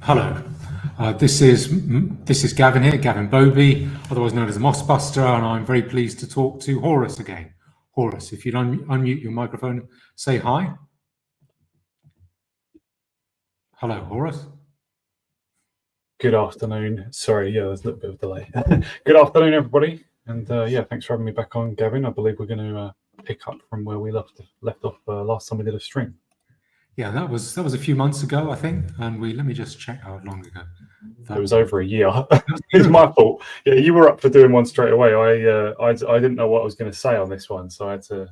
Hello, this is Gavin here, Gavin Bowby, otherwise known as the Mossbuster, and I'm very pleased to talk to Horus again. Horus, if you'd unmute your microphone, say hi. Hello, Horus. Good afternoon. Sorry, there's a little bit of delay. Good afternoon, everybody, and thanks for having me back on, Gavin. I believe we're going to pick up from where we left off last time we did a stream. Yeah, that was a few months ago, I think, and let me just check how long ago. It was over a year. It's my fault. Yeah, you were up for doing one straight away. I didn't know what I was going to say on this one, so I had to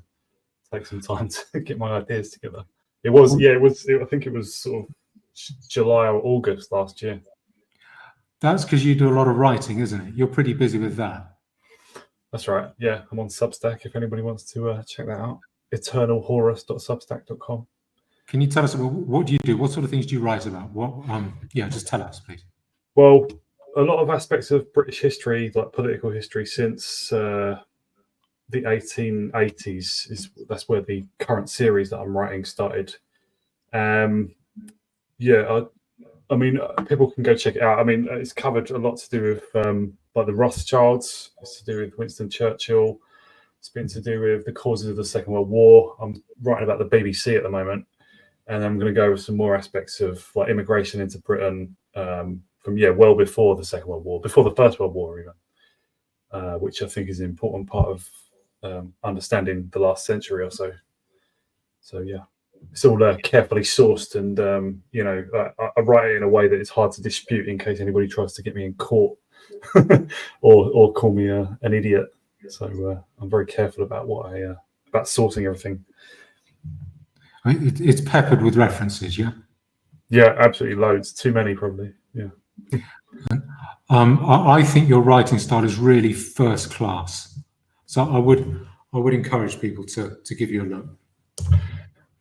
take some time to get my ideas together. I think it was sort of July or August last year. That's because you do a lot of writing, isn't it? You're pretty busy with that. That's right. Yeah, I'm on Substack if anybody wants to check that out. eternalhorus.substack.com. Can you tell us about what do you do? What sort of things do you write about? Just tell us, please. Well, a lot of aspects of British history, like political history, since the 1880s that's where the current series that I'm writing started. I mean, people can go check it out. I mean, it's covered a lot to do with like the Rothschilds. It's to do with Winston Churchill. It's been to do with the causes of the Second World War. I'm writing about the BBC at the moment. And I'm going to go with some more aspects of like immigration into Britain from well before the Second World War, before the First World War even, which I think is an important part of understanding the last century or so. So yeah, it's all carefully sourced, and I write it in a way that it's hard to dispute in case anybody tries to get me in court or call me an idiot. So I'm very careful about about sourcing everything. It's peppered with references, yeah? Yeah, absolutely loads. Too many, probably, yeah. I think your writing style is really first class. So I would encourage people to give you a look.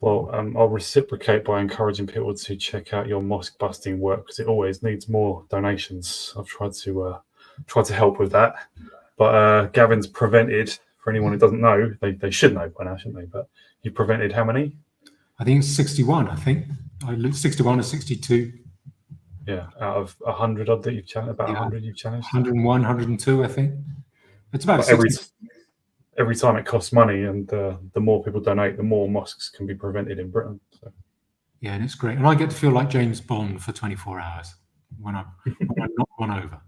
Well, I'll reciprocate by encouraging people to check out your mosque busting work, because it always needs more donations. I've tried to help with that. But Gavin's prevented, for anyone who doesn't know, they should know by now, shouldn't they? But you prevented how many? I think it's 61. I think I looked 61 or 62. Yeah, out of 100 odd that you've challenged, about 100 you've challenged. 101, 102, I think. It's about every time it costs money, and the more people donate, the more mosques can be prevented in Britain. So. Yeah, and it's great, and I get to feel like James Bond for 24 hours when I'm not run over.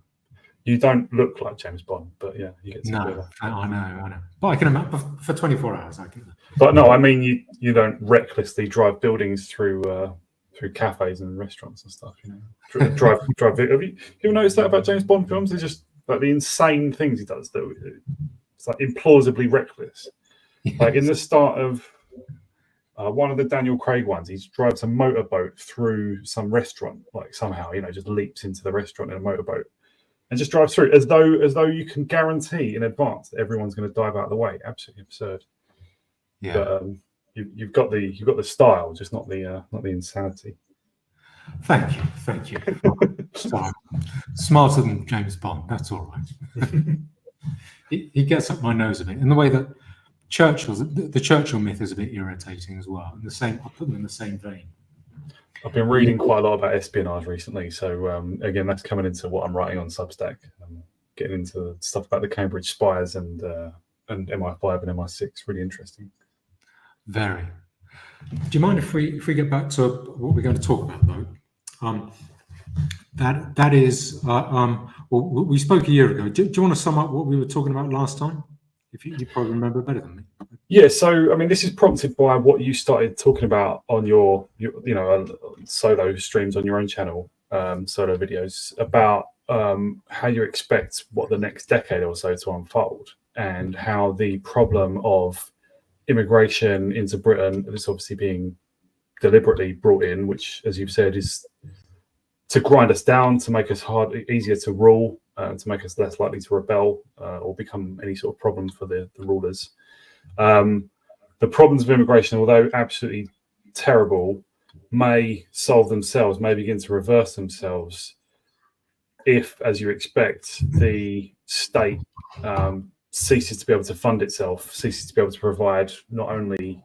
You don't look like James Bond, but yeah, you get to feel that. I know. But I can imagine for 24 hours. I can. But no, I mean you don't recklessly drive buildings through cafes and restaurants and stuff. You know, drive. Have you noticed that about James Bond films? They're just like the insane things he does. It's like implausibly reckless. Yes. Like in the start of one of the Daniel Craig ones, he drives a motorboat through some restaurant, like somehow, just leaps into the restaurant in a motorboat. And just drives through as though you can guarantee in advance that everyone's going to dive out of the way. Absolutely absurd. Yeah. But you've got the style, just not the insanity. Thank you. Smarter than James Bond. That's all right. he gets up my nose a bit in the way that the Churchill myth is a bit irritating as well. I'll put them in the same vein. I've been reading quite a lot about espionage recently, so again, that's coming into what I'm writing on Substack. Getting into stuff about the Cambridge spies and MI5 and MI6. Really interesting. Very. Do you mind if we get back to what we're going to talk about, though? That is, we spoke a year ago. Do you want to sum up what we were talking about last time? If you probably remember better than me. Yeah, so I mean, this is prompted by what you started talking about on your solo streams on your own channel, solo videos about how you expect what the next decade or so to unfold, and how the problem of immigration into Britain is obviously being deliberately brought in, which, as you've said, is to grind us down, to make us easier to rule, to make us less likely to rebel or become any sort of problem for the rulers. The problems of immigration, although absolutely terrible, may solve themselves, may begin to reverse themselves if, as you expect, the state ceases to be able to fund itself, ceases to be able to provide not only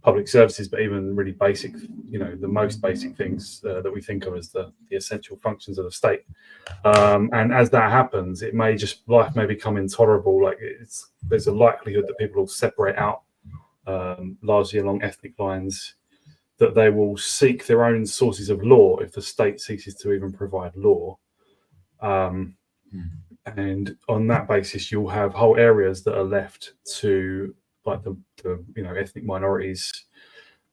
public services, but even really basic, the most basic things that we think of as the essential functions of the state. And as that happens, life may become intolerable. Like there's a likelihood that people will separate out, largely along ethnic lines, that they will seek their own sources of law if the state ceases to even provide law. And on that basis, you'll have whole areas that are left to like the ethnic minorities,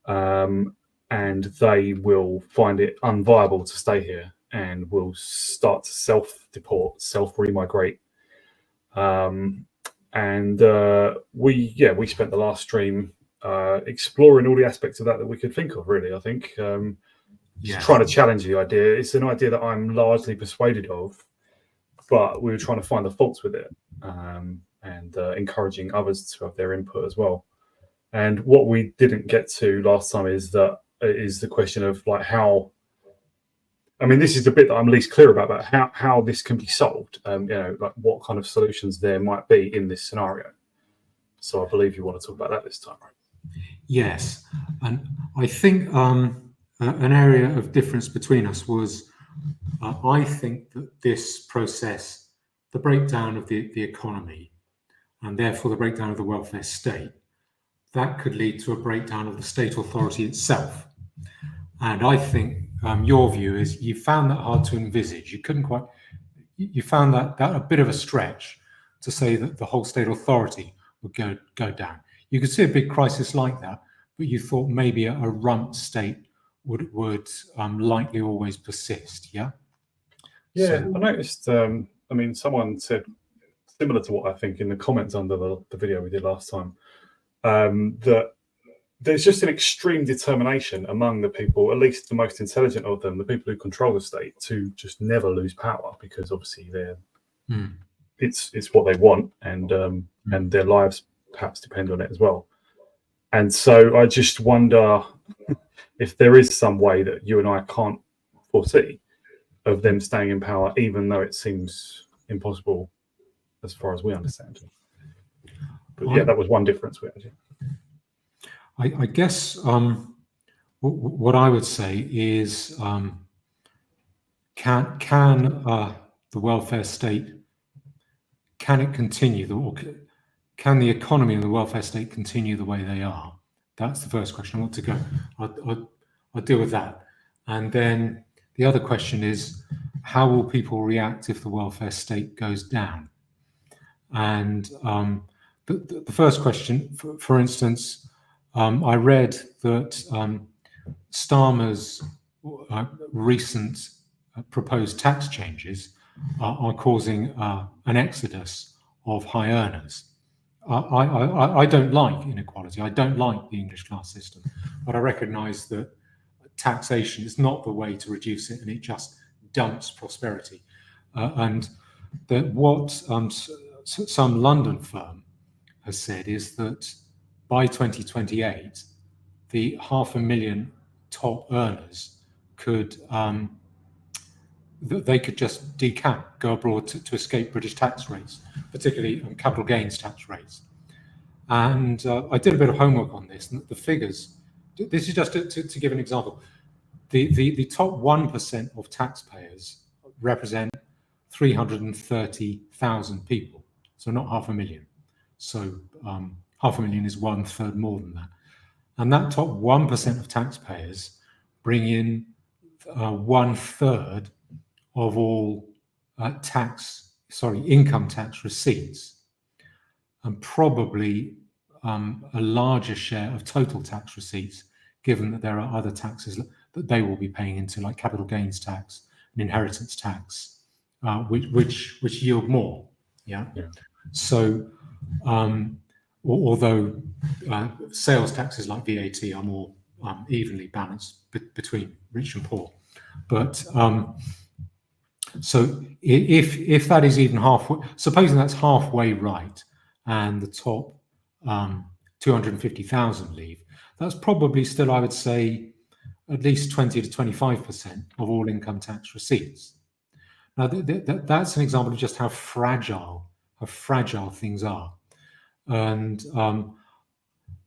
and they will find it unviable to stay here and will start to self-deport, self-remigrate. We spent the last stream exploring all the aspects of that we could think of, really. I think trying to challenge the idea. It's an idea that I'm largely persuaded of, but we were trying to find the faults with it, and encouraging others to have their input as well. And what we didn't get to last time is the question of like how. I mean, this is the bit that I'm least clear about how this can be solved. Like what kind of solutions there might be in this scenario. So I believe you want to talk about that this time, right? Yes, and I think an area of difference between us was I think that this process, the breakdown of the economy, and therefore the breakdown of the welfare state, that could lead to a breakdown of the state authority itself. And I think your view is you found that hard to envisage. You found that a bit of a stretch to say that the whole state authority would go down. You could see a big crisis like that, but you thought maybe a rump state would likely always persist. Yeah. Yeah, so, I noticed. Someone said similar to what I think in the comments under the video we did last time, that there's just an extreme determination among the people, at least the most intelligent of them, the people who control the state, to just never lose power, because obviously it's what they want, and their lives perhaps depend on it as well. And so I just wonder if there is some way that you and I can't foresee of them staying in power, even though it seems impossible as far as we understand. But yeah, that was one difference we had. I guess what I would say is, can the welfare state, can it continue, can the economy and the welfare state continue the way they are? That's the first question. I want to go. I'll deal with that. And then the other question is, how will people react if the welfare state goes down? And the first question, for instance, I read that Starmer's recent proposed tax changes are causing an exodus of high earners. I don't like inequality. I don't like the English class system, but I recognise that taxation is not the way to reduce it, and it just dumps prosperity. And that what some London firm has said is that by 2028, the 500,000 top earners could just decamp, go abroad to escape British tax rates, particularly capital gains tax rates. And I did a bit of homework on this, and the figures. This is just to give an example. The top 1% of taxpayers represent 330,000 people, so not 500,000. So 500,000 is 1/3 more than that. And that top 1% of taxpayers bring in 1/3 of all income tax receipts, and probably a larger share of total tax receipts, given that there are other taxes that they will be paying into, like capital gains tax and inheritance tax, which yield more. Yeah. So, although sales taxes like VAT are more evenly balanced between rich and poor, but so if that is even halfway, supposing that's halfway right, and the top 250,000 leave, that's probably still, I would say, at least 20 to 25% of all income tax receipts. Now, that's an example of just how fragile things are. And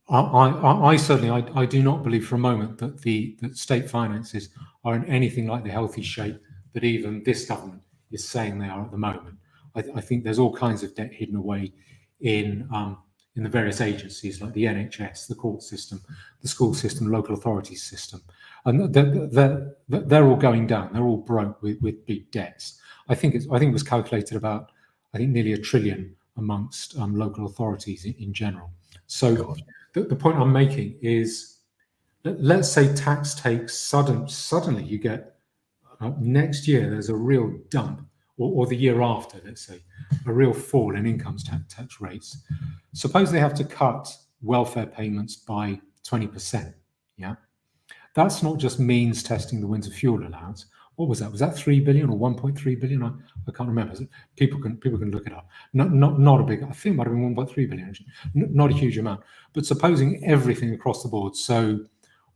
I certainly I do not believe for a moment that that state finances are in anything like the healthy shape that even this government is saying they are at the moment. I think there's all kinds of debt hidden away in the various agencies like the NHS, the court system, the school system, local authorities system, and they're all going down. They're all broke with big debts. I think it was calculated about nearly $1 trillion amongst local authorities in general. So. God. The point I'm making is, let's say tax takes suddenly you get next year there's a real dump, or the year after, let's say, a real fall in income tax rates. Suppose they have to cut welfare payments by 20%. Yeah, that's not just means testing the winter fuel allowance. What was that? Was that 3 billion or 1.3 billion? I can't remember. People can look it up. Not a big. I think it might have been 1.3 billion. Actually. Not a huge amount. But supposing everything across the board, so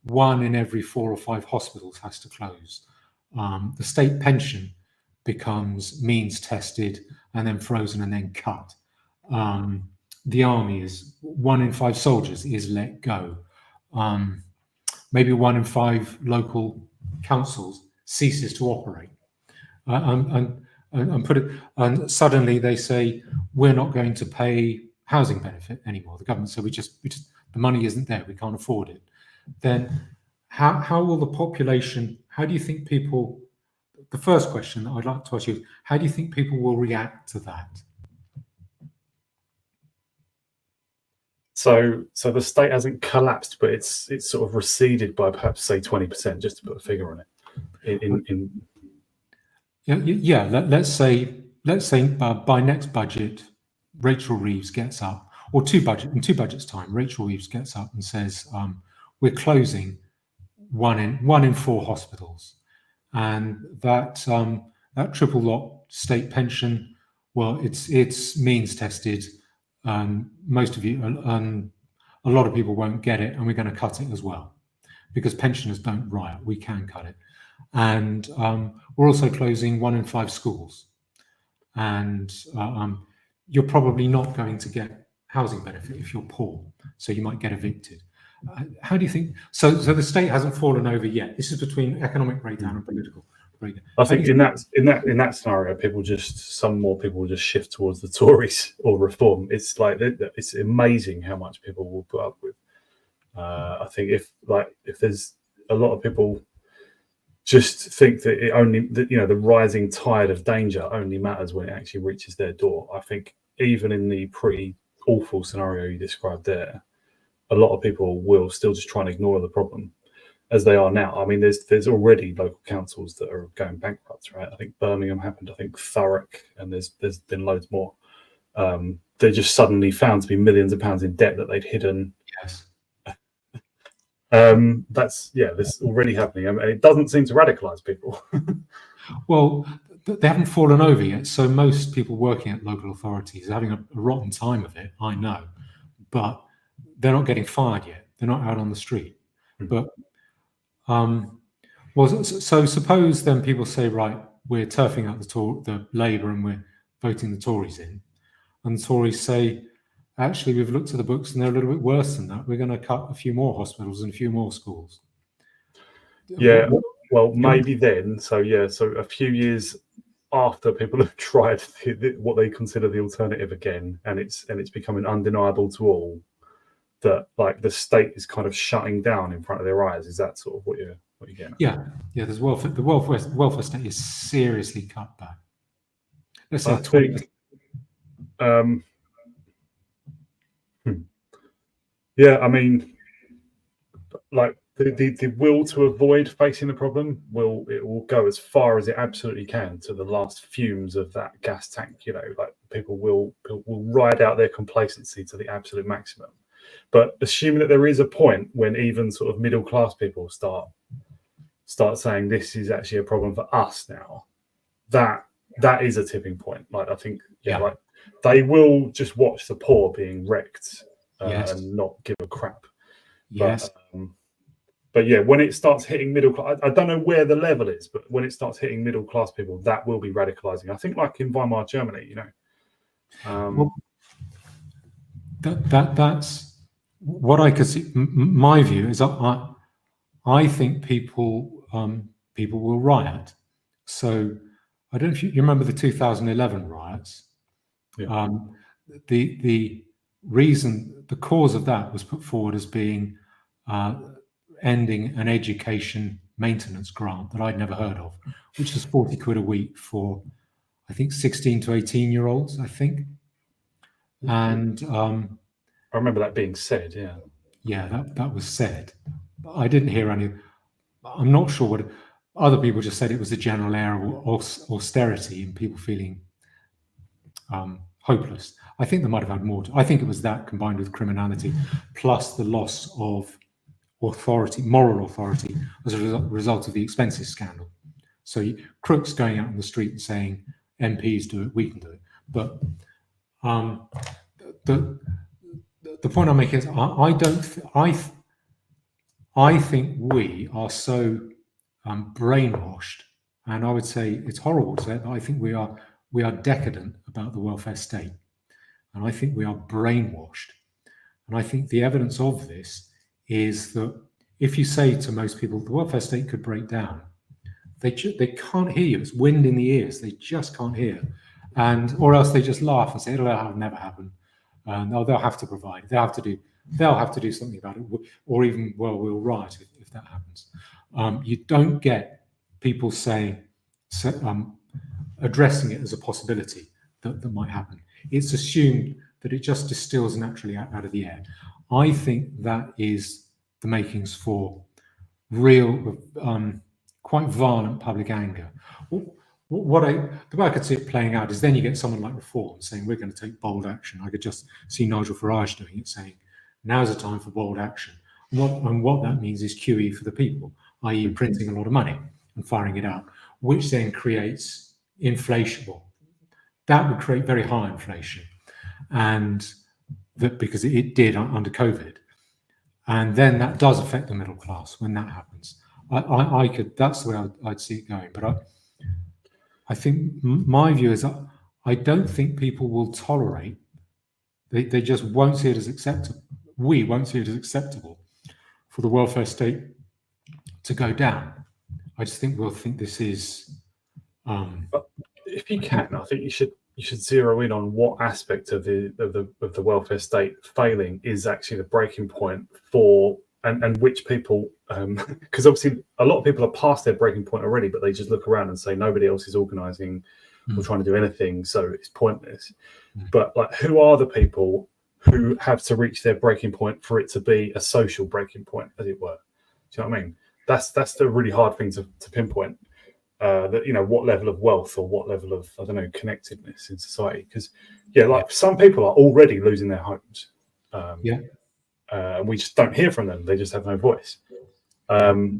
1 in every 4 or 5 hospitals has to close. The state pension becomes means tested and then frozen and then cut. The army is 1 in 5 soldiers is let go. Maybe 1 in 5 local councils ceases to operate, and suddenly they say we're not going to pay housing benefit anymore. The government said we just the money isn't there, we can't afford it. Then how will the population? How do you think people? The first question that I'd like to ask you is, how do you think people will react to that? So the state hasn't collapsed, but it's sort of receded by perhaps say 20%, just to put a figure on it. Let's say by next budget, Rachel Reeves gets up, or in 2 budgets time, Rachel Reeves gets up and says, we're closing 1 in 4 hospitals, and that triple lot state pension, well, it's means tested. Most of you, a lot of people won't get it, and we're going to cut it as well, because pensioners don't riot. We can cut it. And we're also closing 1 in 5 schools, and you're probably not going to get housing benefit if you're poor, so you might get evicted. How do you think? So the state hasn't fallen over yet. This is between economic breakdown and political breakdown. I think in that scenario, some more people will just shift towards the Tories or reform. It's like it's amazing how much people will put up with. I think if there's a lot of people just think that the rising tide of danger only matters when it actually reaches their door. I think even in the pretty awful scenario you described there, a lot of people will still just try and ignore the problem as they are now. I mean, there's already local councils that are going bankrupt, right? I think Birmingham happened, I think Thurrock, and there's been loads more. They're just suddenly found to be millions of pounds in debt that they'd hidden. Yes. That's already happening. I mean, it doesn't seem to radicalize people. Well, they haven't fallen over yet, so most people working at local authorities are having a rotten time of it, I know, but they're not getting fired yet. They're not out on the street. But so suppose then people say, right, we're turfing out the Labour and we're voting the Tories in, and the Tories say, actually, we've looked at the books and they're a little bit worse than that. We're going to cut a few more hospitals and a few more schools. Yeah, well, maybe then. So a few years after people have tried what they consider the alternative again, and it's becoming undeniable to all that like the state is kind of shutting down in front of their eyes. Is that sort of what you're getting at? Yeah. There's welfare. The welfare state is seriously cut back. Let's say 20%. Yeah, I mean, like the will to avoid facing the problem will go as far as it absolutely can to the last fumes of that gas tank. Like people will ride out their complacency to the absolute maximum. But assuming that there is a point when even sort of middle class people start saying this is actually a problem for us now, that is a tipping point. Like I think, like they will just watch the poor being wrecked and not give a crap. Yes. But yeah, when it starts hitting middle class, I don't know where the level is, but when it starts hitting middle class people, that will be radicalizing. I think like in Weimar Germany, well, that's what I could see, my view is I think people will riot. So I don't know if you remember the 2011 riots. Yeah. The reason, the cause of that was put forward as being ending an education maintenance grant that I'd never heard of, which was 40 quid a week for, I think, 16 to 18-year-olds, I think. And I remember that being said, yeah. Yeah, that was said. But I didn't hear any. I'm not sure what other people just said. It was a general air of austerity and people feeling hopeless. I think they might have had more. I think it was that combined with criminality, plus the loss of authority, moral authority, as a result of the expenses scandal. So crooks going out on the street and saying, "MPs do it, we can do it." But the point I'm making is, I think we are so brainwashed, and I would say it's horrible to say it, but I think we are decadent about the welfare state, and I think we are brainwashed. And I think the evidence of this is that if you say to most people the welfare state could break down, they can't hear you. It's wind in the ears. They just can't hear, or else they just laugh and say it'll never happen. They'll have to provide. They'll have to do something about it, or even, well, we'll riot if that happens. You don't get people addressing it as a possibility that might happen. It's assumed that it just distills naturally out of the air. I think that is the makings for real, quite violent public anger. The way I could see it playing out is then you get someone like Reform saying we're going to take bold action. I could just see Nigel Farage doing it, saying now's the time for bold action. And what that means is QE for the people, i.e. printing a lot of money and firing it out, which then creates inflation. Well, that would create very high inflation, and that because it did under COVID, and then that does affect the middle class when that happens. That's the way I'd see it going. But I think my view is I don't think people will tolerate. They just won't see it as acceptable. We won't see it as acceptable for the welfare state to go down. I just think we'll think this is. If you can, I think you should zero in on what aspect of the welfare state failing is actually the breaking point for, and which people, because obviously a lot of people are past their breaking point already, but they just look around and say nobody else is organising or trying to do anything, so it's pointless. But like, who are the people who have to reach their breaking point for it to be a social breaking point, as it were? Do you know what I mean? That's the really hard thing to pinpoint. That, you know, what level of wealth or what level of, I don't know, connectedness in society. Because some people are already losing their homes. We just don't hear from them. They just have no voice. I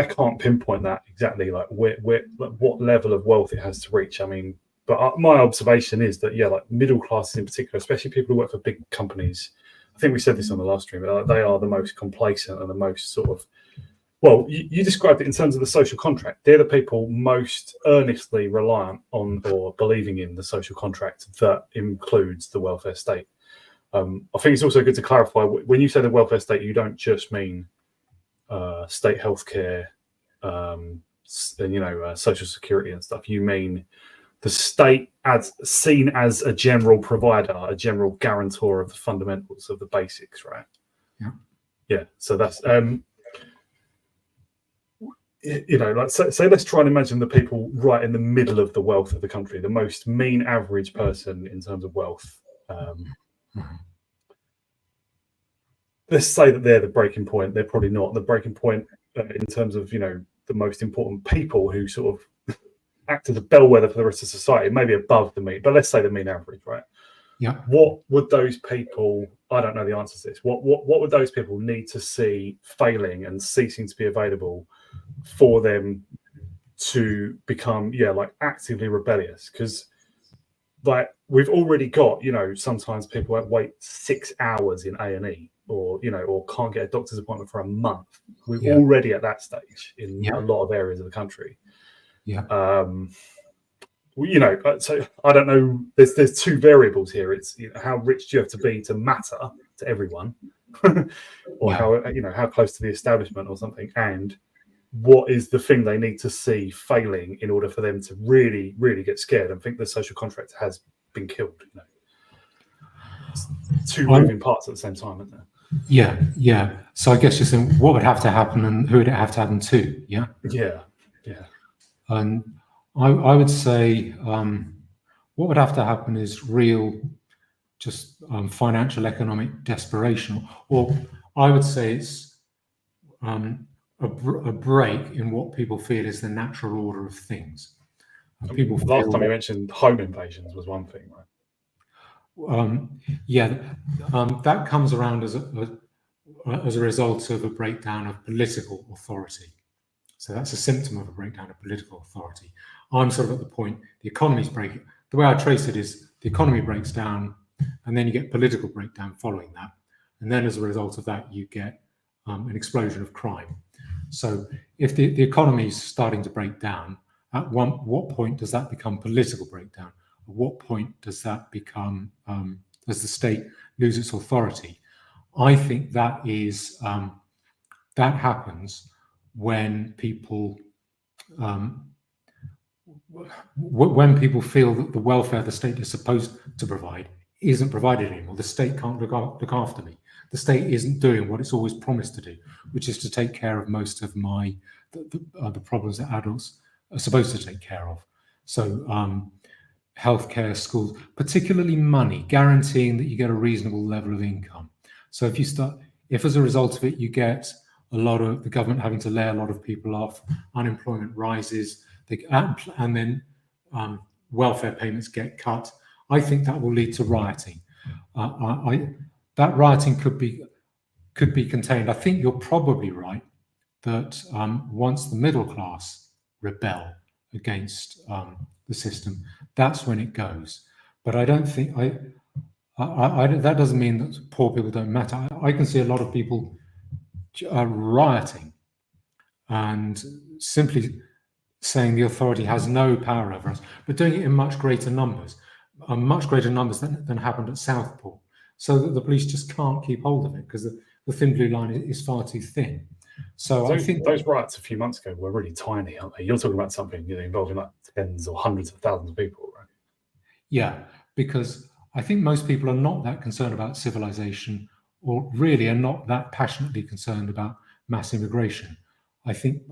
can't pinpoint that exactly, like what level of wealth it has to reach. I mean, but my observation is that like middle classes in particular, especially people who work for big companies, I think we said this on the last stream, but they are the most complacent and the most sort of, well, you described it in terms of the social contract. They're the people most earnestly reliant on or believing in the social contract that includes the welfare state. I think it's also good to clarify, when you say the welfare state, you don't just mean state healthcare, social security and stuff. You mean the state as seen as a general provider, a general guarantor of the fundamentals of the basics, right? Yeah. So that's say let's try and imagine the people right in the middle of the wealth of the country, the most mean average person in terms of wealth. Let's say that they're the breaking point. They're probably not the breaking point in terms of, the most important people who sort of act as a bellwether for the rest of society, maybe above the mean, but let's say the mean average, right? Yeah. What would those people, I don't know the answer to this, what would those people need to see failing and ceasing to be available for them to become actively rebellious? Because we've already got, sometimes people wait 6 hours in A&E or can't get a doctor's appointment for a month. We're already at that stage in a lot of areas of the country. So I don't know, there's two variables here. It's how rich do you have to be to matter to everyone, or how close to the establishment or something, and what is the thing they need to see failing in order for them to really, really get scared and think the social contract has been killed. It's two moving parts at the same time, isn't there? Yeah. So I guess you're saying what would have to happen and who would it have to happen to? Yeah. And I would say what would have to happen is real, just financial, economic desperation, or I would say it's a break in what people feel is the natural order of things. And people last time you mentioned home invasions was one thing, right? That comes around as a result of a breakdown of political authority. So that's a symptom of a breakdown of political authority. I'm sort of at the point the economy's breaking. The way I trace it is the economy breaks down, and then you get political breakdown following that, and then as a result of that, you get an explosion of crime. So if the economy is starting to break down, at what point does that become political breakdown? At what point does that become, does the state lose its authority? I think that is that happens when people feel that the welfare the state is supposed to provide isn't provided anymore. The state can't look after me. The state isn't doing what it's always promised to do, which is to take care of most of the problems that adults are supposed to take care of. So healthcare, schools, particularly money, guaranteeing that you get a reasonable level of income. So if as a result of it, you get a lot of the government having to lay a lot of people off, unemployment rises, and then welfare payments get cut, I think that will lead to rioting. That rioting could be contained. I think you're probably right that once the middle class rebel against the system, that's when it goes. But I don't think that doesn't mean that poor people don't matter. I can see a lot of people rioting and simply saying the authority has no power over us, but doing it in much greater numbers than happened at Southport, so that the police just can't keep hold of it because the thin blue line is far too thin. So I think those riots a few months ago were really tiny, aren't they? You're talking about something involving like tens or hundreds of thousands of people, right? Yeah, because I think most people are not that concerned about civilization, or really are not that passionately concerned about mass immigration. I think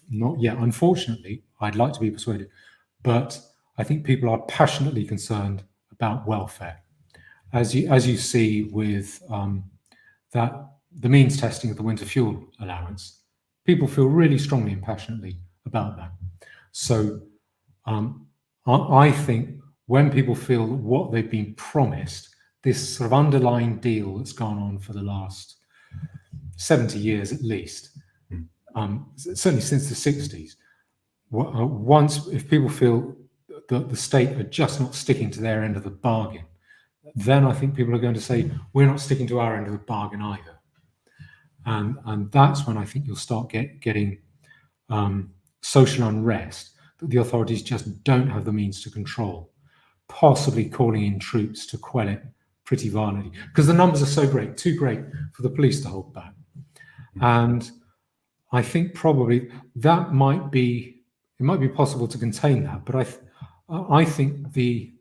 not yet. Unfortunately, I'd like to be persuaded, but I think people are passionately concerned about welfare, as you see with the means testing of the winter fuel allowance. People feel really strongly and passionately about that. So I think when people feel what they've been promised, this sort of underlying deal that's gone on for the last 70 years at least, certainly since the 60s, if people feel that the state are just not sticking to their end of the bargain, then I think people are going to say, we're not sticking to our end of the bargain either. And that's when I think you'll start getting social unrest that the authorities just don't have the means to control, possibly calling in troops to quell it pretty violently, because the numbers are so great, too great for the police to hold back. And I think probably it might be possible to contain that, but I think the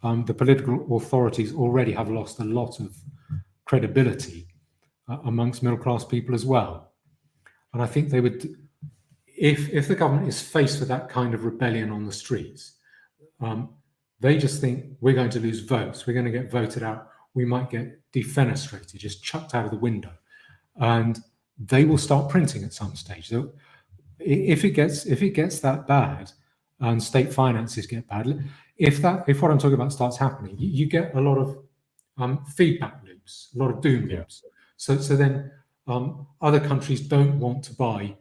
political authorities already have lost a lot of credibility amongst middle class people as well. And I think they would, if the government is faced with that kind of rebellion on the streets, they just think we're going to lose votes, we're going to get voted out, we might get defenestrated, just chucked out of the window, and they will start printing at some stage. So if it gets that bad, and state finances get bad, if what I'm talking about starts happening, you get a lot of feedback loops, a lot of doom loops. So then other countries don't want to buy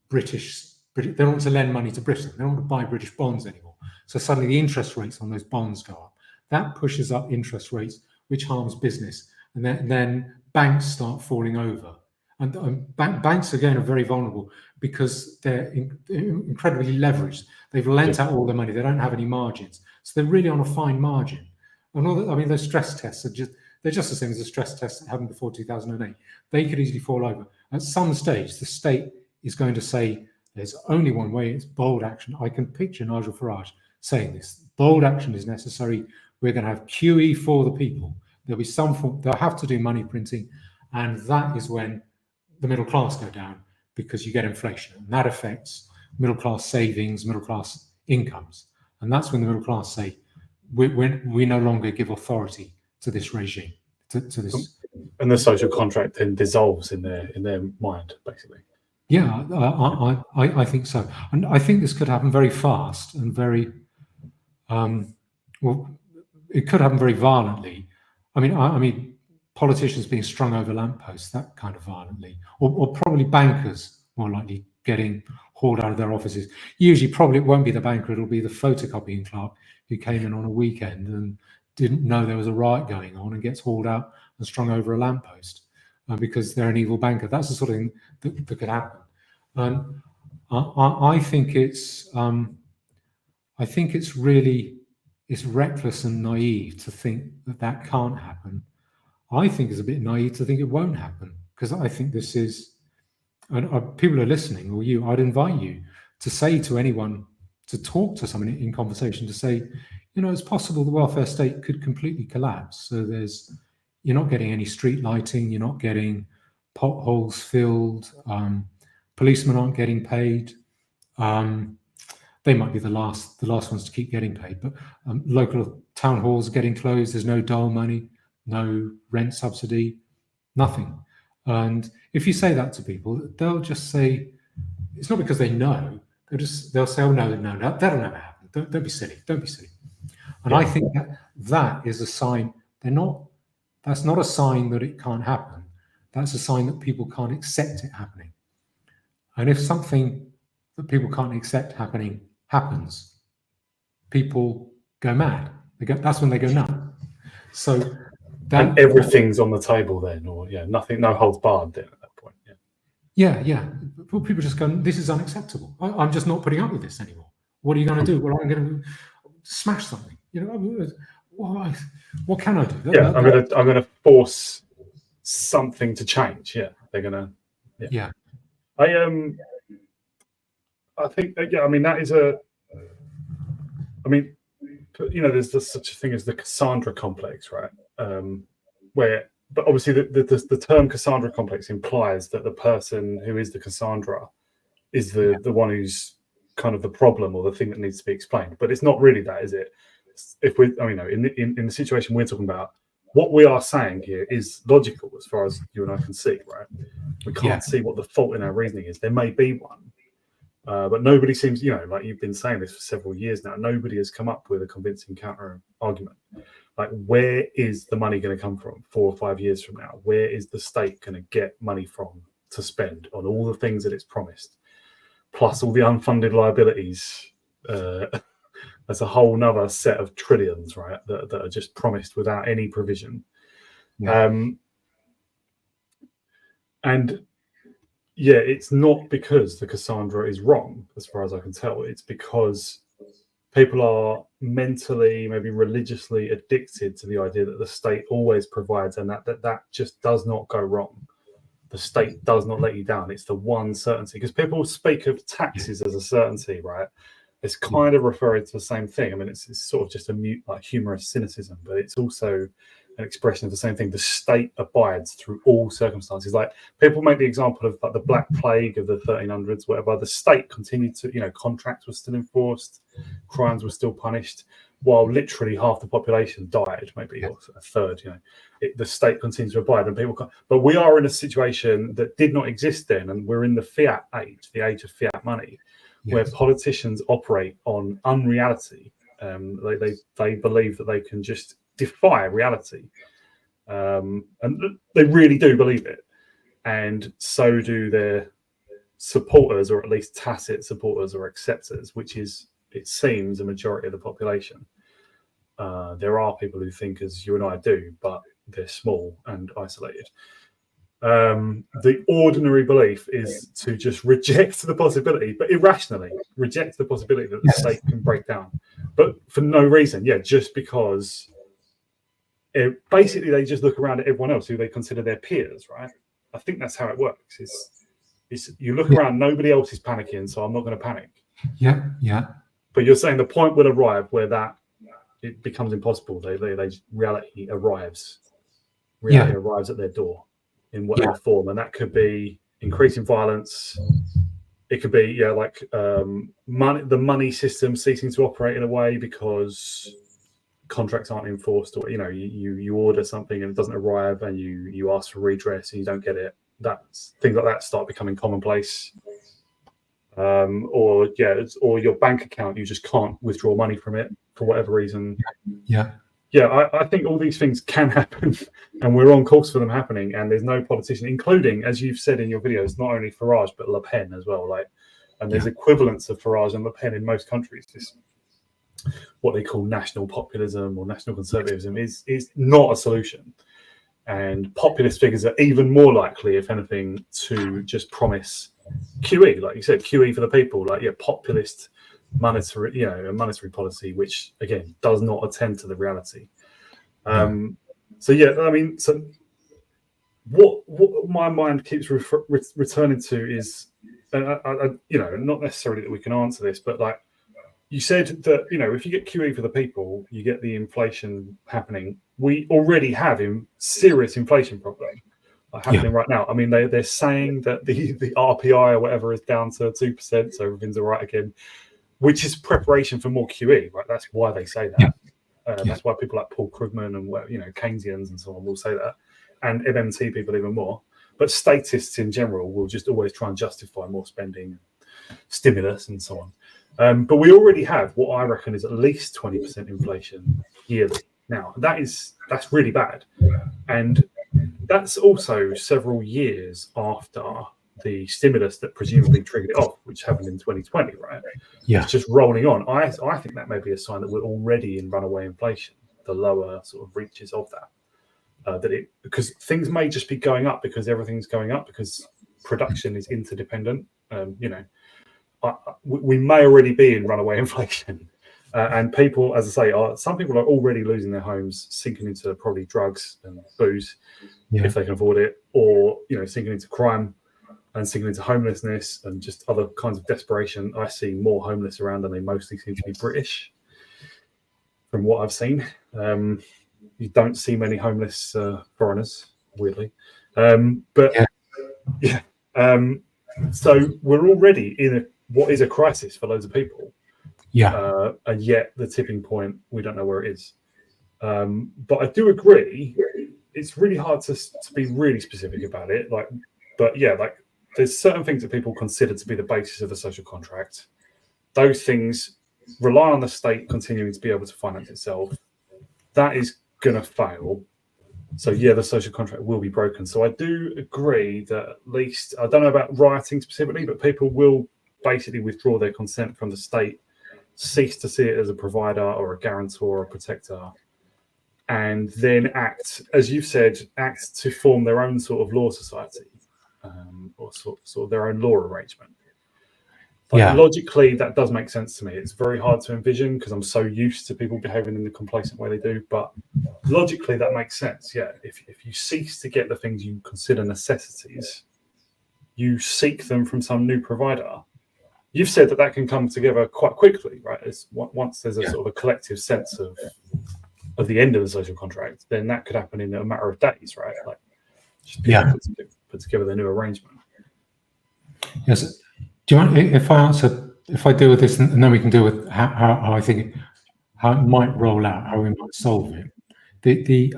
British. They don't want to lend money to Britain. They don't want to buy British bonds anymore. So suddenly the interest rates on those bonds go up. That pushes up interest rates, which harms business. And then banks start falling over. And banks, again, are very vulnerable because they're incredibly leveraged. They've lent out all their money. They don't have any margins. So they're really on a fine margin. And those stress tests they're just the same as the stress tests that happened before 2008. They could easily fall over. At some stage, the state is going to say, there's only one way, it's bold action. I can picture Nigel Farage saying this. Bold action is necessary. We're going to have QE for the people. There'll be some form, they'll have to do money printing, and that is when the middle class go down, because you get inflation, and that affects middle class savings, middle class incomes. And that's when the middle class say, we no longer give authority to this regime, to this. And the social contract then dissolves in their mind, basically. Yeah, I think so. And I think this could happen very fast and very, well, it could happen very violently. I mean, politicians being strung over lampposts, that kind of violently, or probably bankers more likely getting hauled out of their offices. Usually, probably it won't be the banker, it'll be the photocopying clerk who came in on a weekend and didn't know there was a riot going on and gets hauled out and strung over a lamppost because they're an evil banker. That's the sort of thing that could happen. And I think it's it's reckless and naive to think that can't happen. I think it's a bit naive to think it won't happen, because I think this is, and people are listening, or you, I'd invite you to say to anyone, to talk to someone in conversation, to say, it's possible the welfare state could completely collapse. So you're not getting any street lighting, you're not getting potholes filled, policemen aren't getting paid. They might be the last ones to keep getting paid, but local town halls are getting closed. There's no dole money, no rent subsidy, nothing. And if you say that to people, they'll just say, it's not because they know. They'll say, oh no, that'll never happen. Don't be silly. Don't be silly. And I think that is a sign. That's not a sign that it can't happen. That's a sign that people can't accept it happening. And if something that people can't accept happening happens, people go mad. That's when they go nuts. So and everything's on the table then, or nothing, no holds barred then at that point. Yeah. People just go, this is unacceptable. I'm just not putting up with this anymore. What are you going to do? Well, I'm going to smash something. What can I do? I'm going to force something to change. Yeah, they're going to. Yeah. I think that is a. There's such a thing as the Cassandra complex, right? But obviously the term Cassandra complex implies that the person who is the Cassandra is the one who's kind of the problem or the thing that needs to be explained. But it's not really that, is it? If we, in the situation we're talking about, what we are saying here is logical as far as you and I can see, right? We can't see what the fault in our reasoning is. There may be one, but nobody seems, like you've been saying this for several years now, nobody has come up with a convincing counter argument. Like, where is the money going to come from 4 or 5 years from now? Where is the state going to get money from to spend on all the things that it's promised, plus all the unfunded liabilities? There's a whole nother set of trillions, right, that are just promised without any provision. It's not because the Cassandra is wrong, as far as I can tell. It's because people are mentally, maybe religiously addicted to the idea that the state always provides, and that just does not go wrong. The state does not let you down. It's the one certainty. Because people speak of taxes as a certainty, right? It's kind of referring to the same thing. I mean, it's sort of just a mute, like humorous cynicism, but it's also an expression of the same thing. The state abides through all circumstances. Like, people make the example of like the Black Plague of the 1300s, whatever. The state continued to, contracts were still enforced, crimes were still punished, while literally half the population died, maybe or a third. The state continues to abide, and people can't. But we are in a situation that did not exist then, and we're in the fiat age, the age of fiat money, where politicians operate on unreality. They believe that they can just defy reality, and they really do believe it, and so do their supporters, or at least tacit supporters or acceptors, which is, it seems, a majority of the population. There are people who think as you and I do, but they're small and isolated. The ordinary belief is to just reject the possibility, but irrationally reject the possibility that the state can break down, but for no reason. Just because basically they just look around at everyone else who they consider their peers, right? I think that's how it works. It's you look around, nobody else is panicking, so I'm not going to panic. Yeah. But you're saying the point will arrive where that it becomes impossible. Reality arrives. Reality arrives at their door in whatever form, and that could be increasing violence. It could be the money system ceasing to operate in a way because contracts aren't enforced, or you order something and it doesn't arrive, and you ask for redress and you don't get it. That's things like that start becoming commonplace. Or your bank account, you just can't withdraw money from it for whatever reason. I think all these things can happen, and we're on course for them happening. And there's no politician, including, as you've said in your videos, not only Farage but Le Pen as well. And there's equivalents of Farage and Le Pen in most countries. This what they call national populism or national conservatism is not a solution. And populist figures are even more likely, if anything, to just promise QE, like you said, QE for the people, populist monetary policy, which again does not attend to the reality. So what my mind keeps returning to is, not necessarily that we can answer this, but like you said that if you get QE for the people, you get the inflation happening. We already have a serious inflation problem happening right now. I mean, they're saying that the RPI or whatever is down to 2%, so everything's all right again, which is preparation for more QE, right? That's why they say that. That's why people like Paul Krugman and Keynesians and so on will say that, and MMT people even more. But statists in general will just always try and justify more spending, stimulus, and so on. But we already have what I reckon is at least 20% inflation yearly now. That's really bad, and that's also several years after the stimulus that presumably triggered it off, which happened in 2020, right? It's just rolling on. I think that may be a sign that we're already in runaway inflation, the lower sort of reaches of that. Because things may just be going up because everything's going up because production is interdependent. We may already be in runaway inflation. And people, as I say, some people are already losing their homes, sinking into probably drugs and booze, if they can afford it, or sinking into crime and sinking into homelessness and just other kinds of desperation. I see more homeless around, and they mostly seem to be British, from what I've seen. You don't see many homeless foreigners, weirdly, so we're already in what is a crisis for loads of people. And yet the tipping point, we don't know where it is. But I do agree, it's really hard to be really specific about it. There's certain things that people consider to be the basis of a social contract. Those things rely on the state continuing to be able to finance itself. That is going to fail. So the social contract will be broken. So I do agree that at least, I don't know about rioting specifically, but people will basically withdraw their consent from the state, cease to see it as a provider or a guarantor or a protector, and then act, as you've said, to form their own sort of law society, or sort of their own law arrangement. Logically, that does make sense to me. It's very hard to envision because I'm so used to people behaving in the complacent way they do, but logically that makes sense. If you cease to get the things you consider necessities, you seek them from some new provider. You've said that can come together quite quickly, right? Once there's a sort of a collective sense of the end of the social contract, then that could happen in a matter of days, right? Put together the new arrangement. Yes. Do you mind if I deal with this, and then we can deal with how I think how it might roll out, how we might solve it.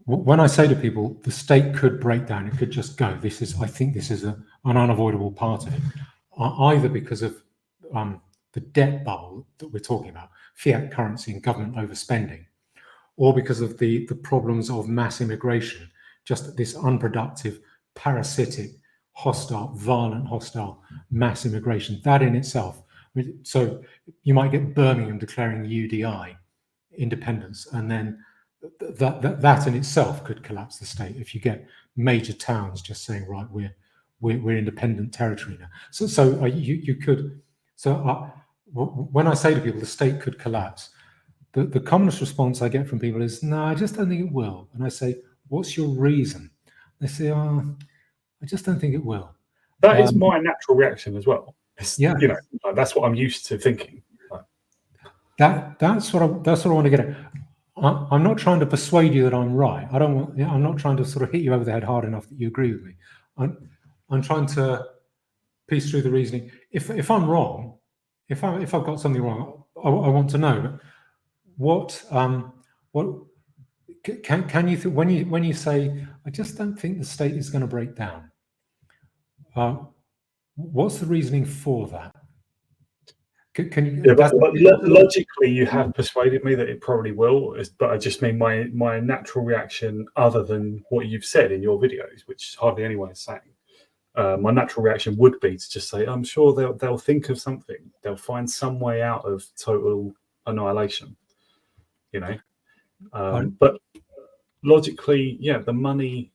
When I say to people, the state could break down, it could just go. I think this is an unavoidable part of it. Either because of the debt bubble that we're talking about, fiat currency and government overspending, or because of the problems of mass immigration, just this unproductive, parasitic, violent, hostile mass immigration. That in itself. So you might get Birmingham declaring UDI independence, and then that in itself could collapse the state. If you get major towns just saying, right, we're independent territory now. So you could. So when I say to people the state could collapse, the commonest response I get from people is, no, I just don't think it will. And I say, what's your reason? They say, oh, I just don't think it will. That is my natural reaction as well. Yeah. You know, like, that's what I'm used to thinking. Like, that's what I want to get at. I'm not trying to persuade you that I'm right. I'm not trying to sort of hit you over the head hard enough that you agree with me. I'm trying to piece through the reasoning. If I'm wrong, if I've got something wrong, I want to know what can you when you say, I just don't think the state is going to break down. What's the reasoning for that? Can you? Yeah, but logically, you have persuaded me that it probably will. But I just mean my natural reaction, other than what you've said in your videos, which hardly anyone is saying. My natural reaction would be to just say, I'm sure they'll think of something. They'll find some way out of total annihilation. You know, but logically, yeah, the money.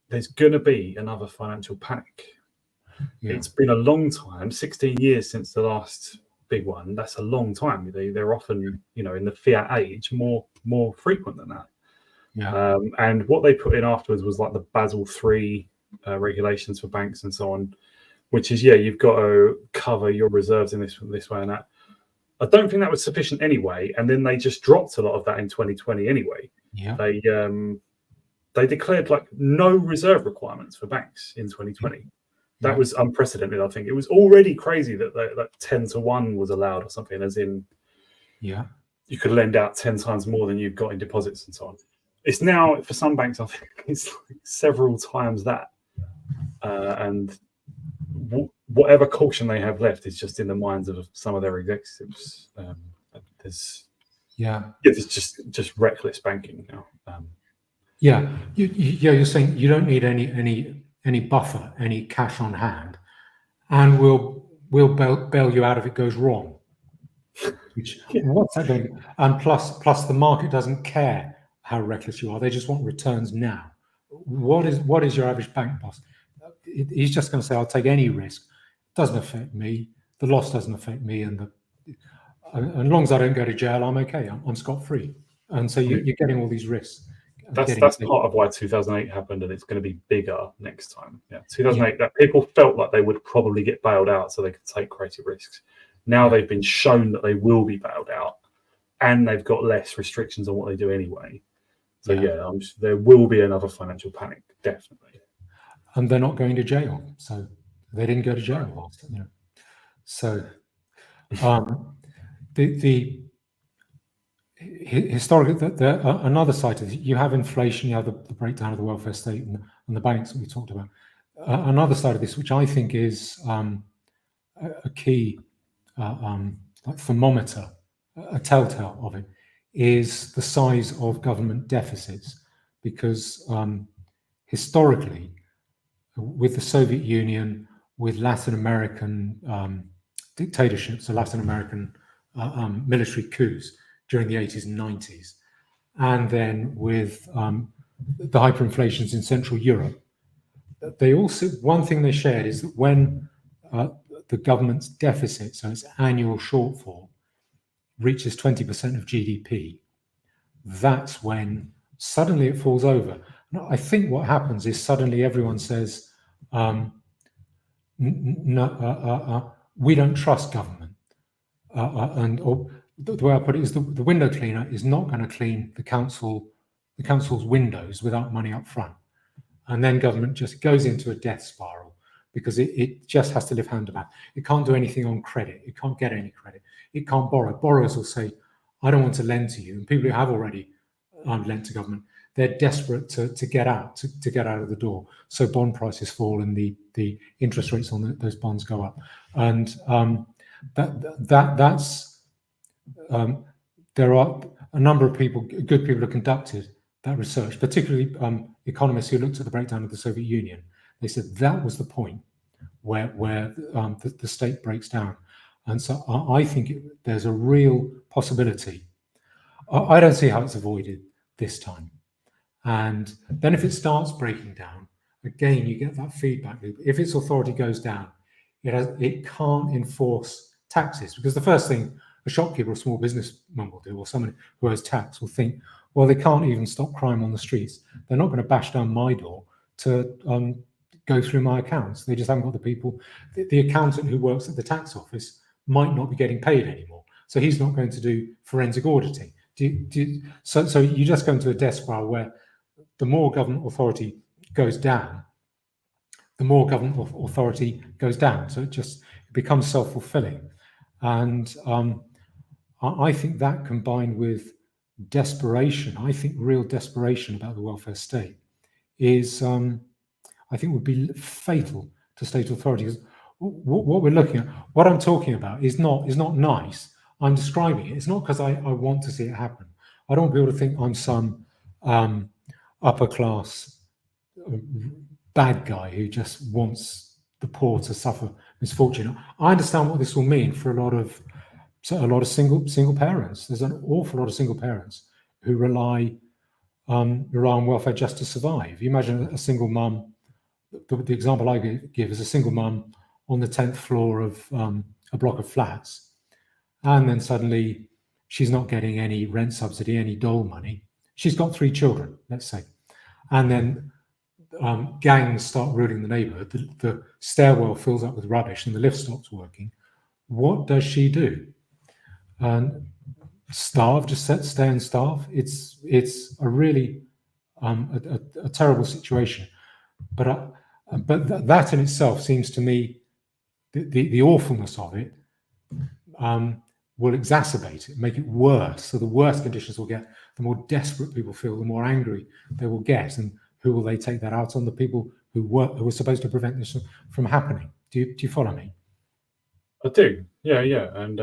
There's going to be another financial panic. Yeah. It's been a long time, 16 years since the last big one. That's a long time. They're often, you know, in the fiat age, more frequent than that. Yeah. And what they put in afterwards was like the Basel III regulations for banks and so on, which is, yeah, you've got to cover your reserves in this way and that. I don't think that was sufficient anyway. And then they just dropped a lot of that in 2020 anyway. Yeah. They declared like no reserve requirements for banks in 2020. That was unprecedented. I think it was already crazy that 10-1 was allowed or something, as in, yeah, you could lend out 10 times more than you've got in deposits and so on. It's now, for some banks, I think it's like several times that. And whatever caution they have left is just in the minds of some of their executives. There's just reckless banking now. You're saying you don't need any buffer, any cash on hand, and we'll bail you out if it goes wrong. Which what's that going to? And plus the market doesn't care how reckless you are; they just want returns now. What is your average bank boss? He's just going to say, "I'll take any risk. It doesn't affect me. The loss doesn't affect me, and as long as I don't go to jail, I'm okay. I'm scot-free." And so you're getting all these risks. That's part of why 2008 happened, and it's going to be bigger next time. 2008, that people felt like they would probably get bailed out so they could take greater risks. Now they've been shown that they will be bailed out, and they've got less restrictions on what they do anyway. So there will be another financial panic, definitely. And they're not going to jail, so they didn't go to jail last. So the historically, another side of it, you have inflation, you have the breakdown of the welfare state and the banks that we talked about. Another side of this, which I think is a key like thermometer, a telltale of it, is the size of government deficits, because historically, with the Soviet Union, with Latin American dictatorships, or Latin American military coups during the 80s and 90s, and then with the hyperinflations in Central Europe, they also, one thing they shared is that when the government's deficit, so its annual shortfall, reaches 20% of GDP, that's when suddenly it falls over. Now, I think what happens is suddenly everyone says, no, we don't trust government. Or the way I put it is the window cleaner is not going to clean the council's windows without money up front. And then government just goes into a death spiral because it just has to live hand to mouth. It can't do anything on credit. It can't get any credit. It can't borrow. Borrowers will say, I don't want to lend to you. And people who have already lent to government, they're desperate to get out, to get out of the door. So bond prices fall and the interest rates on those bonds go up. And that's there are a number of people, good people who conducted that research, particularly economists who looked at the breakdown of the Soviet Union. They said that was the point where the state breaks down. And so I think there's a real possibility. I don't see how it's avoided this time. And then if it starts breaking down, again, you get that feedback loop. If its authority goes down, it can't enforce taxes, because the first thing a shopkeeper or small businessman will do, or someone who owes tax will think, well, they can't even stop crime on the streets. They're not going to bash down my door to go through my accounts. They just haven't got the people. The accountant who works at the tax office might not be getting paid anymore, so he's not going to do forensic auditing. So you just go into a death spiral where the more government authority goes down, the more government authority goes down. So it becomes self-fulfilling. And I think that, combined with desperation, I think real desperation about the welfare state, is, I think, would be fatal to state authority. Because what we're looking at, what I'm talking about, is not nice. I'm describing it. It's not because I want to see it happen. I don't want people to think I'm some upper class bad guy who just wants the poor to suffer misfortune. I understand what this will mean for a lot of single parents. There's an awful lot of single parents who rely on welfare just to survive. You imagine a single mum. The example I give is a single mum on the 10th floor of a block of flats, and then suddenly she's not getting any rent subsidy, any dole money. She's got 3 children, let's say, and then gangs start ruling the neighborhood. The stairwell fills up with rubbish and the lift stops working. What does she do? And starve, just stay and starve? It's a really a terrible situation. But that in itself seems to me, the awfulness of it will exacerbate it, make it worse. So the worse conditions will get, the more desperate people feel, the more angry they will get. And who will they take that out on? The people who were supposed to prevent this from happening. Do you follow me? I do. Yeah. And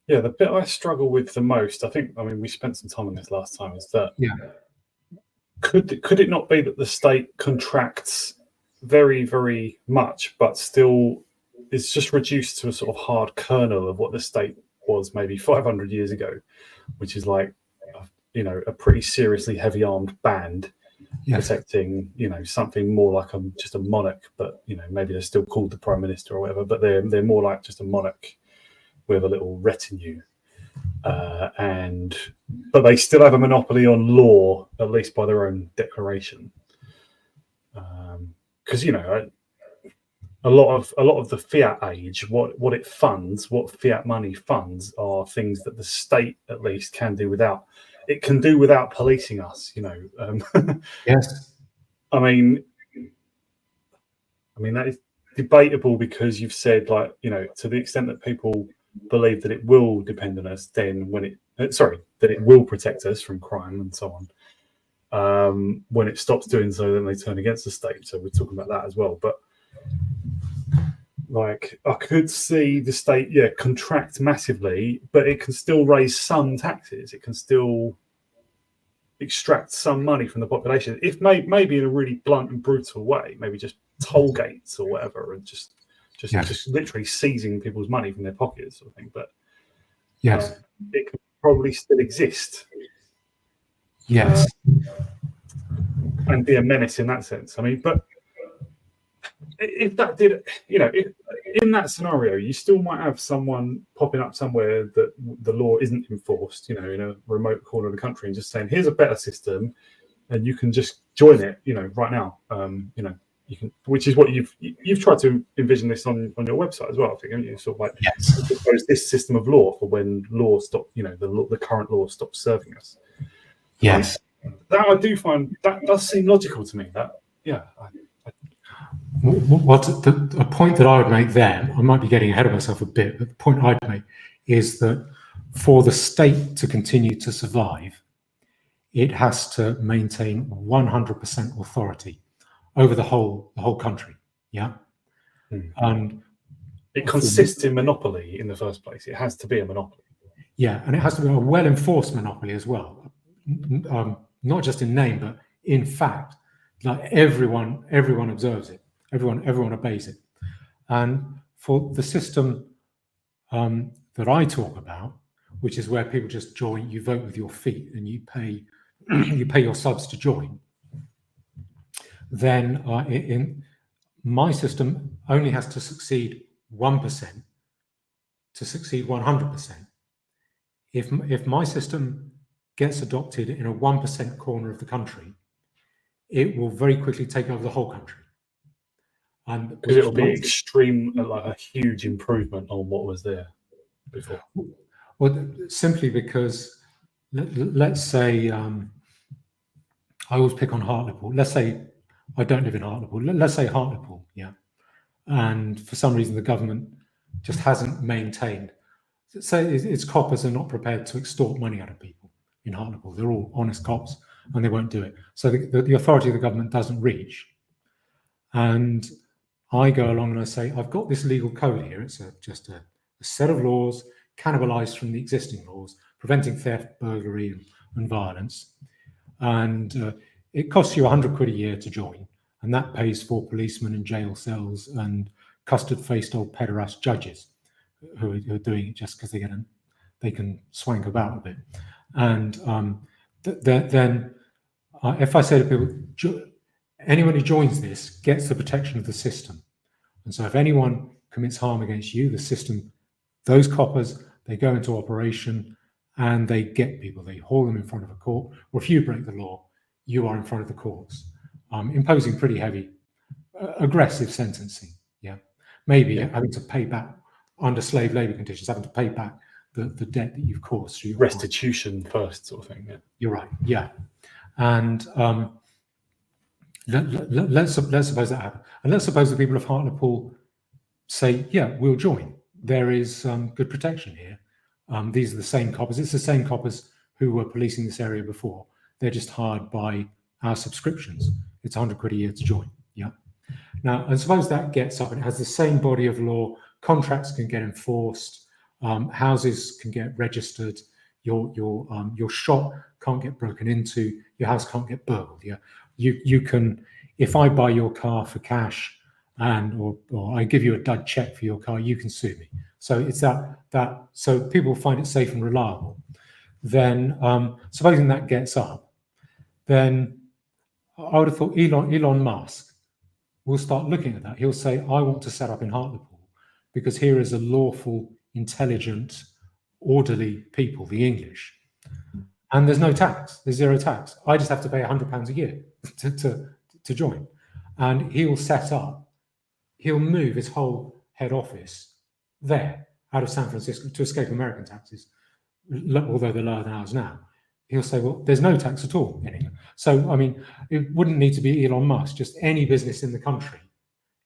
the bit I struggle with the most, I mean, we spent some time on this last time, is that could it not be that the state contracts very, very much, but still is just reduced to a sort of hard kernel of what the state was maybe 500 years ago, which is like, a pretty seriously heavy-armed band protecting, something more like just a monarch, but maybe they're still called the prime minister or whatever, but they're more like just a monarch with a little retinue, but they still have a monopoly on law, at least by their own declaration. Because a lot of the fiat age, what it funds, what fiat money funds, are things that the state at least can do without. It can do without policing us, Yes. I mean that is debatable, because you've said, like, to the extent that people believe that it will depend on us, then that it will protect us from crime and so on. When it stops doing so, then they turn against the state. So we're talking about that as well. But like, I could see the state, contract massively, but it can still raise some taxes. It can still extract some money from the population, if maybe in a really blunt and brutal way, maybe just toll gates or whatever, and just literally seizing people's money from their pockets, sort of thing. But it could probably still exist. Yes. And be a menace in that sense. I mean, but if that did, in that scenario, you still might have someone popping up somewhere that the law isn't enforced, in a remote corner of the country, and just saying, here's a better system, and you can just join it, right now. You can, which is what you've tried to envision this on your website as well, I think, haven't you? Sort of like, propose this system of law for when law stop, the current law stops serving us. Yes. That I do find, that does seem logical to me. That, a point that I would make there, I might be getting ahead of myself a bit, but the point I'd make is that for the state to continue to survive, it has to maintain 100% authority over the whole country. Yeah. And it consists in monopoly in the first place. It has to be a monopoly. Yeah, and it has to be a well-enforced monopoly as well. Not just in name, but in fact. Like, everyone observes it. Everyone obeys it. And for the system that I talk about, which is where people just join, you vote with your feet and you pay your subs to join, then in my system only has to succeed 1% to succeed 100%. If my system gets adopted in a 1% corner of the country, it will very quickly take over the whole country. Because it'll be extreme, like a huge improvement on what was there before. Well, simply because, let's say, I always pick on Hartlepool. Let's say I don't live in Hartlepool. Let's say Hartlepool, yeah. And for some reason, the government just hasn't maintained. Say its coppers are not prepared to extort money out of people in Hartlepool. They're all honest cops, and they won't do it. So the authority of the government doesn't reach. And I go along and I say, I've got this legal code here. It's just a set of laws cannibalized from the existing laws, preventing theft, burglary, and violence. And it costs you 100 quid a year to join. And that pays for policemen and jail cells and custard-faced old pederast judges who are doing it just because they can swank about a bit. And then if I say to people, anyone who joins this gets the protection of the system. And so if anyone commits harm against you, the system, those coppers, they go into operation and they get people. They haul them in front of a court, or if you break the law, you are in front of the courts, imposing pretty heavy, aggressive sentencing. Yeah, maybe having to pay back under slave labour conditions, having to pay back the debt that you've caused through your restitution first, sort of thing. Yeah, you're right. Yeah, and let's suppose that happens, and let's suppose the people of Hartlepool say, yeah, we'll join. There is good protection here. These are the same coppers. It's the same coppers who were policing this area before. They're just hired by our subscriptions. It's 100 quid a year to join. Yeah. Now, and suppose that gets up and it has the same body of law. Contracts can get enforced. Houses can get registered. Your shop can't get broken into. Your house can't get burgled. Yeah. You can, if I buy your car for cash or I give you a dud check for your car, you can sue me. So it's that so people find it safe and reliable. Then supposing that gets up, then I would have thought Elon Musk will start looking at that. He'll say, I want to set up in Hartlepool because here is a lawful, intelligent, orderly people, the English. And there's no tax, there's zero tax. I just have to pay £100 a year to join. And he'll move his whole head office there out of San Francisco to escape American taxes, although they're lower than ours now. He'll say, well, there's no tax at all in England. So, I mean, it wouldn't need to be Elon Musk, just any business in the country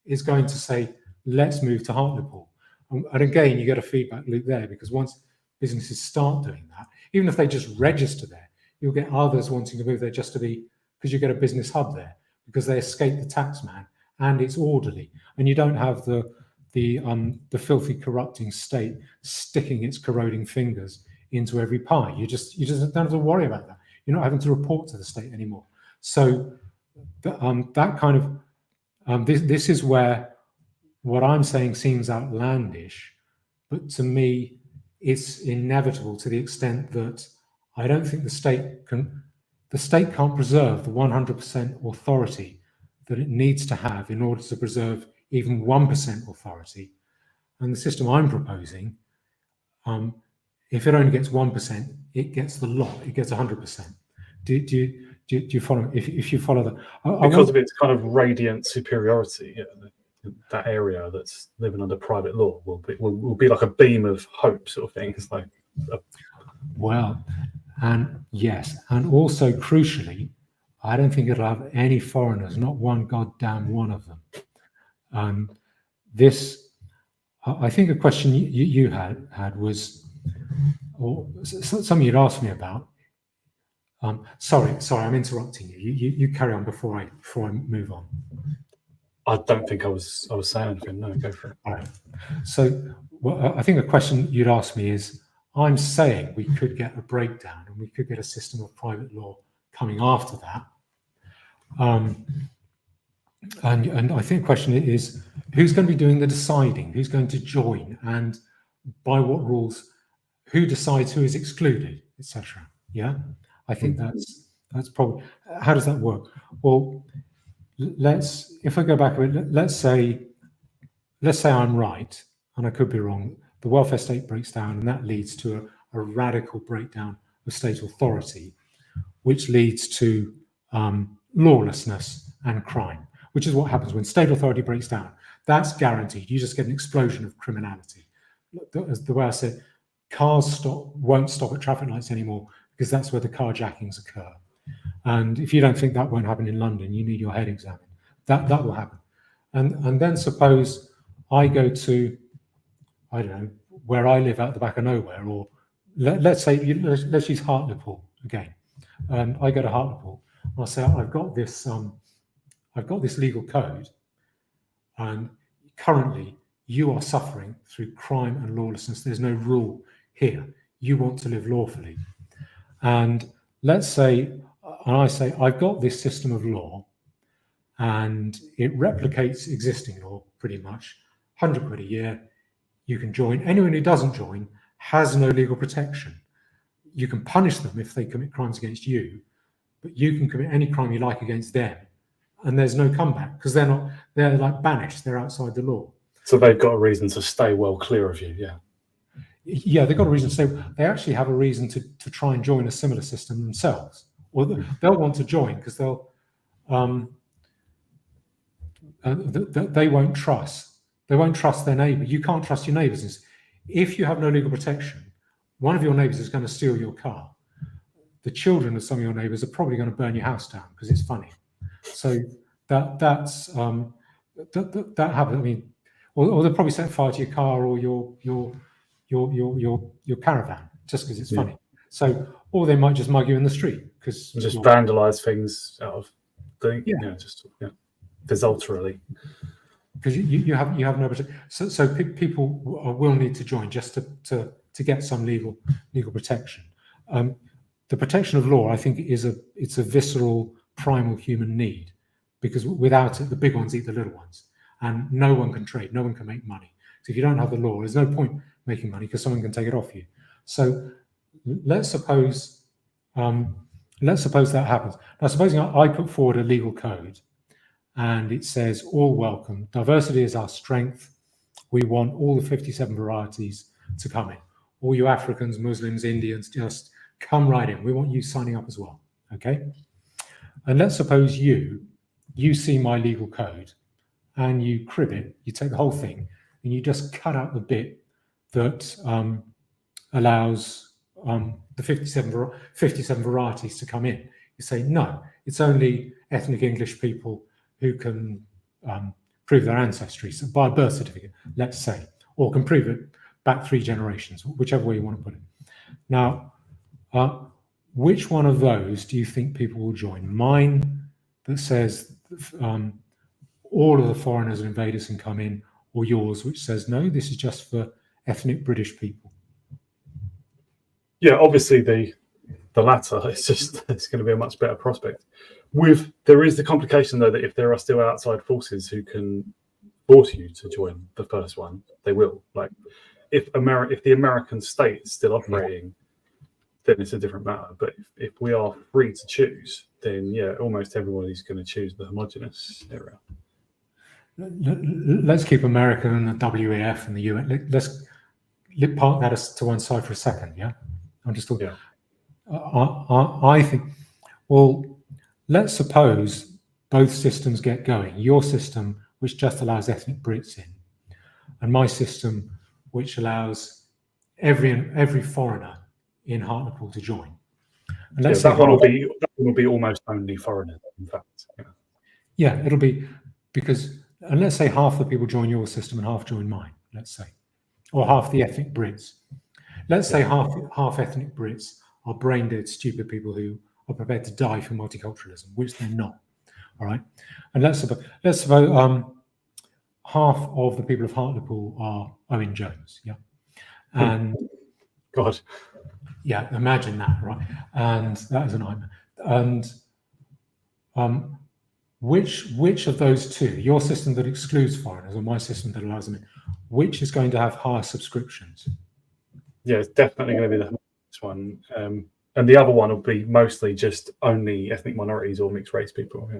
is going to say, let's move to Hartlepool. And again, you get a feedback loop there because once businesses start doing that, even if they just register there, you'll get others wanting to move there just to be, because you get a business hub there, because they escape the tax man and it's orderly. And you don't have the filthy, corrupting state sticking its corroding fingers into every pie. You just don't have to worry about that. You're not having to report to the state anymore. So that kind of this is where what I'm saying seems outlandish, but to me it's inevitable to the extent that I don't think the state can't preserve the 100% authority that it needs to have in order to preserve even 1% authority. And the system I'm proposing, if it only gets 1%, it gets the lot. It gets 100%. Do you follow? If you follow that, because of its kind of radiant superiority, that area that's living under private law will be like a beam of hope, sort of thing. It's like, well, and yes, and also crucially, I don't think it'll have any foreigners, not one goddamn one of them. This, I think, a question you had was, or something you'd asked me about. Sorry, I'm interrupting you. You carry on before I move on. I don't think I was saying anything. No, go for it. All right. So, I think a question you'd ask me is, I'm saying we could get a breakdown and we could get a system of private law coming after that. And I think the question is, who's going to be doing the deciding? Who's going to join? And by what rules? Who decides who is excluded, etc. Yeah, I think that's probably, how does that work? Well, if I go back a bit, let's say I'm right, and I could be wrong. the welfare state breaks down, and that leads to a radical breakdown of state authority, which leads to lawlessness and crime, which is what happens when state authority breaks down. That's guaranteed. You just get an explosion of criminality. The way I said, cars won't stop at traffic lights anymore because that's where the carjackings occur. And if you don't think that won't happen in London, you need your head examined. That will happen. And then suppose I go to, I don't know, where I live out the back of nowhere, or let's use Hartlepool again. And I go to Hartlepool, and I'll say, I've got this legal code, and currently you are suffering through crime and lawlessness. There's no rule here. You want to live lawfully. And let's say, and I say, I've got this system of law, and it replicates existing law pretty much. 100 quid a year, you can join. Anyone who doesn't join has no legal protection. You can punish them if they commit crimes against you, but you can commit any crime you like against them, and there's no comeback because they're like banished. They're outside the law. So they've got a reason to stay well clear of you. Yeah. Yeah, they've got a reason to stay. They actually have a reason to try and join a similar system themselves, or they'll want to join because they won't trust. They won't trust their neighbour. You can't trust your neighbours. If you have no legal protection, one of your neighbours is going to steal your car. The children of some of your neighbours are probably going to burn your house down because it's funny. So that happens. I mean, or they'll probably set fire to your car or your caravan just because it's funny. So, or they might just mug you in the street because just vandalise things out of the desultorily. Because you have no protection. So people will need to join just to get some legal protection. The protection of law, I think, it's a visceral, primal human need, because without it, the big ones eat the little ones, and no one can trade, no one can make money. So if you don't have the law, there's no point making money because someone can take it off you. So let's suppose that happens. Now, supposing I put forward a legal code, and it says, all welcome, diversity is our strength. We want all the 57 varieties to come in. All you Africans, Muslims, Indians, just come right in. We want you signing up as well, okay? And let's suppose you see my legal code and you crib it, you take the whole thing, and you just cut out the bit that allows the 57 varieties to come in. You say, no, it's only ethnic English people who can prove their ancestry, so by a birth certificate, let's say, or can prove it back 3 generations, whichever way you want to put it. Now, which one of those do you think people will join? Mine that says all of the foreigners and invaders can come in, or yours which says, no, this is just for ethnic British people? Yeah, obviously the latter. It's going to be a much better prospect. There is the complication though that if there are still outside forces who can force you to join the first one, they will. Like if the American state is still operating, then it's a different matter. But if we are free to choose, then yeah, almost everybody's going to choose the homogenous area. Let's keep America and the WEF and the UN. Let's park that to one side for a second. Yeah, I'm just talking. Yeah. I think. Well, let's suppose both systems get going. Your system, which just allows ethnic Brits in, and my system, which allows every foreigner in Hartlepool to join. And let's say that one will be almost only foreigners, in fact. Yeah, it'll be because, and let's say half the people join your system and half join mine. Let's say, or half the ethnic Brits. Let's say half ethnic Brits are brain dead, stupid people who are prepared to die for multiculturalism, which they're not. All right, and let's suppose half of the people of Hartlepool are Owen Jones. Yeah, and God. Yeah, imagine that, right? And that is a nightmare. And which of those two, your system that excludes foreigners or my system that allows them in, which is going to have higher subscriptions? Yeah, it's definitely going to be the one. And the other one will be mostly just only ethnic minorities or mixed race people.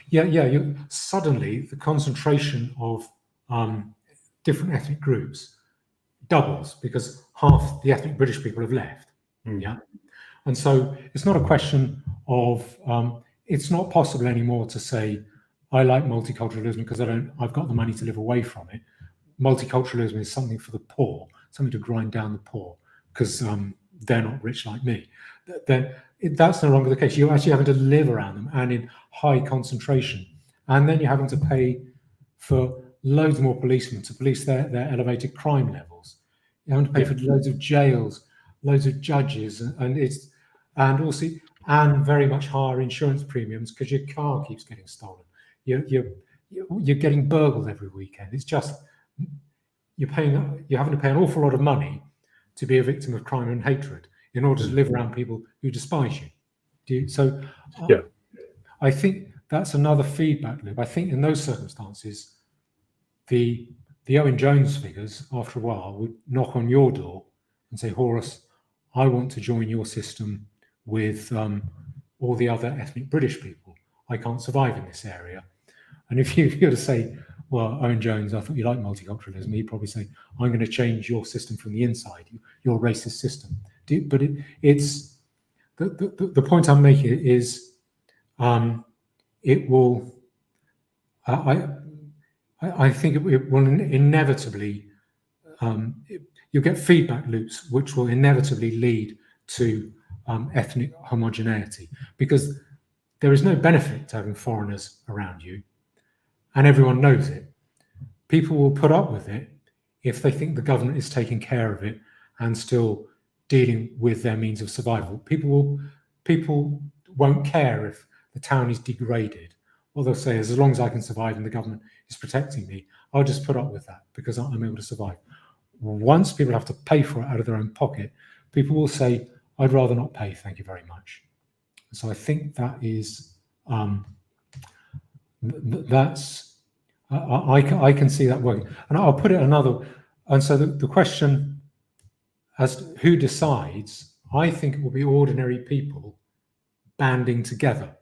Yeah. Suddenly, the concentration of different ethnic groups doubles because half the ethnic British people have left. Yeah. And so it's not a question of, it's not possible anymore to say, I like multiculturalism because I've got the money to live away from it. Multiculturalism is something for the poor, something to grind down the poor because they're not rich like me. Then that's no longer the case. You're actually having to live around them and in high concentration. And then you're having to pay for loads more policemen to police their elevated crime levels. You're having to pay for loads of jails, loads of judges, and very much higher insurance premiums because your car keeps getting stolen. You're getting burgled every weekend. It's just you're having to pay an awful lot of money to be a victim of crime and hatred in order to live around people who despise you. I think that's another feedback loop. I think in those circumstances, the Owen Jones figures, after a while, would knock on your door and say, Horus, I want to join your system with all the other ethnic British people. I can't survive in this area. And if you were to say, well, Owen Jones, I thought you liked multiculturalism, he'd probably say, I'm going to change your system from the inside, your racist system. But it's the point I'm making is it will, I think it will inevitably, you'll get feedback loops which will inevitably lead to ethnic homogeneity because there is no benefit to having foreigners around you and everyone knows it. People will put up with it if they think the government is taking care of it and still dealing with their means of survival. People won't care if the town is degraded. What they'll say is, as long as I can survive and the government is protecting me, I'll just put up with that because I'm able to survive. Once people have to pay for it out of their own pocket, people will say, I'd rather not pay, thank you very much. So I think that is, I can see that working. And I'll put it another, and so the question as to who decides, I think it will be ordinary people banding together.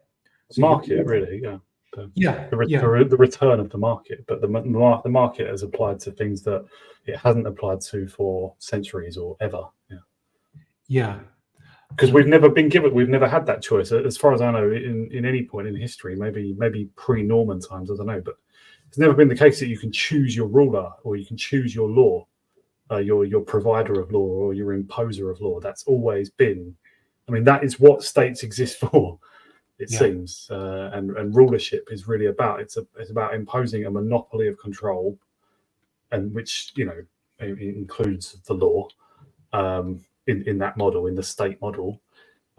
So market, really, yeah. The return of the market, but the market has applied to things that it hasn't applied to for centuries or ever. Yeah. Because we've never had that choice, as far as I know, in any point in history. Maybe pre-Norman times, I don't know, but it's never been the case that you can choose your ruler or you can choose your law, your provider of law or your imposer of law. That's always been. I mean, that is what states exist for. It seems, and rulership is really about. It's about imposing a monopoly of control, and which includes the law. In that model, in the state model,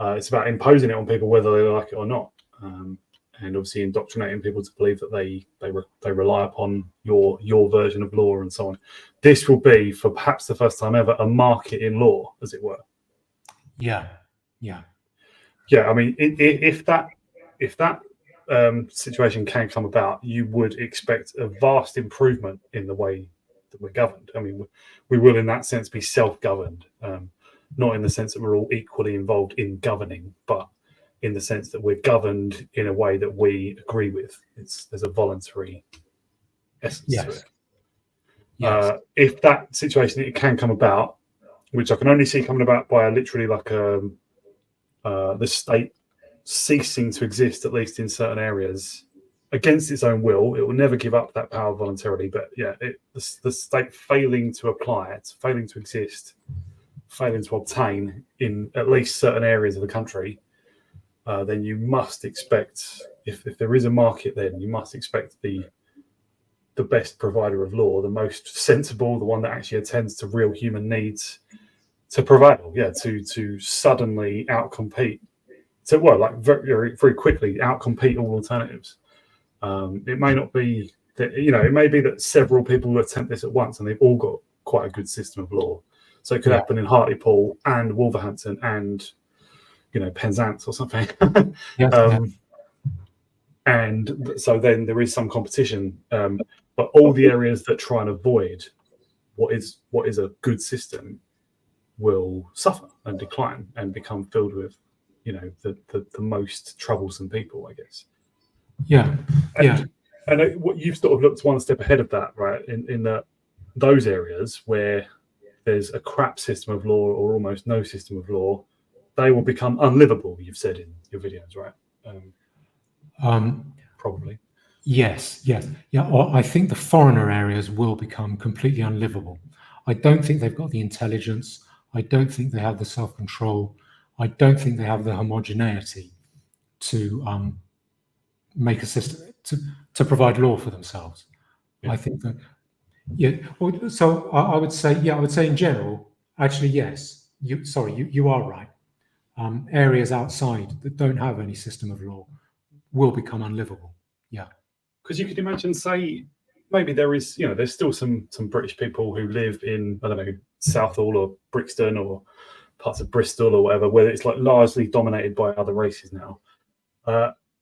it's about imposing it on people whether they like it or not, and obviously indoctrinating people to believe that they rely upon your version of law and so on. This will be, for perhaps the first time ever, a market in law, as it were. Yeah. I mean, if that situation can come about, you would expect a vast improvement in the way that we're governed. I mean, we will, in that sense, be self-governed. Not in the sense that we're all equally involved in governing, but in the sense that we're governed in a way that we agree with. There's a voluntary essence to it. Yes. If that situation, it can come about, which I can only see coming about by literally like the state ceasing to exist, at least in certain areas, against its own will. It will never give up that power voluntarily, but the state failing to apply it, failing to exist, failing to obtain in at least certain areas of the country, then you must expect, if there is a market, then you must expect the best provider of law, the most sensible, the one that actually attends to real human needs, to prevail. To suddenly outcompete, very, very quickly outcompete all alternatives. It may not be that, it may be that several people will attempt this at once and they've all got quite a good system of law. So it could happen in Hartlepool and Wolverhampton and, Penzance or something. And so then there is some competition. But all the areas that try and avoid what is a good system will suffer and decline and become filled with, the most troublesome people, I guess. And what you've sort of looked one step ahead of that, right? In those areas where there's a crap system of law or almost no system of law, they will become unlivable, you've said in your videos, right? Probably. Yes. Yeah. Or I think the foreigner areas will become completely unlivable. I don't think they've got the intelligence. I don't think they have the self-control. I don't think they have the homogeneity to make a system to provide law for themselves. Yeah. I think that, yeah. Well, so I would say, yeah, I would say in general, actually, yes. You are right. Areas outside that don't have any system of law will become unlivable. Yeah. Because you could imagine, say, maybe there is, there's still some British people who live in, I don't know, Southall or Brixton or parts of Bristol or whatever, where it's like largely dominated by other races now.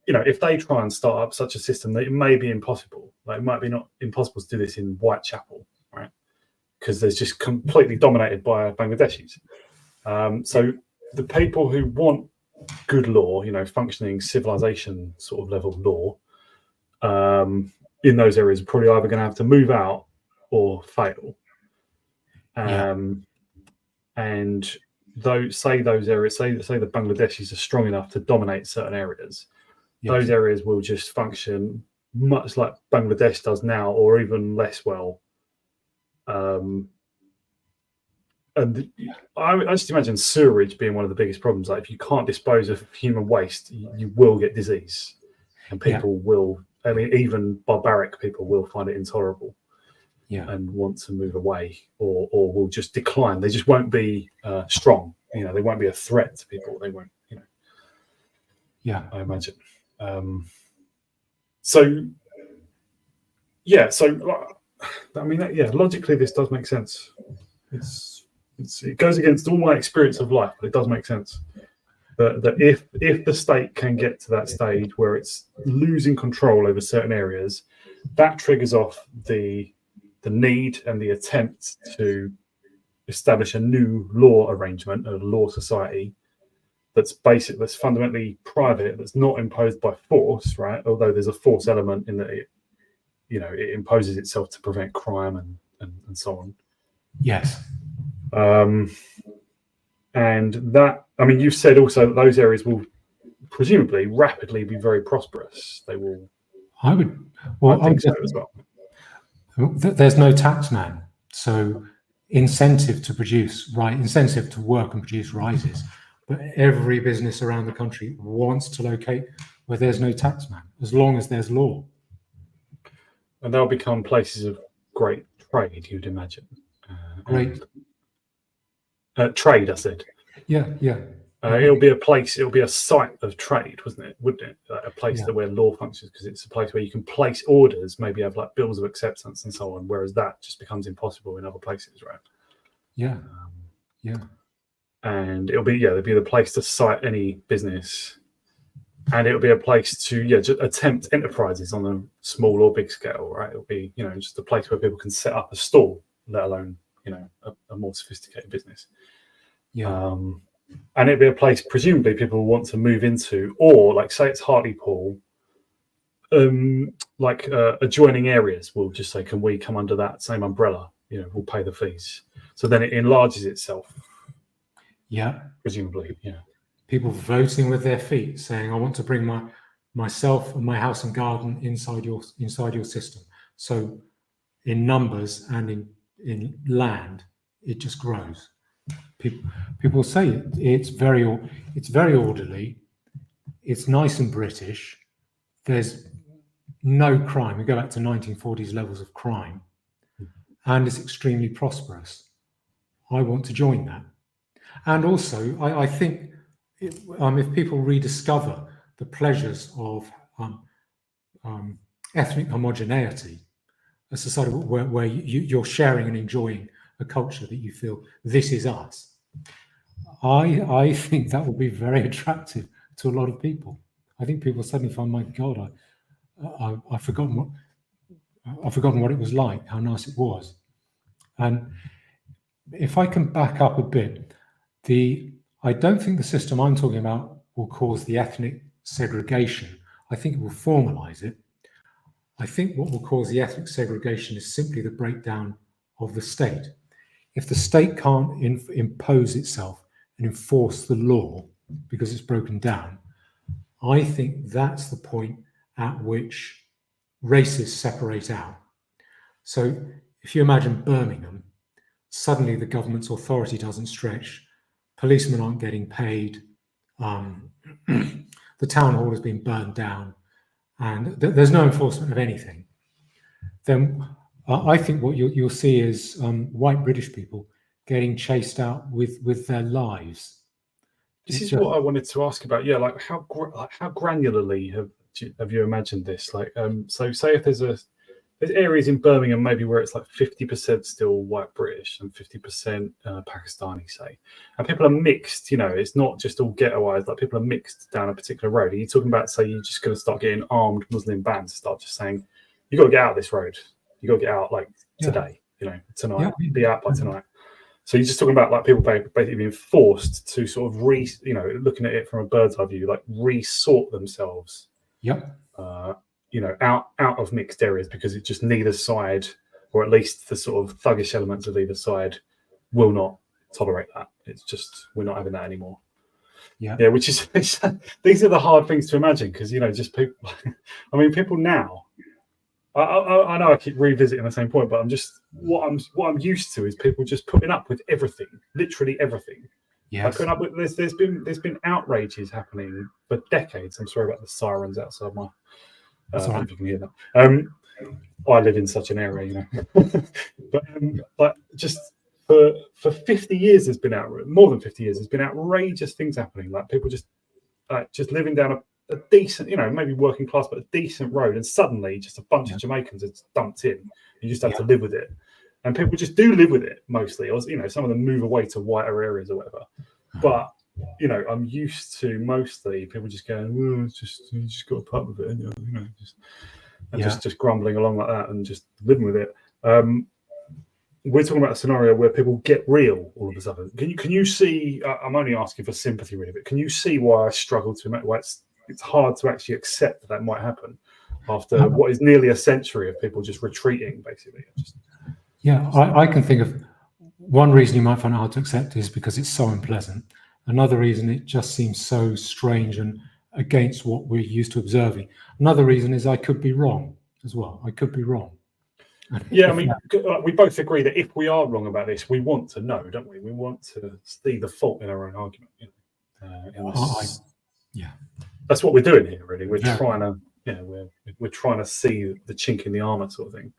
If they try and start up such a system, that it may be impossible. Like, it might be not impossible to do this in Whitechapel, right? Because there's just completely dominated by Bangladeshis. So the people who want good law, functioning civilization sort of level law, in those areas, are probably either going to have to move out or fail. And those areas, say the Bangladeshis are strong enough to dominate certain areas, those areas will just function much like Bangladesh does now, or even less well. And I just imagine sewerage being one of the biggest problems. Like, if you can't dispose of human waste, you will get disease, and people will. I mean, even barbaric people will find it intolerable, and want to move away, or will just decline. They just won't be strong. They won't be a threat to people. They won't. I imagine. So I mean, logically this does make sense. It goes against all my experience of life, but it does make sense that if the state can get to that stage where it's losing control over certain areas, that triggers off the need and the attempt to establish a new law arrangement, a law society that's fundamentally private, that's not imposed by force, right? Although there's a force element in that it imposes itself to prevent crime and so on. Yes. And that, I mean, you've said also that those areas will presumably rapidly be very prosperous. They will. I think so as well. There's no tax man, so incentive to work and produce rises. But every business around the country wants to locate where there's no tax man, as long as there's law. And they'll become places of great trade, you'd imagine. Trade, I said. Yeah. It'll be a place. It'll be a site of trade, wouldn't it? Like a place where law functions, because it's a place where you can place orders, maybe have like bills of acceptance and so on. Whereas that just becomes impossible in other places, right? Yeah. And it'll be the place to site any business, and it'll be a place to just attempt enterprises on a small or big scale, right? It'll be just a place where people can set up a stall, let alone a more sophisticated business. And it'd be a place presumably people want to move into, or like say it's Hartlepool, adjoining areas will just say, can we come under that same umbrella? We'll pay the fees. So then it enlarges itself. Presumably. People voting with their feet, saying, I want to bring myself and my house and garden inside your system. So in numbers and in land, it just grows. People say it's very orderly. It's nice and British. There's no crime. We go back to 1940s levels of crime, and it's extremely prosperous. I want to join that. And also, I think if people rediscover the pleasures of ethnic homogeneity, a society where you're sharing and enjoying a culture that you feel this is us, I think that would be very attractive to a lot of people. I think people suddenly find, my God, I've forgotten what it was like, how nice it was. And if I can back up a bit, I don't think the system I'm talking about will cause the ethnic segregation. I think it will formalize it. I think what will cause the ethnic segregation is simply the breakdown of the state. if the state can't impose itself and enforce the law because it's broken down, I think that's the point at which races separate out. So if you imagine Birmingham, suddenly the government's authority doesn't stretch, policemen aren't getting paid, the town hall has been burned down, and there's no enforcement of anything, then I think what you'll see is white British people getting chased out with their lives. This is what I wanted to ask about. Yeah, like how granularly have you imagined this? Like, so say if there's areas in Birmingham maybe where it's like 50% still white British and 50% Pakistani, say, and people are mixed. You know, it's not just all ghettoized. Like people are mixed down a particular road. Are you talking about, say, you're just going to start getting armed Muslim bands, start just saying, you got to get out of this road. You got to get out like today. You know, tonight. Yeah. Be out by tonight. So you're just talking about like people basically being forced to sort of looking at it from a bird's eye view, like resort themselves. Yep. Out of mixed areas because it's just neither side, or at least the sort of thuggish elements of either side, will not tolerate that. It's just, we're not having that anymore. Yeah, which is these are the hard things to imagine because just people. I mean, people now. I know I keep revisiting the same point, but what I'm used to is people just putting up with everything, literally everything. Yes. Like putting up with there's been outrages happening for decades. I'm sorry about the sirens outside my. If you can hear that. I live in such an area, but like just for 50 years, there's been more than 50 years. There's been outrageous things happening. Like people just living down a decent, maybe working class, but a decent road, and suddenly just a bunch of Jamaicans are dumped in. You just have to live with it, and people just do live with it mostly, or some of them move away to whiter areas or whatever. But I'm used to mostly people just going, you just got to put up with it, just grumbling along like that and just living with it. We're talking about a scenario where people get real all of a sudden. Can you see? I'm only asking for sympathy, really, but can you see why I struggle to make why it's hard to actually accept that might happen after what is nearly a century of people just retreating, basically? I can think of one reason you might find it hard to accept is because it's so unpleasant. Another reason, it just seems so strange and against what we're used to observing. Another reason is I could be wrong as well. I could be wrong. Yeah, I mean, we both agree that if we are wrong about this, we want to know, don't we? We want to see the fault in our own argument. That's what we're doing here, really. We're trying to, we're trying to see the chink in the armor, sort of thing.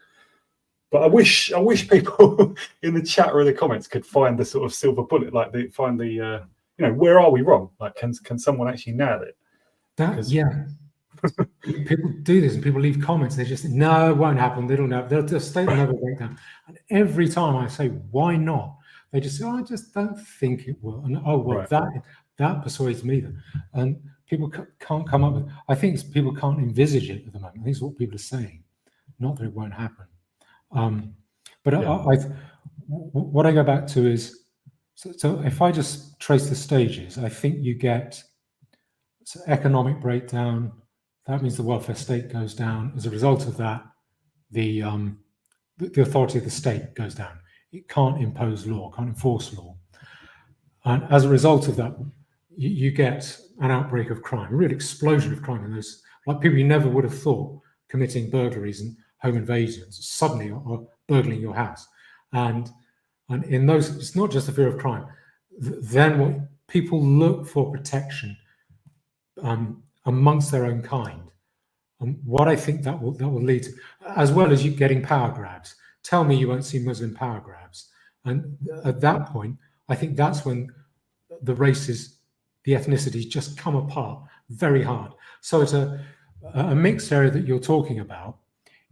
But I wish people in the chat or in the comments could find the sort of silver bullet, like find the where are we wrong? Like, can someone actually nail it? People do this, and people leave comments. They just say, no, it won't happen. They don't know. The state will never break down. And every time I say, why not? They just say, I just don't think it will. And that persuades me then. And people can't come up with. I think people can't envisage it at the moment. I think it's what people are saying, not that it won't happen. What I go back to is. So if I just trace the stages, I think you get economic breakdown. That means the welfare state goes down. As a result of that, the authority of the state goes down. It can't impose law, can't enforce law. And as a result of that, you get an outbreak of crime, a real explosion of crime in those, like people you never would have thought committing burglaries and home invasions suddenly are burgling your house. And in those, it's not just the fear of crime. Then what people look for protection amongst their own kind, and what I think that will lead to, as well as you getting power grabs. Tell me you won't see Muslim power grabs, and at that point, I think that's when the races, the ethnicities, just come apart very hard. So it's a mixed area that you're talking about.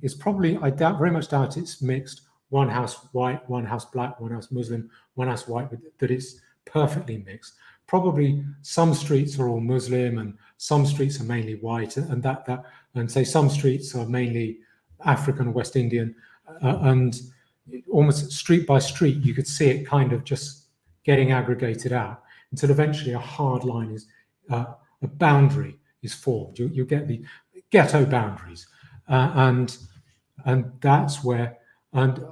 It's probably, I very much doubt it's mixed. One house white, one house black, one house Muslim, one house white, that it's perfectly mixed. Probably some streets are all Muslim and some streets are mainly white, and say some streets are mainly African or West Indian, and almost street by street, you could see it kind of just getting aggregated out until eventually a hard line is, a boundary is formed. You get the ghetto boundaries, and that's where, and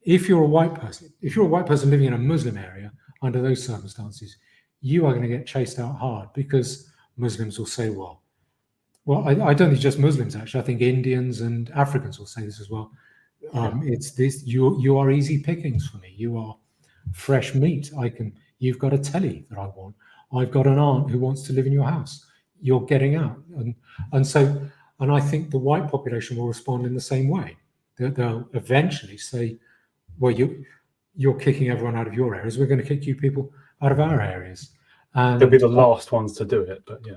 if you're a white person living in a Muslim area under those circumstances, you are going to get chased out hard, because Muslims will say, well, I don't think just Muslims, actually. I think Indians and Africans will say this as well. It's this: you are easy pickings for me. You are fresh meat. You've got a telly that I want. I've got an aunt who wants to live in your house. You're getting out, and I think the white population will respond in the same way. They'll eventually say, well, you're kicking everyone out of your areas. We're going to kick you people out of our areas. And they'll be the last ones to do it, but yeah.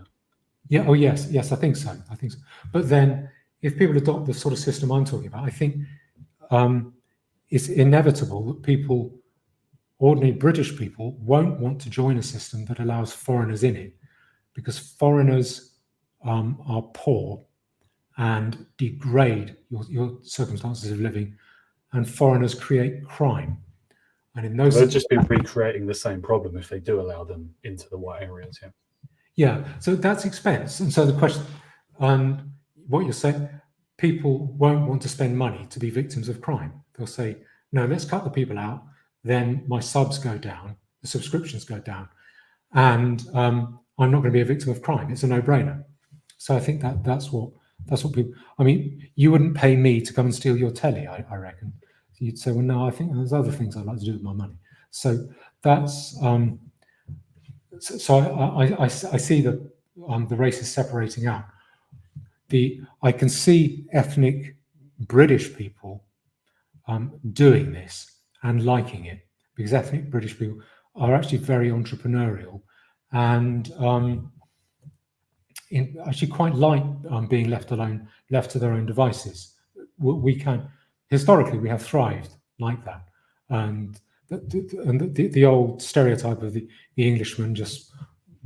Yeah. Oh, yes. I think so. But then, if people adopt the sort of system I'm talking about, I think it's inevitable that ordinary British people, won't want to join a system that allows foreigners in it, because foreigners are poor and degrade your circumstances of living, and foreigners create crime. And in those, they'll just be recreating the same problem if they do allow them into the white areas. Yeah. Yeah, so that's expense. And so the question, and what you're saying, people won't want to spend money to be victims of crime. They'll say, no, let's cut the people out, then my subs go down, the subscriptions go down, and I'm not going to be a victim of crime. It's a no-brainer. So I think that's what people, I mean, you wouldn't pay me to come and steal your telly, I reckon. You'd say, well, no, I think there's other things I'd like to do with my money. So that's... So I see the races separating out. I can see ethnic British people doing this and liking it, because ethnic British people are actually very entrepreneurial and actually quite like being left alone, left to their own devices. Historically, we have thrived like that, and the old stereotype of the Englishman just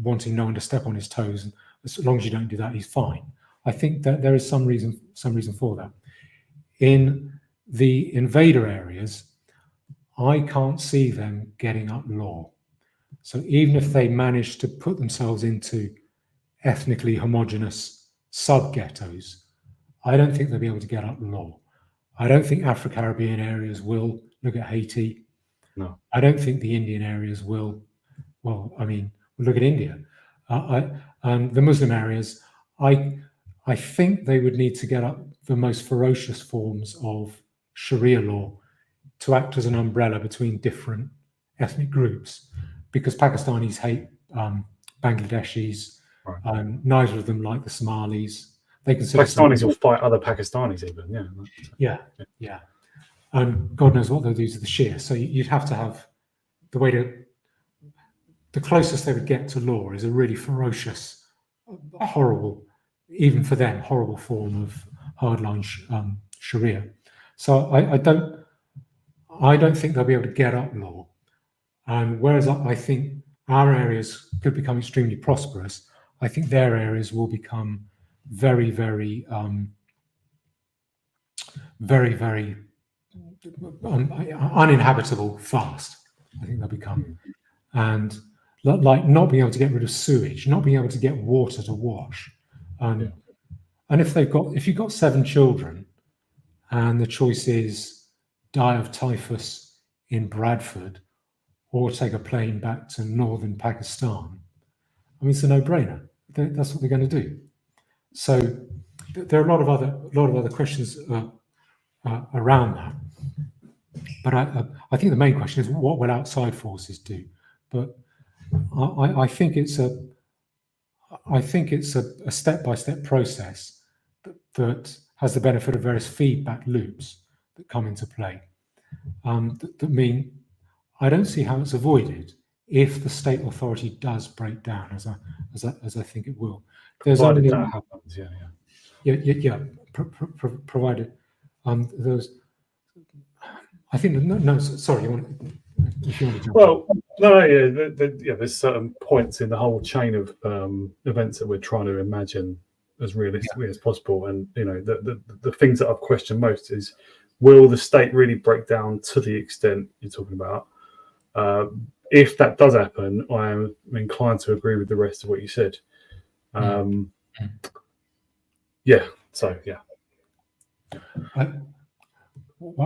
wanting no one to step on his toes, and as long as you don't do that, he's fine. I think that there is some reason for that. In the invader areas, I can't see them getting up law. So even if they manage to put themselves into ethnically homogenous sub-ghettos, I don't think they'll be able to get up law. I don't think Afro-Caribbean areas will. Look at Haiti. No. I don't think the Indian areas will. Well, I mean, look at India. The Muslim areas, I think they would need to get up the most ferocious forms of Sharia law to act as an umbrella between different ethnic groups, because Pakistanis hate Bangladeshis. Right. Neither of them like the Somalis. They consider Pakistanis will fight other Pakistanis even. Yeah. And God knows what they'll do to the Shia. So you'd have to have the closest they would get to law is a really ferocious, horrible, even for them, horrible form of hardline Sharia. So I don't think they'll be able to get up law. And whereas I think our areas could become extremely prosperous, I think their areas will become very, very, very, very uninhabitable fast. I think they'll become, and like not being able to get rid of sewage, not being able to get water to wash, and if you've got 7 children, and the choice is die of typhus in Bradford or take a plane back to northern Pakistan, I mean, it's a no-brainer. That's what they're going to do. So there are a lot of other questions around that. But I think the main question is, what will outside forces do? But I think it's a step-by-step process that has the benefit of various feedback loops that come into play. That mean I don't see how it's avoided if the state authority does break down, as I think it will. Provided that happens, provided there's. I think no. Sorry, you want to jump well, in. There's certain points in the whole chain of events that we're trying to imagine as realistically as possible, and the things that I've questioned most is, will the state really break down to the extent you're talking about? If that does happen, I am inclined to agree with the rest of what you said. I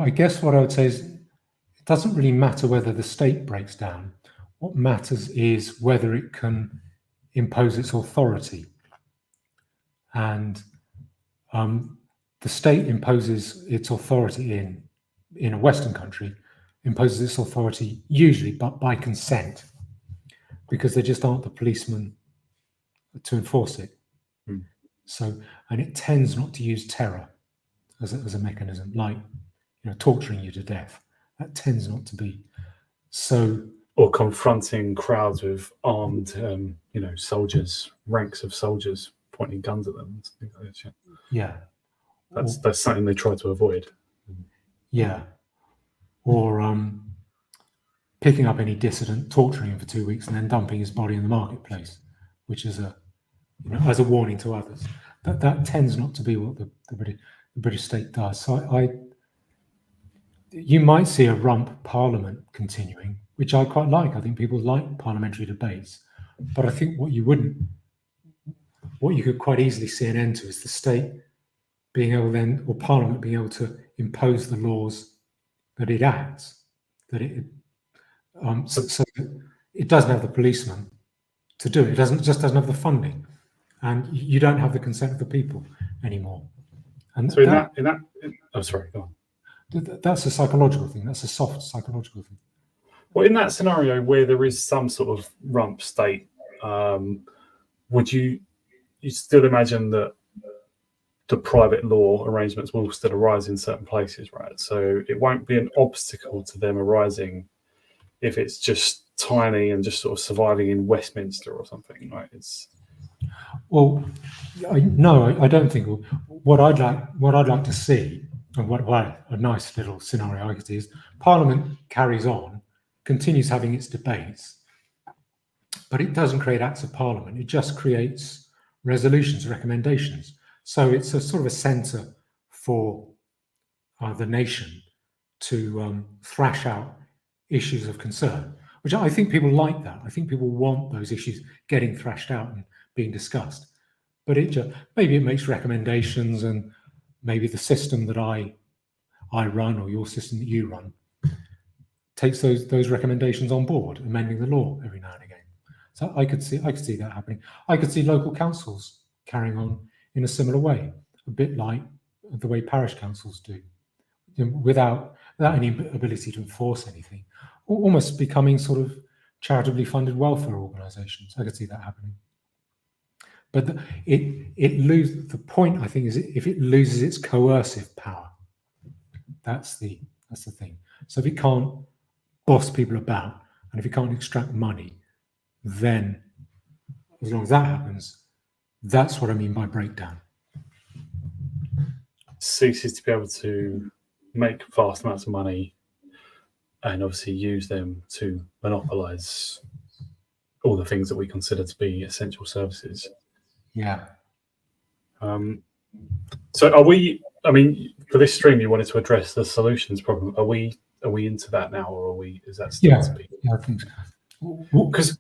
guess what I would say is, doesn't really matter whether the state breaks down. What matters is whether it can impose its authority. And the state imposes its authority in a Western country, imposes its authority usually but by consent, because there just aren't the policemen to enforce it. So, and it tends not to use terror as a mechanism, like torturing you to death. That tends not to be so. Or confronting crowds with armed, soldiers, ranks of soldiers pointing guns at them. Things like that. Yeah, that's something they try to avoid. Yeah, or picking up any dissident, torturing him for 2 weeks, and then dumping his body in the marketplace, which is as a warning to others. That tends not to be what the British state does. So you might see a rump parliament continuing, which I quite like. I think people like parliamentary debates, but I think what you could quite easily see an end to is the state being able then, or parliament being able to impose the laws that it acts, that it so that it doesn't have the policeman to do it. It just doesn't have the funding, and you don't have the consent of the people anymore. And so in that, oh, sorry, go on. That's a psychological thing. That's a soft psychological thing. Well, in that scenario where there is some sort of rump state, would you still imagine that the private law arrangements will still arise in certain places, right? So it won't be an obstacle to them arising if it's just tiny and just sort of surviving in Westminster or something, right? Well, no, I don't think. What I'd like to see, and what a nice little scenario I could see is Parliament carries on, continues having its debates, but it doesn't create acts of Parliament. It just creates resolutions, recommendations. So it's a sort of a centre for the nation to thrash out issues of concern, which I think people like that. I think people want those issues getting thrashed out and being discussed. But maybe it makes recommendations, and maybe the system that I run or your system that you run takes those recommendations on board, amending the law every now and again. So I could see that happening. I could see local councils carrying on in a similar way, a bit like the way parish councils do, without any ability to enforce anything, almost becoming sort of charitably funded welfare organisations. I could see that happening. But the point, I think, is if it loses its coercive power, that's the thing. So if it can't boss people about, and if it can't extract money, then as long as that happens, that's what I mean by breakdown. Ceases to be able to make vast amounts of money and obviously use them to monopolise all the things that we consider to be essential services. Yeah. So are we, I mean, for this stream you wanted to address the solutions problem. Are we into that now, or is that still to be? Yeah, I think so. Because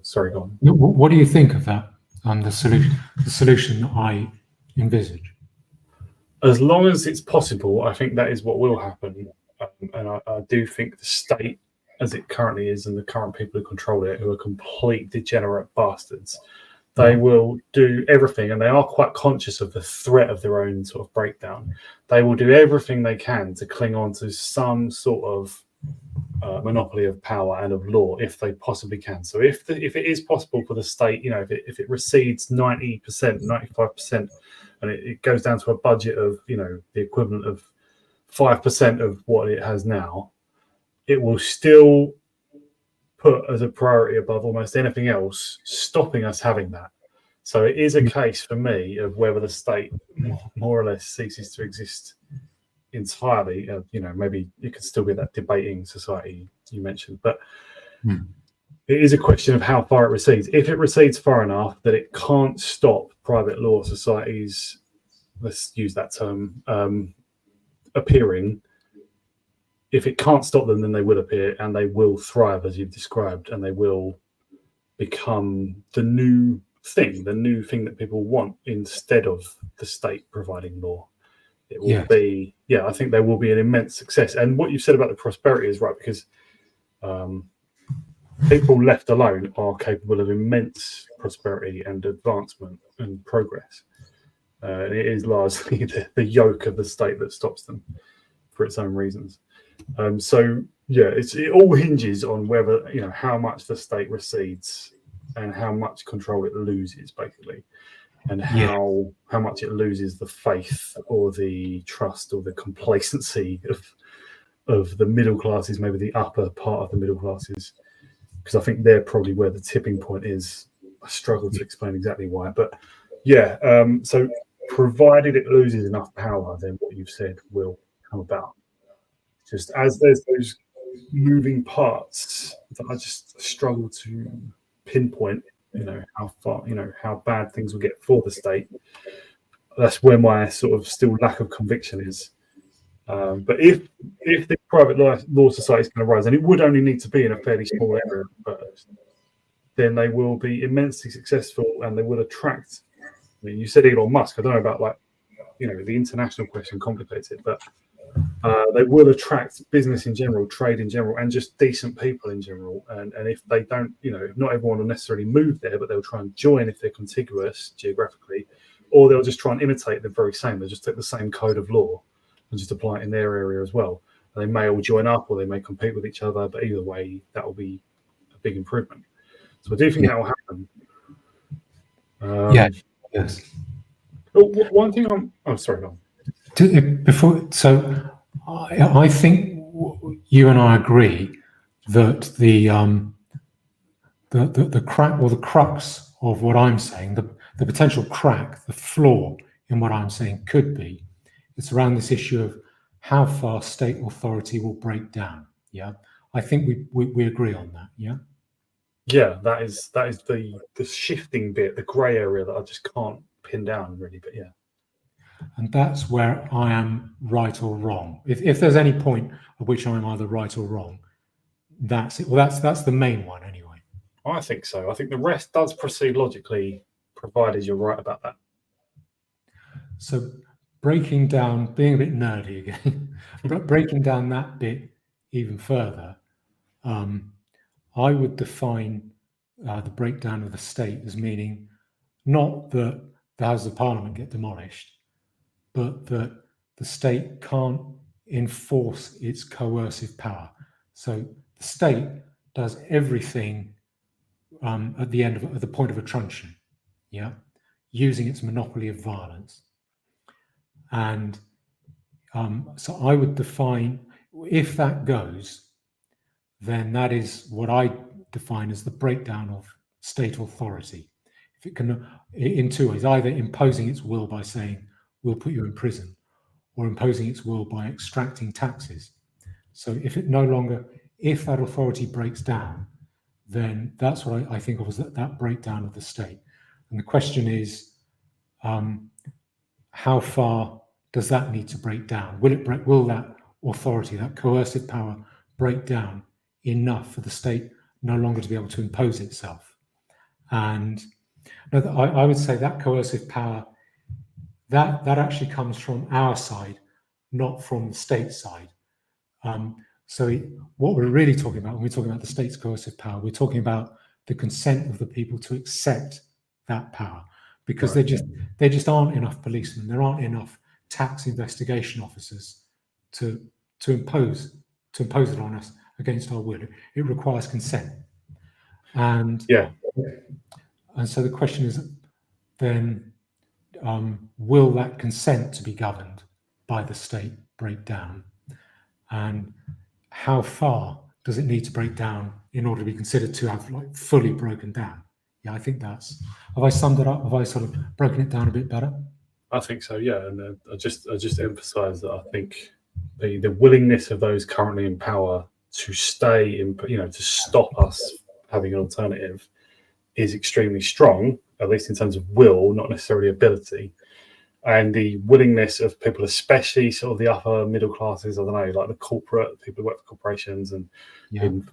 sorry, go on. What do you think of that? The solution that I envisage. As long as it's possible, I think that is what will happen, and I do think the state, as it currently is, and the current people who control it, who are complete degenerate bastards, they will do everything, and they are quite conscious of the threat of their own sort of breakdown. They will do everything they can to cling on to some sort of monopoly of power and of law if they possibly can. So if it is possible for the state, if it recedes 90%, 95%, and it goes down to a budget of, the equivalent of 5% of what it has now, it will still put as a priority above almost anything else, stopping us having that. So it is a case for me of whether the state more or less ceases to exist entirely. Maybe it could still be that debating society you mentioned, but it is a question of how far it recedes. If it recedes far enough that it can't stop private law societies, let's use that term, appearing, if it can't stop them, then they will appear, and they will thrive as you've described, and they will become the new thing that people want instead of the state providing law. it will be, I think there will be an immense success. And what you said about the prosperity is right, because people left alone are capable of immense prosperity and advancement and progress. It is largely the yoke of the state that stops them for its own reasons. It all hinges on whether, how much the state recedes and how much control it loses, basically, and how much it loses the faith or the trust or the complacency of the middle classes, maybe the upper part of the middle classes, because I think they're probably where the tipping point is. I struggle to explain exactly why, but so provided it loses enough power, then what you've said will come about. Just as there's those moving parts that I just struggle to pinpoint, how far, how bad things will get for the state. That's where my sort of still lack of conviction is. But if the private law society is going to rise, and it would only need to be in a fairly small area first, then they will be immensely successful, and they will attract. I mean, you said Elon Musk. I don't know about the international question complicates it, but they will attract business in general, trade in general, and just decent people in general. And if they don't, if not everyone will necessarily move there, but they'll try and join if they're contiguous geographically, or they'll just try and imitate the very same. They'll just take the same code of law and just apply it in their area as well. And they may all join up, or they may compete with each other, but either way, that will be a big improvement. So I do think that will happen. Yes. One thing sorry, I think you and I agree that the crack or the crux of what I'm saying, the potential crack, the flaw in what I'm saying could be, it's around this issue of how far state authority will break down. Yeah, I think we agree on that. Yeah. Yeah, that is the shifting bit, the grey area that I just can't pin down really, but yeah. And that's where I am right or wrong. If there's any point at which I'm either right or wrong, that's it. Well, that's the main one anyway. I think so. I think the rest does proceed logically, provided you're right about that. So breaking down, being a bit nerdy again, but breaking down that bit even further, I would define the breakdown of the state as meaning not that the Houses of Parliament get demolished, but that the state can't enforce its coercive power. So the state does everything at the point of a truncheon, using its monopoly of violence. And so I would define, if that goes, then that is what I define as the breakdown of state authority. If it can, in two ways, either imposing its will by saying, we'll put you in prison, or imposing its will by extracting taxes. So if that authority breaks down, then that's what I think of as that breakdown of the state. And the question is, how far does that need to break down? Will that authority, that coercive power, break down enough for the state no longer to be able to impose itself? And I would say that coercive power, that actually comes from our side, not from the state side. What we're really talking about when we're talking about the state's coercive power, we're talking about the consent of the people to accept that power, because there just aren't enough policemen, there aren't enough tax investigation officers to impose it on us against our will. It requires consent, and so the question is then, will that consent to be governed by the state break down, and how far does it need to break down in order to be considered to have fully broken down? I think have I summed it up? Have I sort of broken it down a bit better? I think so, yeah. And I just emphasise that I think the willingness of those currently in power to stay in, to stop us having an alternative is extremely strong, at least in terms of will, not necessarily ability. And the willingness of people, especially sort of the upper middle classes, I don't know, like the corporate people who work for corporations and in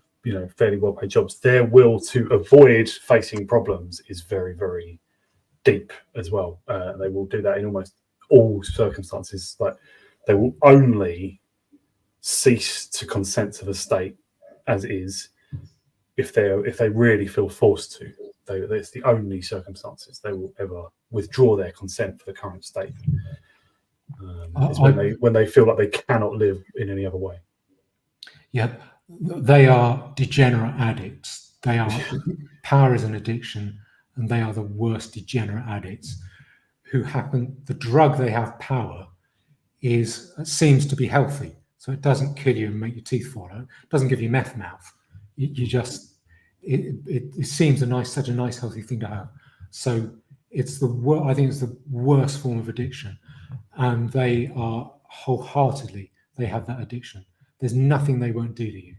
fairly well-paid jobs, their will to avoid facing problems is very, very deep as well. They will do that in almost all circumstances. Like they will only cease to consent to the state as is if they really feel forced to. It's the only circumstances they will ever withdraw their consent for the current state. Is when they feel like they cannot live in any other way. Yeah, they are degenerate addicts. They are power is an addiction, and they are the worst degenerate addicts who happen. The drug they have, power, seems to be healthy, so it doesn't kill you and make your teeth fall out. It doesn't give you meth mouth. You just it seems such a nice healthy thing to have. So it's I think it's the worst form of addiction, and they are wholeheartedly they have that addiction. There's nothing they won't do to you.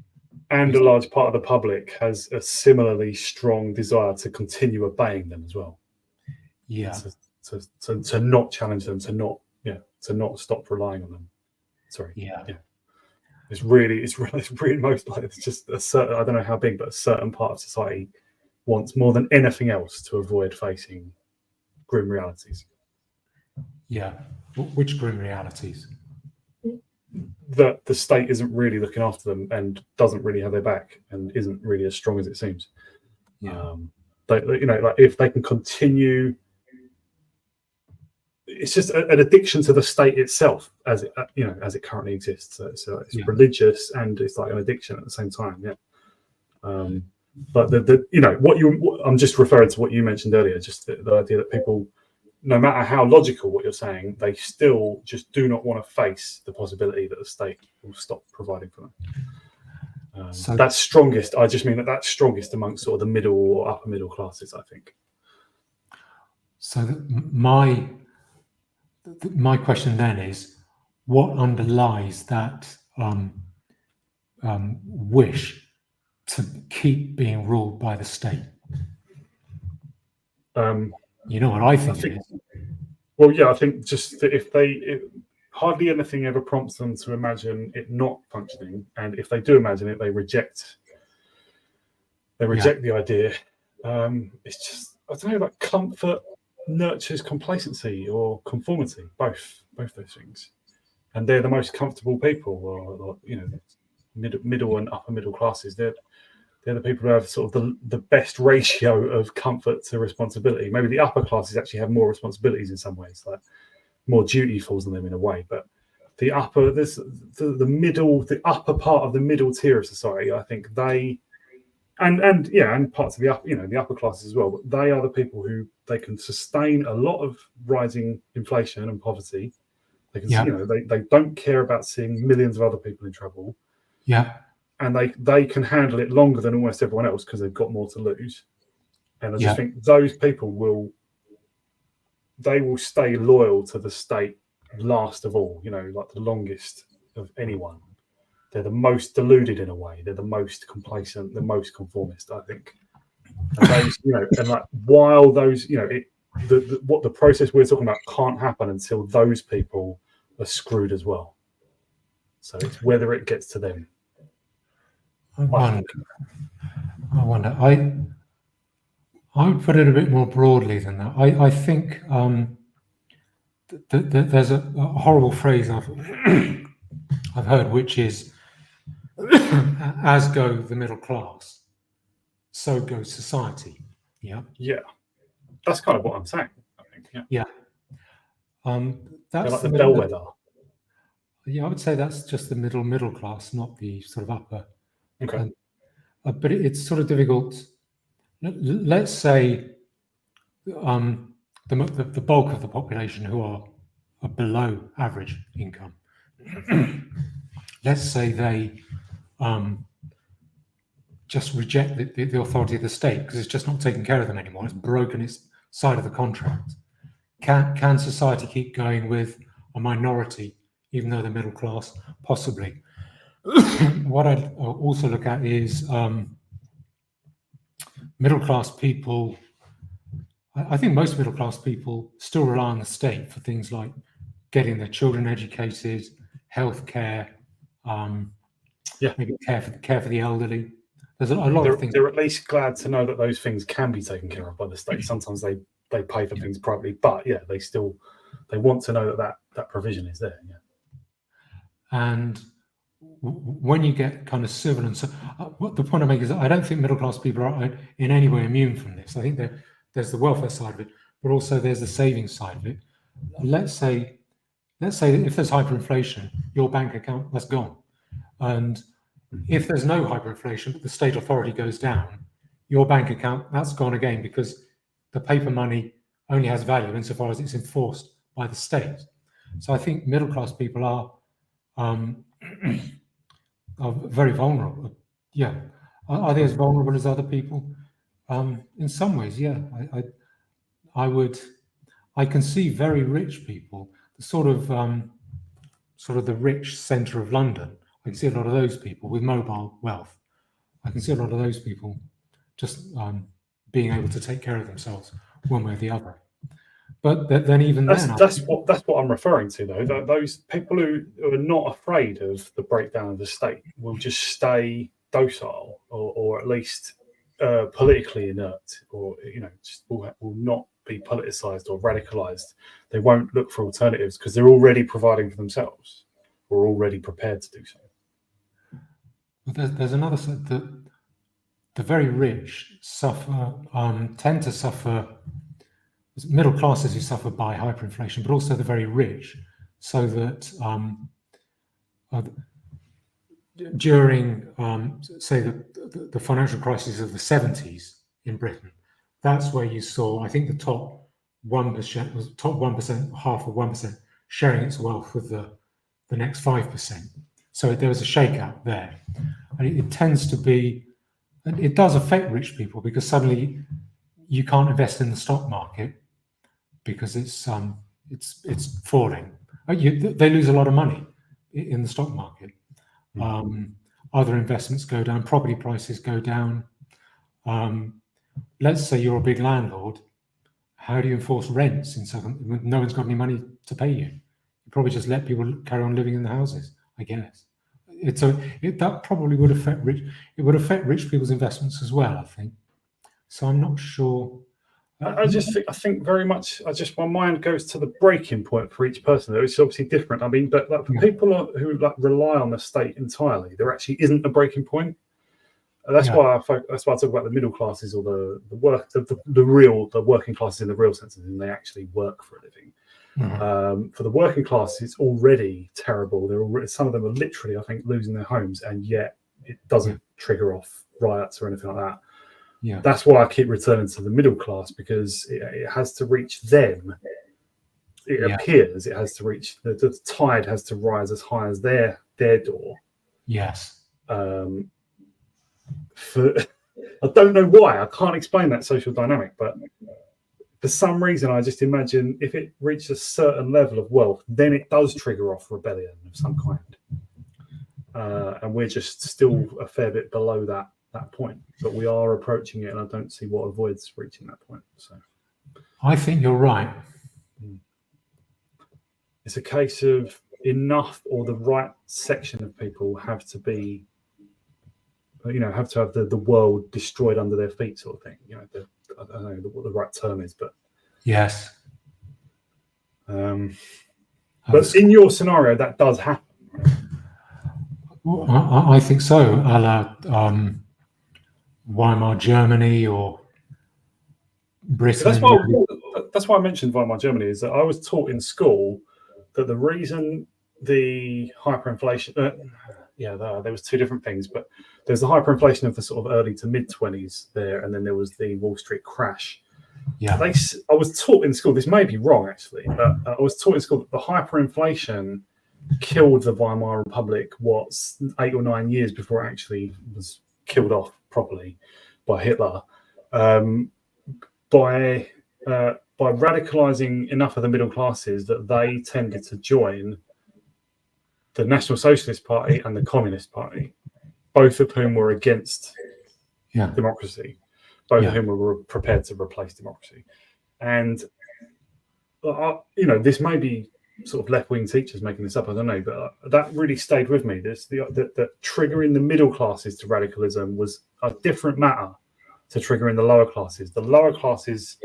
And a large part of the public has a similarly strong desire to continue obeying them as well. Yeah. To not challenge them, to not stop relying on them. Sorry. Yeah. It's really most like it's just a certain, I don't know how big, but a certain part of society wants more than anything else to avoid facing grim realities. Yeah. Which grim realities? That the state isn't really looking after them and doesn't really have their back and isn't really as strong as it seems. Yeah. Like if they can continue, it's just an addiction to the state itself as it currently exists. So it's religious and it's like an addiction at the same time. Yeah. But I'm just referring to what you mentioned earlier, just the idea that people, no matter how logical what you're saying, they still just do not want to face the possibility that the state will stop providing for them. So that's strongest. I just mean that's strongest amongst sort of the middle or upper middle classes, I think. So my question then is, what underlies that wish to keep being ruled by the state? You know what I think it is? Well, yeah, I think just that if hardly anything ever prompts them to imagine it not functioning, and if they do imagine it, they reject the idea. It's just, I don't know, like comfort nurtures complacency or conformity, both those things, and they're the most comfortable people, or middle and upper middle classes. They're the people who have sort of the best ratio of comfort to responsibility. Maybe the upper classes actually have more responsibilities in some ways, like more duty falls on them in a way. But the upper part of the middle tier of society, I think they, and parts of the upper classes as well. But they are the people who they can sustain a lot of rising inflation and poverty. They can, they don't care about seeing millions of other people in trouble. Yeah. And they can handle it longer than almost everyone else because they've got more to lose. And I just think those people will stay loyal to the state last of all, like the longest of anyone. They're the most deluded in a way. They're the most complacent, the most conformist, I think. And those, and like while those, what the process we're talking about can't happen until those people are screwed as well. So it's whether it gets to them. I wonder. I would put it a bit more broadly than that. I think there's a horrible phrase I've heard, which is, "As go the middle class, so goes society." Yeah. Yeah, that's kind of what I'm saying, I think. Yeah. That's like the bellwether. Yeah, I would say that's just the middle class, not the sort of upper. Okay. But it's sort of difficult. Let's say the bulk of the population who are below average income. Let's say they just reject the authority of the state because it's just not taking care of them anymore. It's broken its side of the contract. Can society keep going with a minority, even though they're middle class? Possibly. What I'd also look at is middle class people. I think most middle class people still rely on the state for things like getting their children educated, healthcare, maybe care for the elderly. There's a lot of things. They're at least glad to know that those things can be taken care of by the state. Sometimes they pay for things privately, but they They want to know that provision is there. Yeah. And when you get kind of civil and so, what the point I make is that I don't think middle class people are in any way immune from this. I think there's the welfare side of it, but also there's the savings side of it. Let's say if there's hyperinflation, your bank account, that's gone. And if there's no hyperinflation, but the state authority goes down, your bank account, that's gone again, because the paper money only has value insofar as it's enforced by the state. So I think middle class people are very vulnerable. Yeah. Are they as vulnerable as other people? In some ways, yeah. I can see very rich people, the sort of the rich centre of London. I can see a lot of those people with mobile wealth. I can see a lot of those people just being able to take care of themselves one way or the other. But then even that's what I'm referring to, though. Those people who are not afraid of the breakdown of the state will just stay docile, or at least politically inert, or just will not be politicized or radicalized. They won't look for alternatives because they're already providing for themselves, or already prepared to do so. But there's another side that the very rich tend to suffer. Middle classes who suffer by hyperinflation, but also the very rich, so that during, say, the financial crisis of the 70s in Britain, that's where you saw, I think, the top 1% was top 1%, half of 1%, sharing its wealth with the next 5%. So there was a shakeout there, and it tends to be, and it does affect rich people, because suddenly you can't invest in the stock market because it's falling. They lose a lot of money in the stock market. Other investments go down, property prices go down. Let's say you're a big landlord. How do you enforce rents in Southern? No one's got any money to pay you. You probably just let people carry on living in the houses, I guess. That probably would affect rich. It would affect rich people's investments as well, I think. So I'm not sure. I think very much. My mind goes to the breaking point for each person. It's obviously different. I mean, but for people who rely on the state entirely, there actually isn't a breaking point. That's why I talk about the middle classes, or the working classes in the real sense, and they actually work for a living. For the working class, it's already terrible. Some of them are literally, I think, losing their homes, and yet it doesn't trigger off riots or anything like that. Yeah. That's why I keep returning to the middle class, because it has to reach them. It appears it has to reach the tide has to rise as high as their door. Yes. I don't know why. I can't explain that social dynamic, but for some reason, I just imagine if it reaches a certain level of wealth, then it does trigger off rebellion of some kind. And we're just still a fair bit below that point, but we are approaching it, and I don't see what avoids reaching that point. So I think you're right. It's a case of enough, or the right section of people have to be, have to have the world destroyed under their feet, sort of thing. I don't know what the right term is, but yes. But in your scenario, that does happen. Well, I think so. A la Weimar Germany or Britain. That's why I mentioned Weimar Germany, is that I was taught in school that the reason the hyperinflation, there was two different things, but there's the hyperinflation of the sort of early to mid 20s there, and then there was the Wall Street crash. Yeah, I was taught in school, this may be wrong actually, but I was taught in school that the hyperinflation killed the Weimar Republic 8 or 9 years before it actually was killed off properly by Hitler, by radicalizing enough of the middle classes that they tended to join the National Socialist Party and the Communist Party, both of whom were against democracy, both of whom were prepared to replace democracy. And this may be sort of left-wing teachers making this up, I don't know, but that really stayed with me. That triggering the middle classes to radicalism was a different matter to triggering the lower classes. The lower classes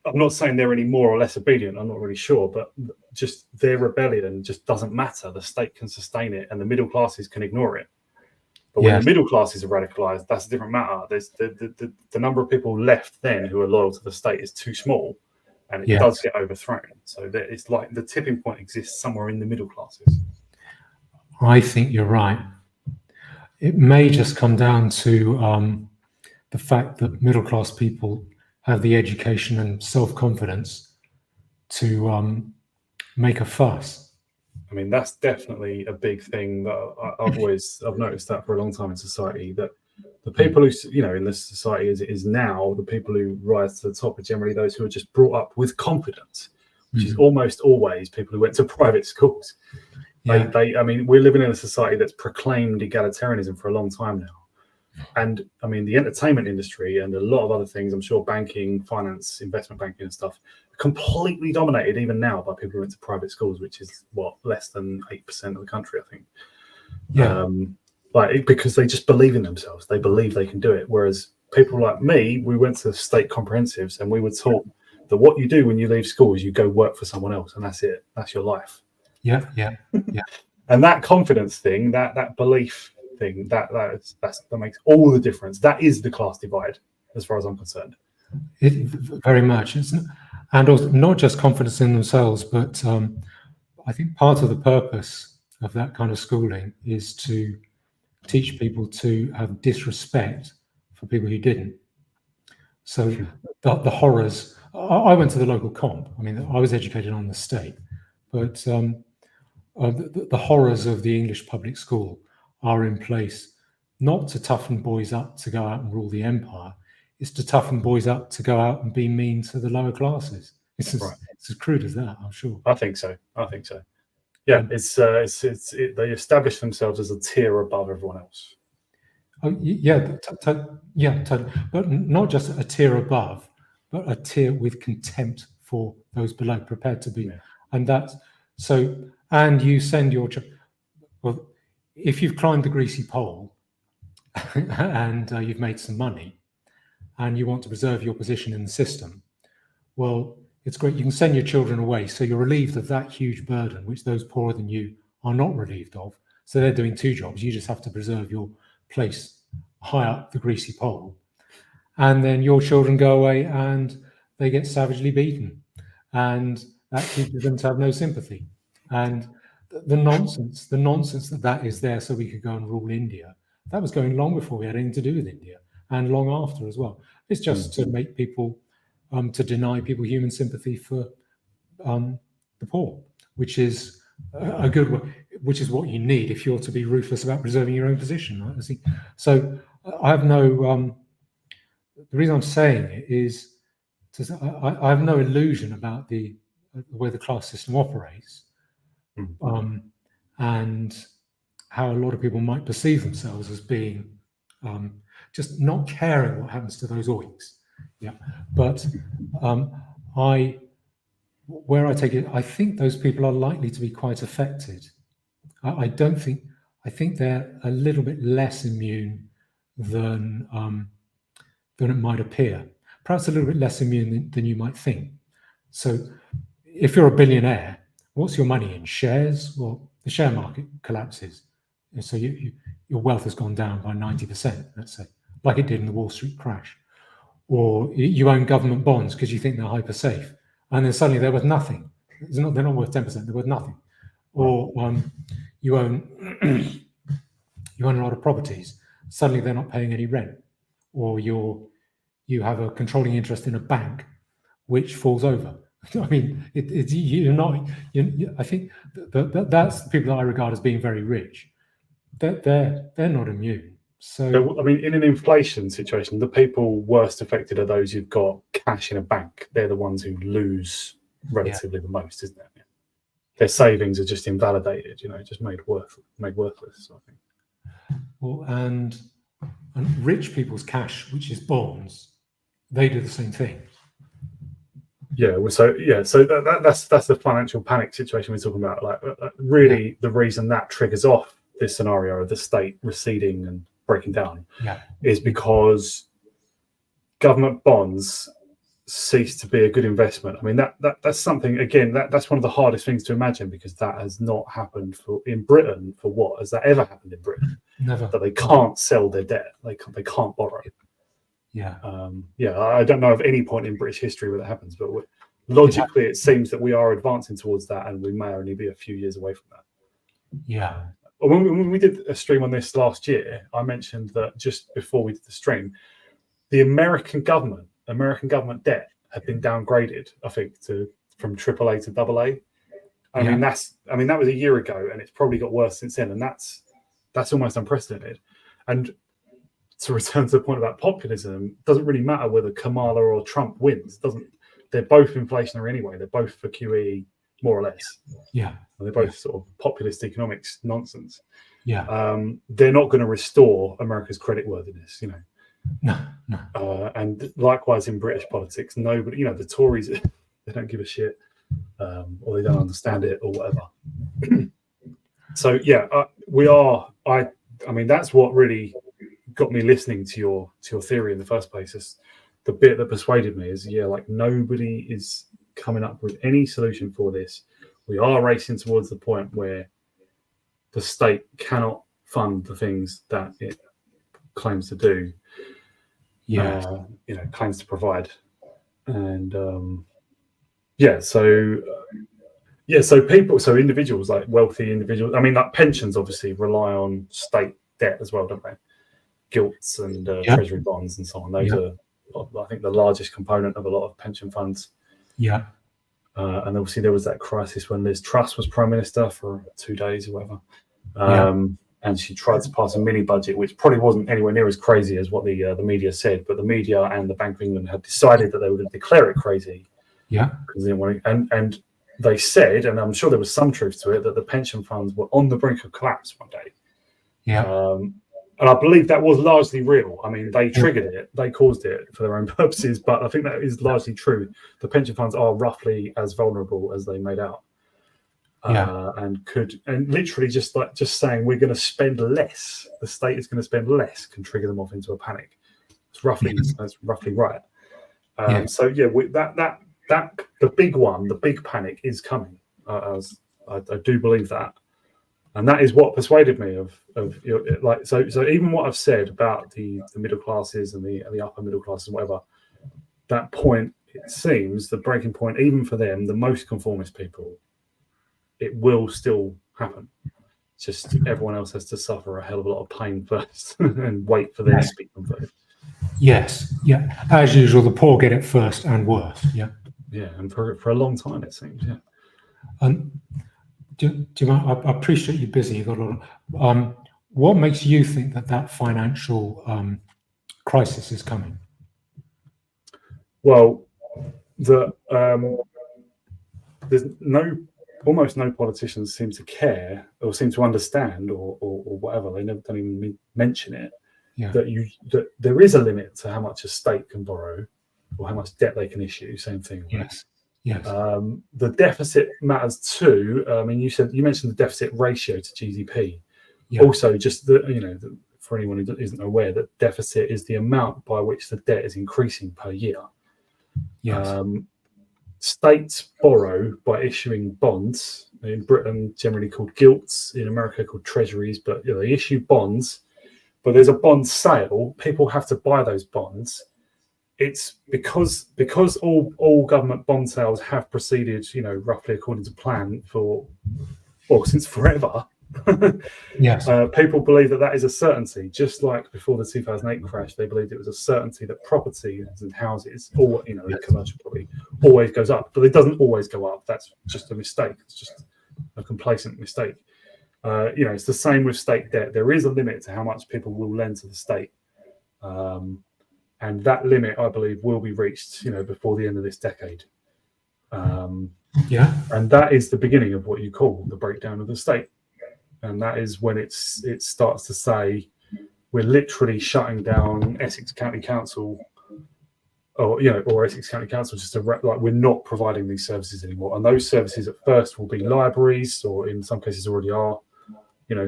I'm not saying they're any more or less obedient. I'm not really sure, but just their rebellion just doesn't matter. The state can sustain it, and the middle classes can ignore it. But when the middle classes are radicalized, that's a different matter. There's the number of people left then who are loyal to the state is too small, and it does get overthrown. So it's like the tipping point exists somewhere in the middle classes. I think you're right. It may just come down to the fact that middle class people have the education and self-confidence to make a fuss. I mean, that's definitely a big thing that I've noticed that for a long time in society, that the people who, in this society as it is now, the people who rise to the top are generally those who are just brought up with confidence, which is almost always people who went to private schools. I mean, we're living in a society that's proclaimed egalitarianism for a long time now. And I mean, the entertainment industry and a lot of other things, I'm sure banking, finance, investment banking and stuff, completely dominated even now by people who went to private schools, which is less than 8% of the country, I think. Because they just believe in themselves. They believe they can do it. Whereas people like me, we went to state comprehensives and we were taught that what you do when you leave school is you go work for someone else, and that's it. That's your life. Yeah. And that confidence thing, that belief thing, that makes all the difference. That is the class divide, as far as I'm concerned. Very much. And also not just confidence in themselves, but I think part of the purpose of that kind of schooling is to teach people to have disrespect for people who didn't. So the horrors. I went to the local comp. I mean, I was educated on the state, but the horrors of the English public school are in place not to toughen boys up to go out and rule the empire. It's to toughen boys up to go out and be mean to the lower classes. It's as crude as that, I'm sure. I think so. Yeah, they establish themselves as a tier above everyone else. Oh, totally. But not just a tier above, but a tier with contempt for those below, prepared to be. Yeah. And that's so. And you send your well, if you've climbed the greasy pole and you've made some money, and you want to preserve your position in the system, well, it's great. You can send your children away, so you're relieved of that huge burden, which those poorer than you are not relieved of. So they're doing two jobs. You just have to preserve your place high up the greasy pole. And then your children go away and they get savagely beaten. And that teaches them to have no sympathy. And the nonsense that is there so we could go and rule India, that was going long before we had anything to do with India, and long after as well. It's just to make people, to deny people human sympathy for the poor, which is a good way, which is what you need if you're to be ruthless about preserving your own position, right? So I have no, the reason I'm saying it is, I have no illusion about the way the class system operates, and how a lot of people might perceive themselves as being just not caring what happens to those oinks. Yeah, but where I take it, I think those people are likely to be quite affected. I think they're a little bit less immune than it might appear. Perhaps a little bit less immune than you might think. So if you're a billionaire, what's your money in? Shares? Well, the share market collapses. So your wealth has gone down by 90%, let's say, like it did in the Wall Street crash. Or you own government bonds because you think they're hyper safe, and then suddenly they're worth nothing. They're not worth 10%, they're worth nothing. Or you own a lot of properties, suddenly they're not paying any rent. Or you have a controlling interest in a bank, which falls over. I mean, I think that's the people that I regard as being very rich. They're not immune. So I mean, in an inflation situation, the people worst affected are those who've got cash in a bank. They're the ones who lose relatively the most, isn't it? Their savings are just invalidated, just made worthless. I think. Well, and rich people's cash, which is bonds, they do the same thing. Yeah, so that's the financial panic situation we're talking about. Like, really, the reason that triggers off this scenario of the state receding and breaking down is because government bonds cease to be a good investment. I mean, that's something, again, that's one of the hardest things to imagine, because that has not happened in Britain. For what has that ever happened in Britain? Never. That they can't sell their debt, they can't borrow. Yeah. I don't know of any point in British history where that happens, but logically it seems that we are advancing towards that, and we may only be a few years away from that. Yeah. When we did a stream on this last year, I mentioned that just before we did the stream, the American government debt had been downgraded, I think, from AAA to AA. I mean, that was a year ago, and it's probably got worse since then, and that's almost unprecedented. And to return to the point about populism, it doesn't really matter whether Kamala or Trump wins. They're both inflationary anyway. They're both for QE, more or less. Yeah. And they're both sort of populist economics nonsense. Yeah. They're not going to restore America's creditworthiness, No. And likewise in British politics, nobody, the Tories, they don't give a shit, or they don't understand it, or whatever. So we are. I mean, that's what really got me listening to your theory in the first place. Is the bit that persuaded me is like nobody is coming up with any solution for this. We are racing towards the point where the state cannot fund the things that it claims to do. Claims to provide. And so individuals, like wealthy individuals, I mean, like pensions obviously rely on state debt as well, don't they? Gilts and treasury bonds and so on. Those are, I think, the largest component of a lot of pension funds. Yeah. And obviously there was that crisis when Liz Truss was prime minister for 2 days or whatever. And she tried to pass a mini budget, which probably wasn't anywhere near as crazy as what the media said. But the media and the Bank of England had decided that they were going to declare it crazy. Yeah. Because they didn't want to, and they said, and I'm sure there was some truth to it, that the pension funds were on the brink of collapse one day. Yeah. And I believe that was largely real. I mean, they triggered it, they caused it for their own purposes, but I think that is largely true. The pension funds are roughly as vulnerable as they made out. And literally just saying we're going to spend less, the state is going to spend less, can trigger them off into a panic. That's roughly right. So the big one, the big panic is coming. I do believe that. And that is what persuaded me so even what I've said about the middle classes and the upper middle classes and whatever, that point, it seems the breaking point, even for them, the most conformist people, it will still happen. Just everyone else has to suffer a hell of a lot of pain first and wait for their speak them first. Yes, yeah. As usual, the poor get it first and worse. Yeah. Yeah, and for a long time it seems. Yeah. Do you mind? I appreciate you're busy. You've got a lot. What makes you think that financial crisis is coming? Well, there's almost no politicians seem to care or seem to understand or whatever. They don't even mention it. Yeah. That there is a limit to how much a state can borrow or how much debt they can issue. Same thing. Right? Yes. Yes. The deficit matters too. I mean, you mentioned the deficit ratio to GDP. Yeah. Also, just for anyone who isn't aware, that deficit is the amount by which the debt is increasing per year. Yes. States borrow by issuing bonds. In Britain, generally called gilts. In America, called treasuries. But they issue bonds. But there's a bond sale. People have to buy those bonds. It's because all government bond sales have proceeded, roughly according to plan since forever. Yes. People believe that is a certainty. Just like before the 2008 crash, they believed it was a certainty that property and houses, or commercial property, always goes up. But it doesn't always go up. That's just a mistake. It's just a complacent mistake. It's the same with state debt. There is a limit to how much people will lend to the state. And that limit, I believe, will be reached, before the end of this decade. And that is the beginning of what you call the breakdown of the state. And that is when it starts to say we're literally shutting down Essex County Council, or Essex County Council, just we're not providing these services anymore. And those services at first will be libraries, or in some cases already are,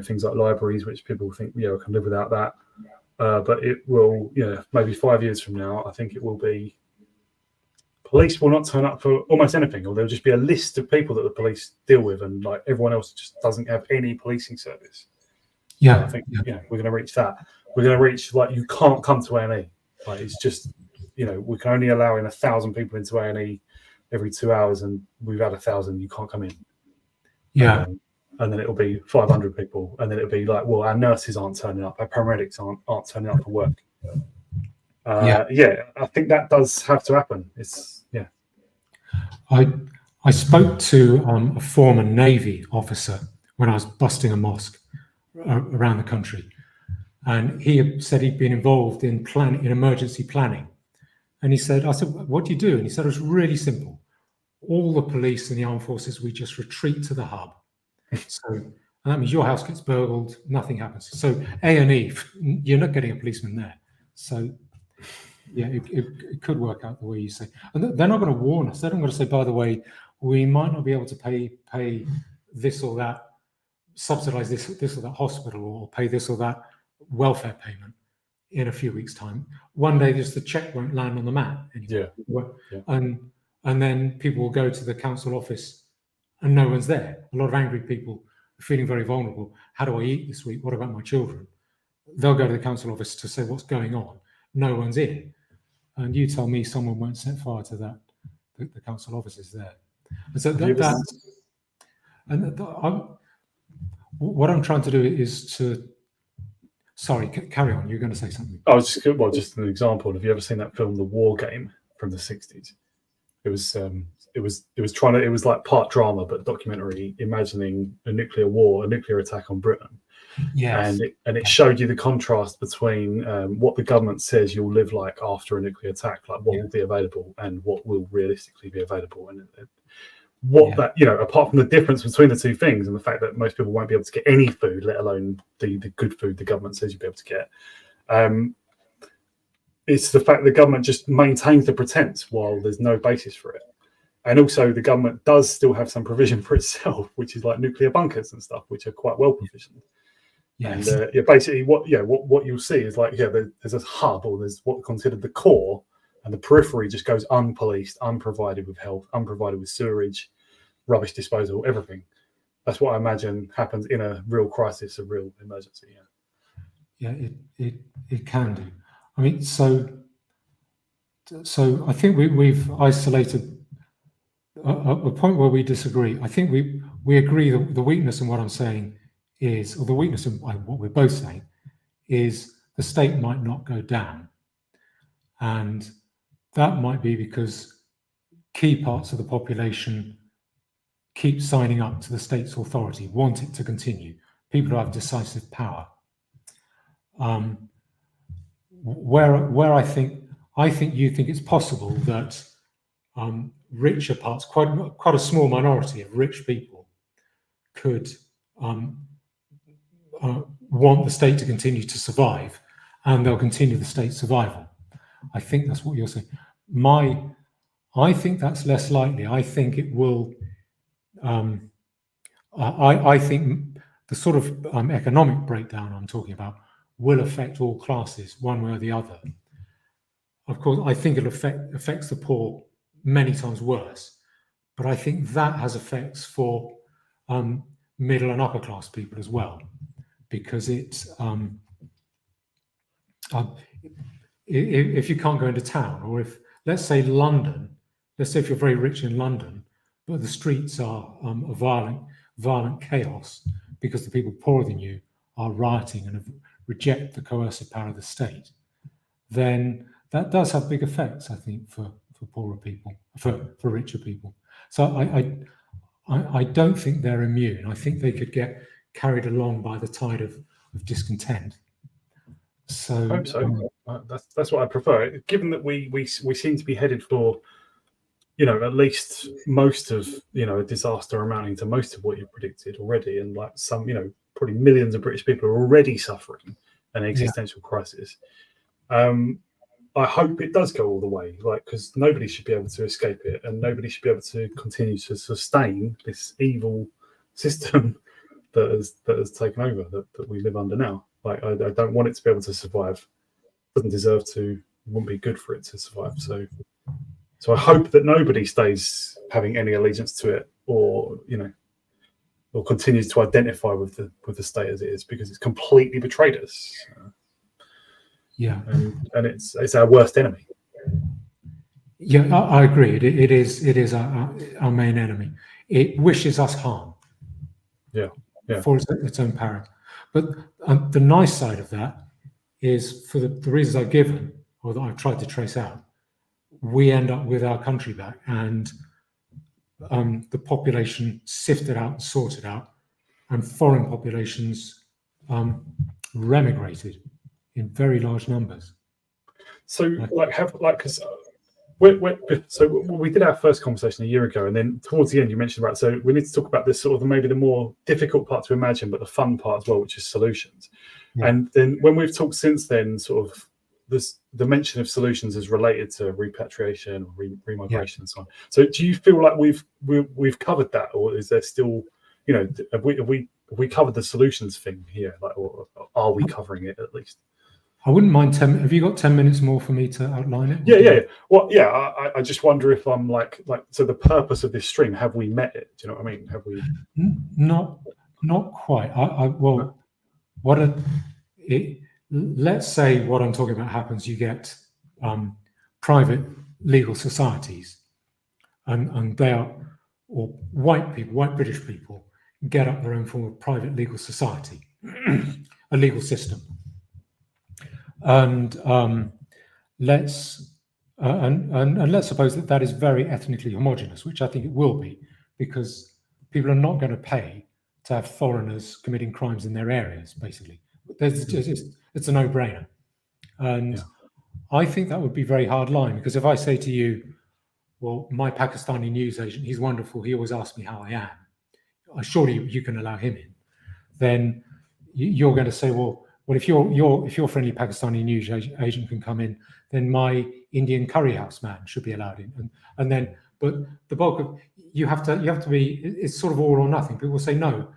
things like libraries, which people think, I can live without that. But it will, maybe 5 years from now, I think it will be police will not turn up for almost anything, or there'll just be a list of people that the police deal with, and like everyone else just doesn't have any policing service. Yeah, I think we're going to reach that. We're going to reach like you can't come to A&E. Like it's just we can only allow in 1,000 people into A&E every 2 hours, and we've had 1,000. You can't come in. Yeah. And then it'll be 500 people, and then it'll be like, well, our nurses aren't turning up, our paramedics aren't turning up for work. I think that does have to happen. I spoke to a former Navy officer when I was busting a mosque around the country, and he had said he'd been involved in emergency planning. And I said, what do you do? And he said, it's really simple. All the police and the armed forces, we just retreat to the hub. So that means your house gets burgled, nothing happens. So A&E, you're not getting a policeman there. So yeah, it could work out the way you say. And they're not going to warn us. They're not going to say, by the way, we might not be able to pay this or that, subsidize this or that hospital, or pay this or that welfare payment in a few weeks' time. One day, just the check won't land on the mat anymore. Yeah. And then people will go to the council office and no one's there. A lot of angry people are feeling very vulnerable. How do I eat this week? What about my children? They'll go to the council office to say what's going on. No one's in. And you tell me someone won't set fire to that. The council office is there. And so what I'm trying to do is to... Sorry, carry on. You're going to say something. I was just an example. Have you ever seen that film, The War Game, from the 60s? It was like part drama but documentary, imagining a nuclear attack on Britain. Yes. And it showed you the contrast between what the government says you'll live like after a nuclear attack, like what will be available and what will realistically be available, and apart from the difference between the two things and the fact that most people won't be able to get any food, let alone the good food the government says you'll be able to get. It's the fact the government just maintains the pretense while there's no basis for it. And also the government does still have some provision for itself, which is like nuclear bunkers and stuff, which are quite well provisioned. Yes. And basically what you'll see is like, there's a hub, or there's what's considered the core, and the periphery just goes unpoliced, unprovided with health, unprovided with sewerage, rubbish disposal, everything. That's what I imagine happens in a real crisis, a real emergency. It can do. I mean, so I think we've isolated a point where we disagree. I think we agree that the weakness in what I'm saying is, or the weakness in what we're both saying, is the state might not go down. And that might be because key parts of the population keep signing up to the state's authority, want it to continue. People who have decisive power. Where I think you think it's possible that richer parts, quite a small minority of rich people, could want the state to continue to survive, and they'll continue the state's survival. I think that's what you're saying. I think that's less likely. I think it will. I think the sort of economic breakdown I'm talking about will affect all classes one way or the other. Of course, I think it affects the poor many times worse, but I think that has effects for middle and upper class people as well, because it's if you can't go into town, or if, let's say London, let's say if you're very rich in London, but the streets are a violent chaos because the people poorer than you are rioting and reject the coercive power of the state, then that does have big effects, I think, for poorer people, for richer people. So I don't think they're immune. I think they could get carried along by the tide of discontent. So, I hope so. That's what I prefer. Given that we seem to be headed for, at least most of, a disaster amounting to most of what you predicted already, and like some, probably millions of British people are already suffering an existential crisis. I hope it does go all the way, because nobody should be able to escape it, and nobody should be able to continue to sustain this evil system that has taken over, that we live under now. I don't want it to be able to survive. It doesn't deserve to. It wouldn't be good for it to survive. So So I hope that nobody stays having any allegiance to it, or or continues to identify with the state as it is, because it's completely betrayed us. Yeah, and it's our worst enemy. Yeah, I agree. It is our main enemy. It wishes us harm. Yeah. For its own power. But the nice side of that is, for the reasons I've given, or that I've tried to trace out, we end up with our country back, and the population sifted out and sorted out, and foreign populations remigrated in very large numbers. So because we did our first conversation a year ago, and then towards the end you mentioned about, so we need to talk about this sort of maybe the more difficult part to imagine, but the fun part as well, which is solutions. Yeah. And then when we've talked since then, sort of the mention of solutions is related to repatriation, or remigration, and so on. So do you feel like we've covered that, or is there still, have we covered the solutions thing here, like, or are we covering it at least? I wouldn't mind 10. Have you got 10 minutes more for me to outline it? Yeah. Well, yeah. I just wonder if I'm like, so the purpose of this stream, have we met it? Do you know what I mean? Have we? Not quite. Let's say what I'm talking about happens. You get private legal societies, and they are, or white British people, get up their own form of private legal society, a legal system. And let's suppose that is very ethnically homogenous, which I think it will be, because people are not going to pay to have foreigners committing crimes in their areas. Basically, it's a no-brainer, and I think that would be very hard line, because if I say to you, well, my Pakistani news agent, he's wonderful, he always asks me how I am, surely you can allow him in, then you're going to say, well, if your friendly Pakistani news agent can come in, then my Indian curry house man should be allowed in, and then, but the bulk of you have to be, it's sort of all or nothing. People will say, no,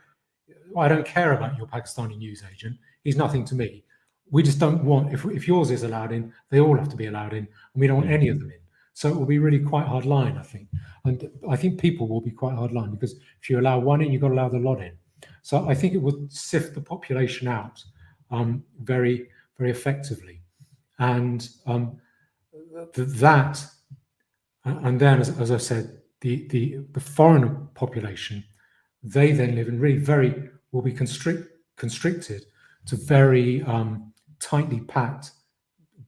I don't care about your Pakistani news agent. He's nothing to me. We just don't want, if yours is allowed in, they all have to be allowed in, and we don't want any of them in. So it will be really quite hard line, I think, and I think people will be quite hard line, because if you allow one in, you've got to allow the lot in. So I think it would sift the population out very, very effectively, and that, and then, as I said, the foreign population, they then live in really will be constricted to very tightly packed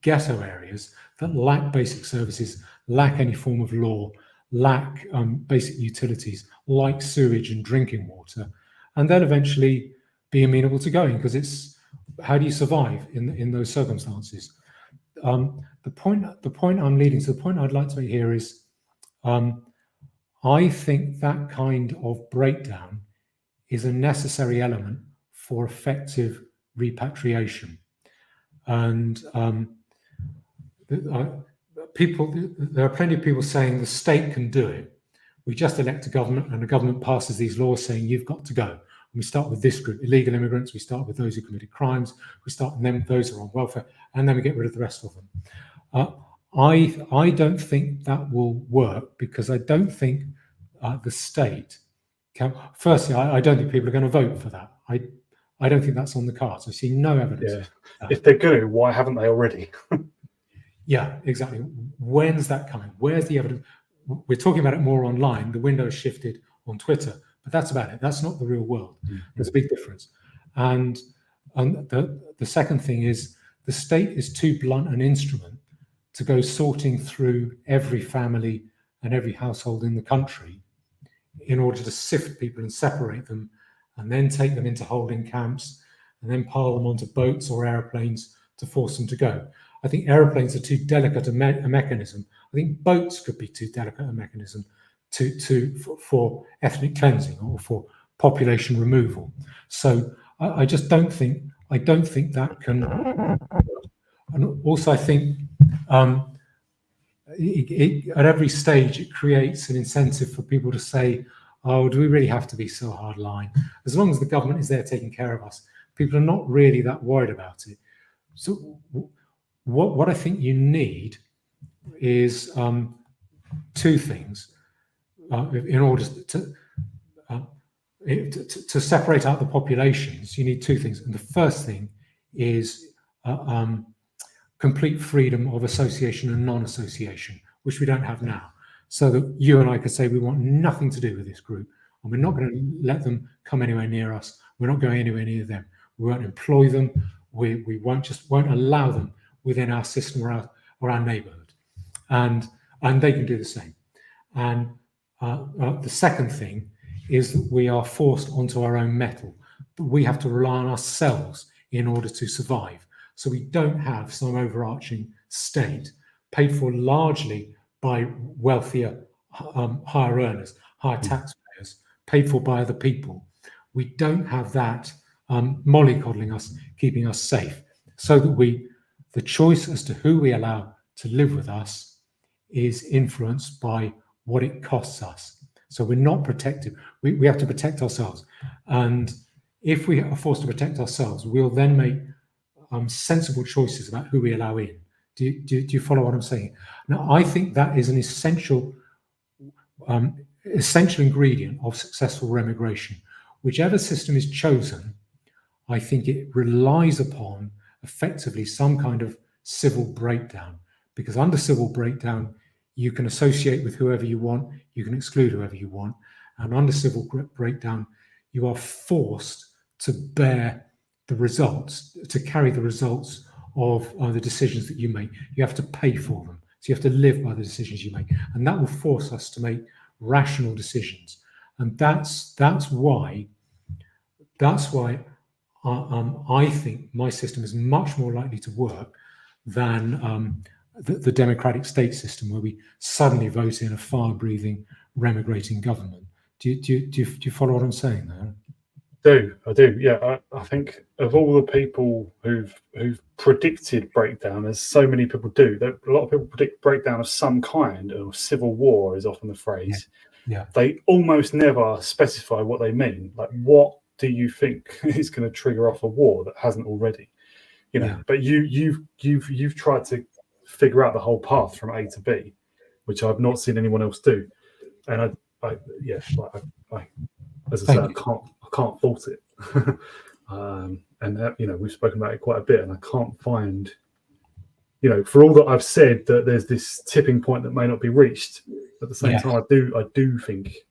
ghetto areas that lack basic services, lack any form of law, lack basic utilities like sewage and drinking water, and they'll eventually be amenable to going, because it's, how do you survive in those circumstances? The point I'm leading to, the point I'd like to make here is, I think that kind of breakdown is a necessary element for effective repatriation. And there are plenty of people saying the state can do it. We just elect a government, and the government passes these laws saying you've got to go. We start with this group, illegal immigrants. We start with those who committed crimes. We start with them, those who are on welfare, and then we get rid of the rest of them. I don't think that will work, because I don't think the state can. Firstly, I don't think people are going to vote for that. I don't think that's on the cards. I see no evidence. Yeah. If they're going to, why haven't they already? Yeah, exactly. When's that coming? Where's the evidence? We're talking about it more online. The window has shifted on Twitter, but that's about it. That's not the real world. Mm-hmm. There's a big difference. And the second thing is, the state is too blunt an instrument to go sorting through every family and every household in the country in order to sift people and separate them, and then take them into holding camps, and then pile them onto boats or airplanes to force them to go. I think airplanes are too delicate a mechanism. I think boats could be too delicate a mechanism for ethnic cleansing or for population removal. So I just don't think that can. And also, I think at every stage it creates an incentive for people to say, "Oh, do we really have to be so hardline?" As long as the government is there taking care of us, people are not really that worried about it. So what I think you need is two things in order to separate out the populations. You need two things, and the first thing is complete freedom of association and non-association, which we don't have now. So that you and I could say we want nothing to do with this group, and we're not going to let them come anywhere near us. We're not going anywhere near them. We won't employ them. We won't allow them within our system or our neighbourhood, and they can do the same. And the second thing is that we are forced onto our own metal. We have to rely on ourselves in order to survive. So we don't have some overarching state paid for largely by wealthier, higher earners, higher taxpayers, paid for by other people. We don't have that mollycoddling us, keeping us safe, so that the choice as to who we allow to live with us is influenced by what it costs us. So we're not protected. We have to protect ourselves. And if we are forced to protect ourselves, we'll then make sensible choices about who we allow in. Do you follow what I'm saying? Now, I think that is an essential ingredient of successful remigration. Whichever system is chosen, I think it relies upon effectively some kind of civil breakdown, because under civil breakdown, you can associate with whoever you want, you can exclude whoever you want, and under civil breakdown, you are forced to bear the results, to carry the results of the decisions that you make. You have to pay for them. So you have to live by the decisions you make. And that will force us to make rational decisions. And that's why I think my system is much more likely to work than the democratic state system, where we suddenly vote in a fire-breathing, remigrating government. Do you follow what I'm saying there? I do. Yeah, I think of all the people who've predicted breakdown, as so many people do, a lot of people predict breakdown of some kind, or civil war is often the phrase. Yeah. They almost never specify what they mean. Like, what do you think is going to trigger off a war that hasn't already? You know. Yeah. But you've tried to figure out the whole path from A to B, which I've not seen anyone else do. And I as I said, I can't fault it. And that, we've spoken about it quite a bit, and I can't find, for all that I've said, that there's this tipping point that may not be reached. At the same time, I do think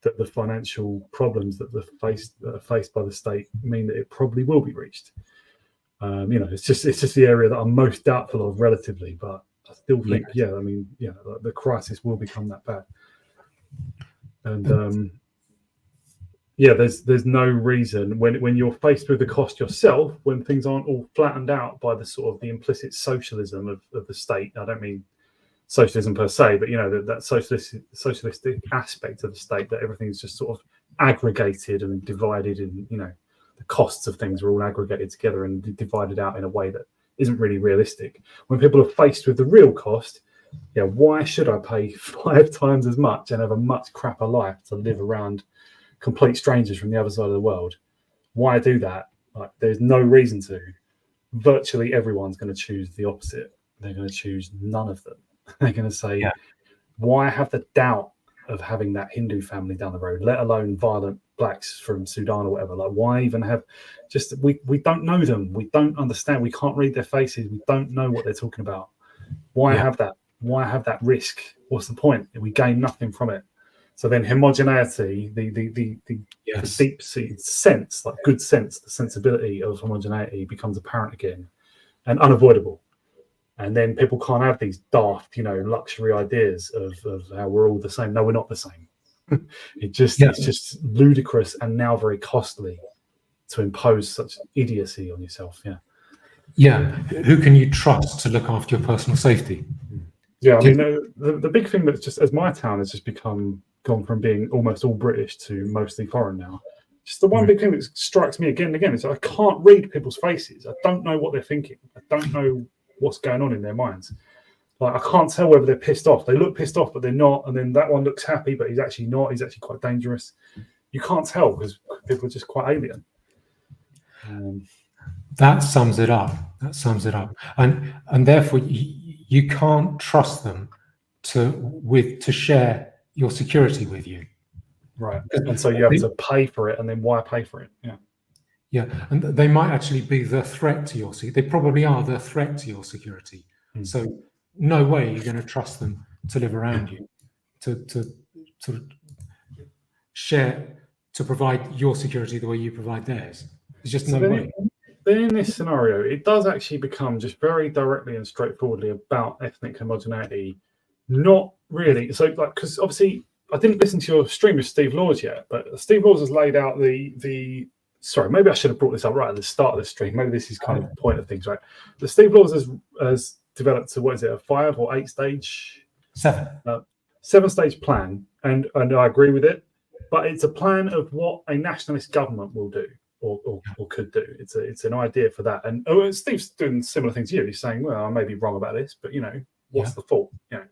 that the financial problems that are faced by the state mean that it probably will be reached. It's just the area that I'm most doubtful of relatively, but I still think, the crisis will become that bad. And there's no reason when you're faced with the cost yourself, when things aren't all flattened out by the sort of the implicit socialism of the state. I don't mean socialism per se, but that socialistic aspect of the state, that everything's just sort of aggregated and divided, and the costs of things are all aggregated together and divided out in a way that isn't really realistic. When people are faced with the real cost, why should I pay 5 times as much and have a much crapper life to live around complete strangers from the other side of the world? Why do that? Like, there's no reason to. Virtually everyone's going to choose the opposite. They're going to choose none of them. They're going to say, why have the doubt of having that Hindu family down the road, let alone violent blacks from Sudan or whatever? Like, why even have we don't know them. We don't understand. We can't read their faces. We don't know what they're talking about. Why have that? Why have that risk? What's the point? We gain nothing from it. So then homogeneity, the deep-seated sense, like good sense, the sensibility of homogeneity becomes apparent again and unavoidable. And then people can't have these daft, luxury ideas of how we're all the same. No, we're not the same. It's just ludicrous and now very costly to impose such idiocy on yourself. Yeah. Who can you trust to look after your personal safety? Yeah, I mean, the big thing that's just, as my town has just gone from being almost all British to mostly foreign now. Just the one big thing that strikes me again and again is that I can't read people's faces. I don't know what they're thinking. I don't know what's going on in their minds. Like, I can't tell whether they're pissed off. They look pissed off, but they're not. And then that one looks happy, but he's actually not. He's actually quite dangerous. You can't tell because people are just quite alien. That sums it up. And therefore, you can't trust them to share your security with you. Right. And so you have to pay for it, and then why pay for it? Yeah. Yeah, and they might actually be the threat to your security. They probably are the threat to your security. So no way you're going to trust them to live around you, to sort of share, to provide your security the way you provide theirs. There's just no way. Then in this scenario, it does actually become just very directly and straightforwardly about ethnic homogeneity. Not really. So, like, because obviously I didn't listen to your stream with Steve Laws yet, but Steve Laws has laid out the sorry, maybe I should have brought this up right at the start of the stream. Maybe this is kind of the point of things, right? The Steve Laws has developed a 5 or 8 stage, 7-stage plan, and I agree with it. But it's a plan of what a nationalist government will do or could do. It's an idea for that. And Steve's doing similar things to you. He's saying, well, I may be wrong about this, but what's the fault? And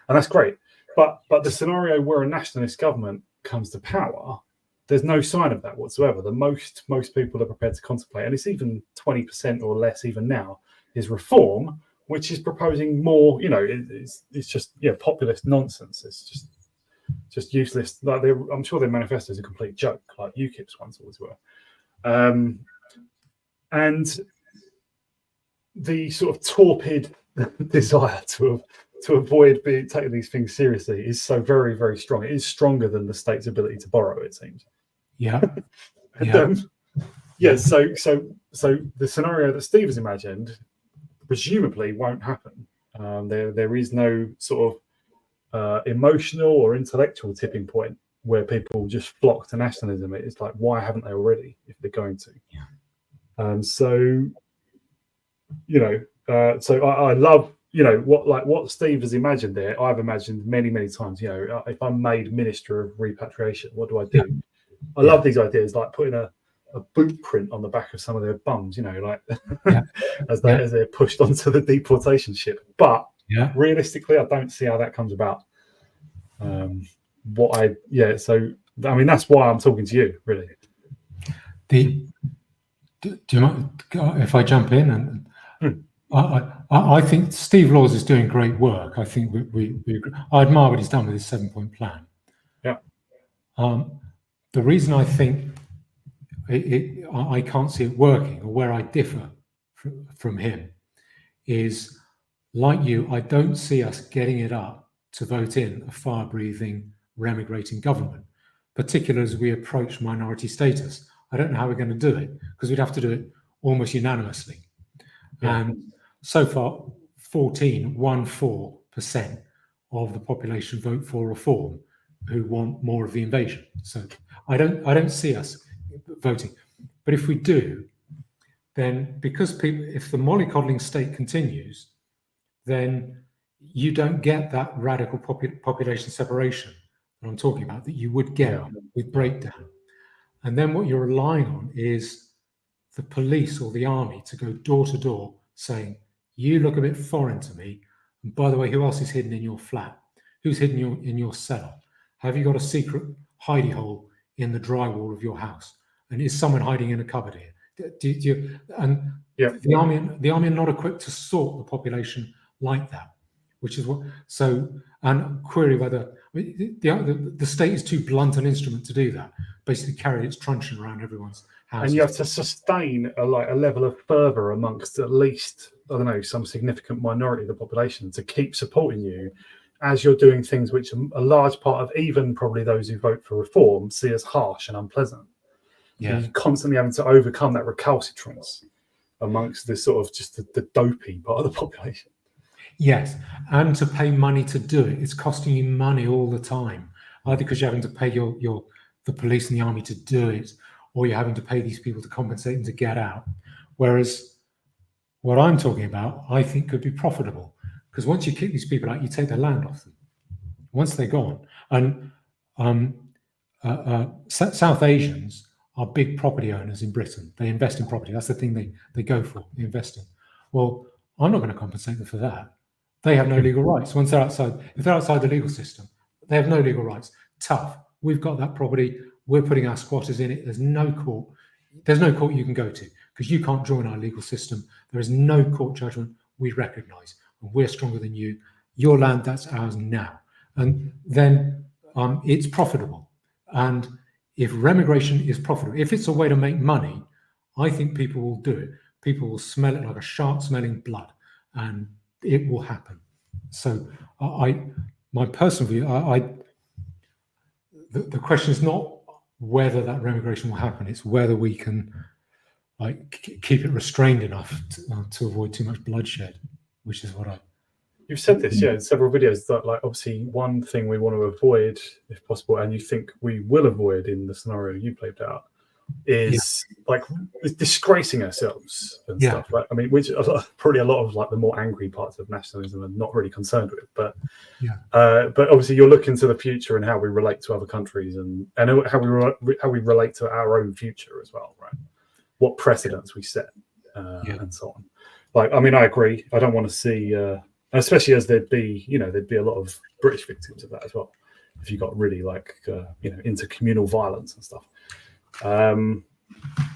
that's great. But the scenario where a nationalist government comes to power, there's no sign of that whatsoever. The most people are prepared to contemplate, and it's even 20% or less even now, is reform, which is proposing more. It's just populist nonsense. It's just useless. Like I'm sure their manifesto is a complete joke, like UKIP's ones always were. And the sort of torpid desire to avoid taking these things seriously is so very, very strong. It is stronger than the state's ability to borrow, it seems. Yeah. So the scenario that Steve has imagined presumably won't happen. There is no sort of emotional or intellectual tipping point where people just flock to nationalism. It's like, why haven't they already if they're going to? So I love what Steve has imagined there. I've imagined many times. If I'm made Minister of Repatriation, what do I do? I love these ideas, like putting a boot print on the back of some of their bums, as they're pushed onto the deportation ship. But realistically, I don't see how that comes about. So I mean, that's why I'm talking to you, really. Do you mind if I jump in? And I think Steve Laws is doing great work. I think I admire what he's done with his 7-point plan. Yeah. The reason I think I can't see it working, or where I differ from him, is like you. I don't see us getting it up to vote in a fire-breathing, remigrating government, particularly as we approach minority status. I don't know how we're going to do it, because we'd have to do it almost unanimously. And so far, 14% of the population vote for reform, who want more of the invasion. So I don't see us voting. But if we do, then if the mollycoddling state continues, then you don't get that radical population separation that I'm talking about, that you would get with breakdown. And then what you're relying on is the police or the army to go door to door saying, you look a bit foreign to me. And by the way, who else is hidden in your flat? Who's hidden in your cellar? Have you got a secret hidey hole in the drywall of your house? And is someone hiding in a cupboard here? The army are not equipped to sort the population like that, which is what. So, and query whether the state is too blunt an instrument to do that. Basically, carry its truncheon around everyone's house. And you have to sustain a level of fervour amongst at least, I don't know, some significant minority of the population to keep supporting you as you're doing things which a large part of even probably those who vote for reform see as harsh and unpleasant. Yeah. You're constantly having to overcome that recalcitrance amongst this sort of just the dopey part of the population. Yes, and to pay money to do it. It's costing you money all the time, either because you're having to pay the police and the army to do it, or you're having to pay these people to compensate them to get out. Whereas what I'm talking about, I think could be profitable, because once you kick these people out, you take their land off them. Once they're gone. And South Asians are big property owners in Britain. They invest in property. That's the thing they go for, they invest in. Well, I'm not going to compensate them for that. They have no legal rights. Once they're outside, if they're outside the legal system, they have no legal rights. Tough. We've got that property. We're putting our squatters in it. There's no court. There's no court you can go to because you can't join our legal system. There is no court judgment we recognise. And we're stronger than you. your land, that's ours now. And then it's profitable. And if remigration is profitable, if it's a way to make money, I think people will do it. People will smell it like a shark smelling blood, and it will happen. So my personal view, the question is not whether that remigration will happen, it's whether we can keep it restrained enough to avoid too much bloodshed, which is what You've said this, in several videos, that obviously one thing we want to avoid, if possible, and you think we will avoid in the scenario you played out, is disgracing ourselves and stuff. Right? I mean, which probably a lot of the more angry parts of nationalism are not really concerned with. But but obviously you're looking to the future and how we relate to other countries and how we relate to our own future as well, right? What precedents we set and so on. I mean, I agree. I don't want to see. Especially as there'd be a lot of British victims of that as well. If you got really into communal violence and stuff. I don't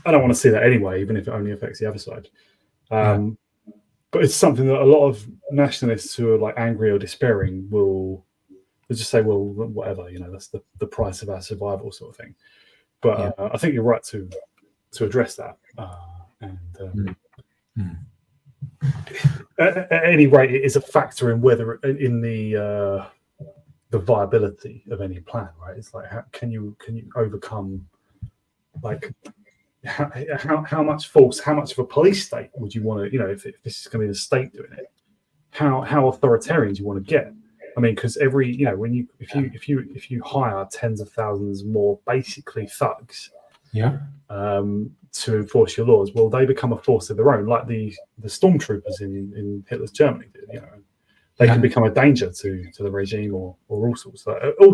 want to see that anyway, even if it only affects the other side. But it's something that a lot of nationalists who are angry or despairing will just say, well, whatever, that's the price of our survival sort of thing. But I think you're right to address that. At any rate, it is a factor in whether in the viability of any plan, right? It's how can you overcome how much force, how much of a police state would you want to, if this is going to be the state doing it, how authoritarian do you want to get? I mean, because if you hire tens of thousands more basically thugs, to enforce your laws, well, they become a force of their own, like the stormtroopers in Hitler's Germany did. They can become a danger to the regime or all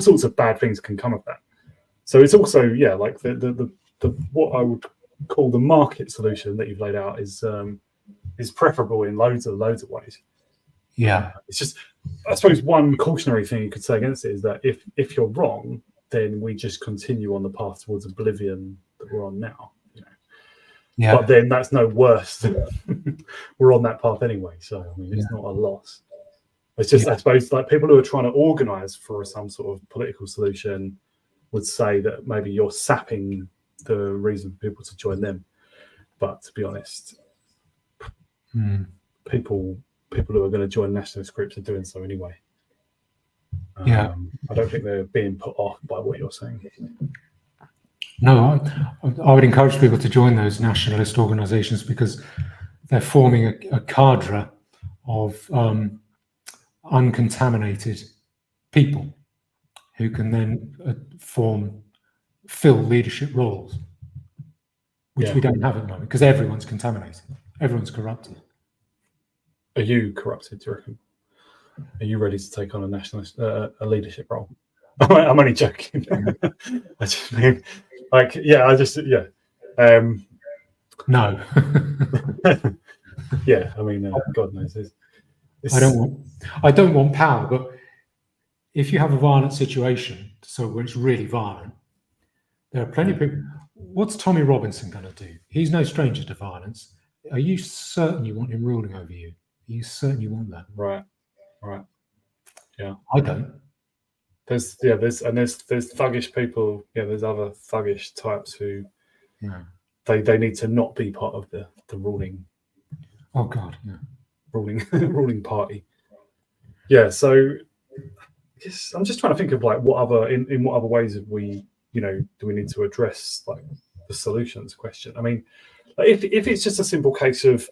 sorts of bad things can come of that. So it's also the what I would call the market solution that you've laid out is preferable in loads of ways. It's just, I suppose, one cautionary thing you could say against it is that if you're wrong, then we just continue on the path towards oblivion that we're on now. But then that's no worse than we're on that path anyway. So I mean, it's not a loss. It's just, I suppose, people who are trying to organise for some sort of political solution would say that maybe you're sapping the reason for people to join them. But to be honest, people who are going to join nationalist groups are doing so anyway. I don't think they're being put off by what you're saying. No, I would encourage people to join those nationalist organisations because they're forming a cadre of uncontaminated people who can then fill leadership roles, which we don't have at the moment because everyone's contaminated, everyone's corrupted. Are you corrupted, do you reckon? Are you ready to take on a nationalist, a leadership role? I'm only joking. I just mean, no. I mean, God knows. I don't want power, but if you have a violent situation, so when it's really violent, there are plenty of people. What's Tommy Robinson going to do? He's no stranger to violence. Are you certain you want him ruling over you? Are you certain you want that? Right. Yeah. I don't. There's thuggish people. There's other thuggish types who they need to not be part of the ruling. Oh God, ruling party. So I'm just trying to think of what other ways have we do we need to address the solutions question. I mean, if it's just a simple case of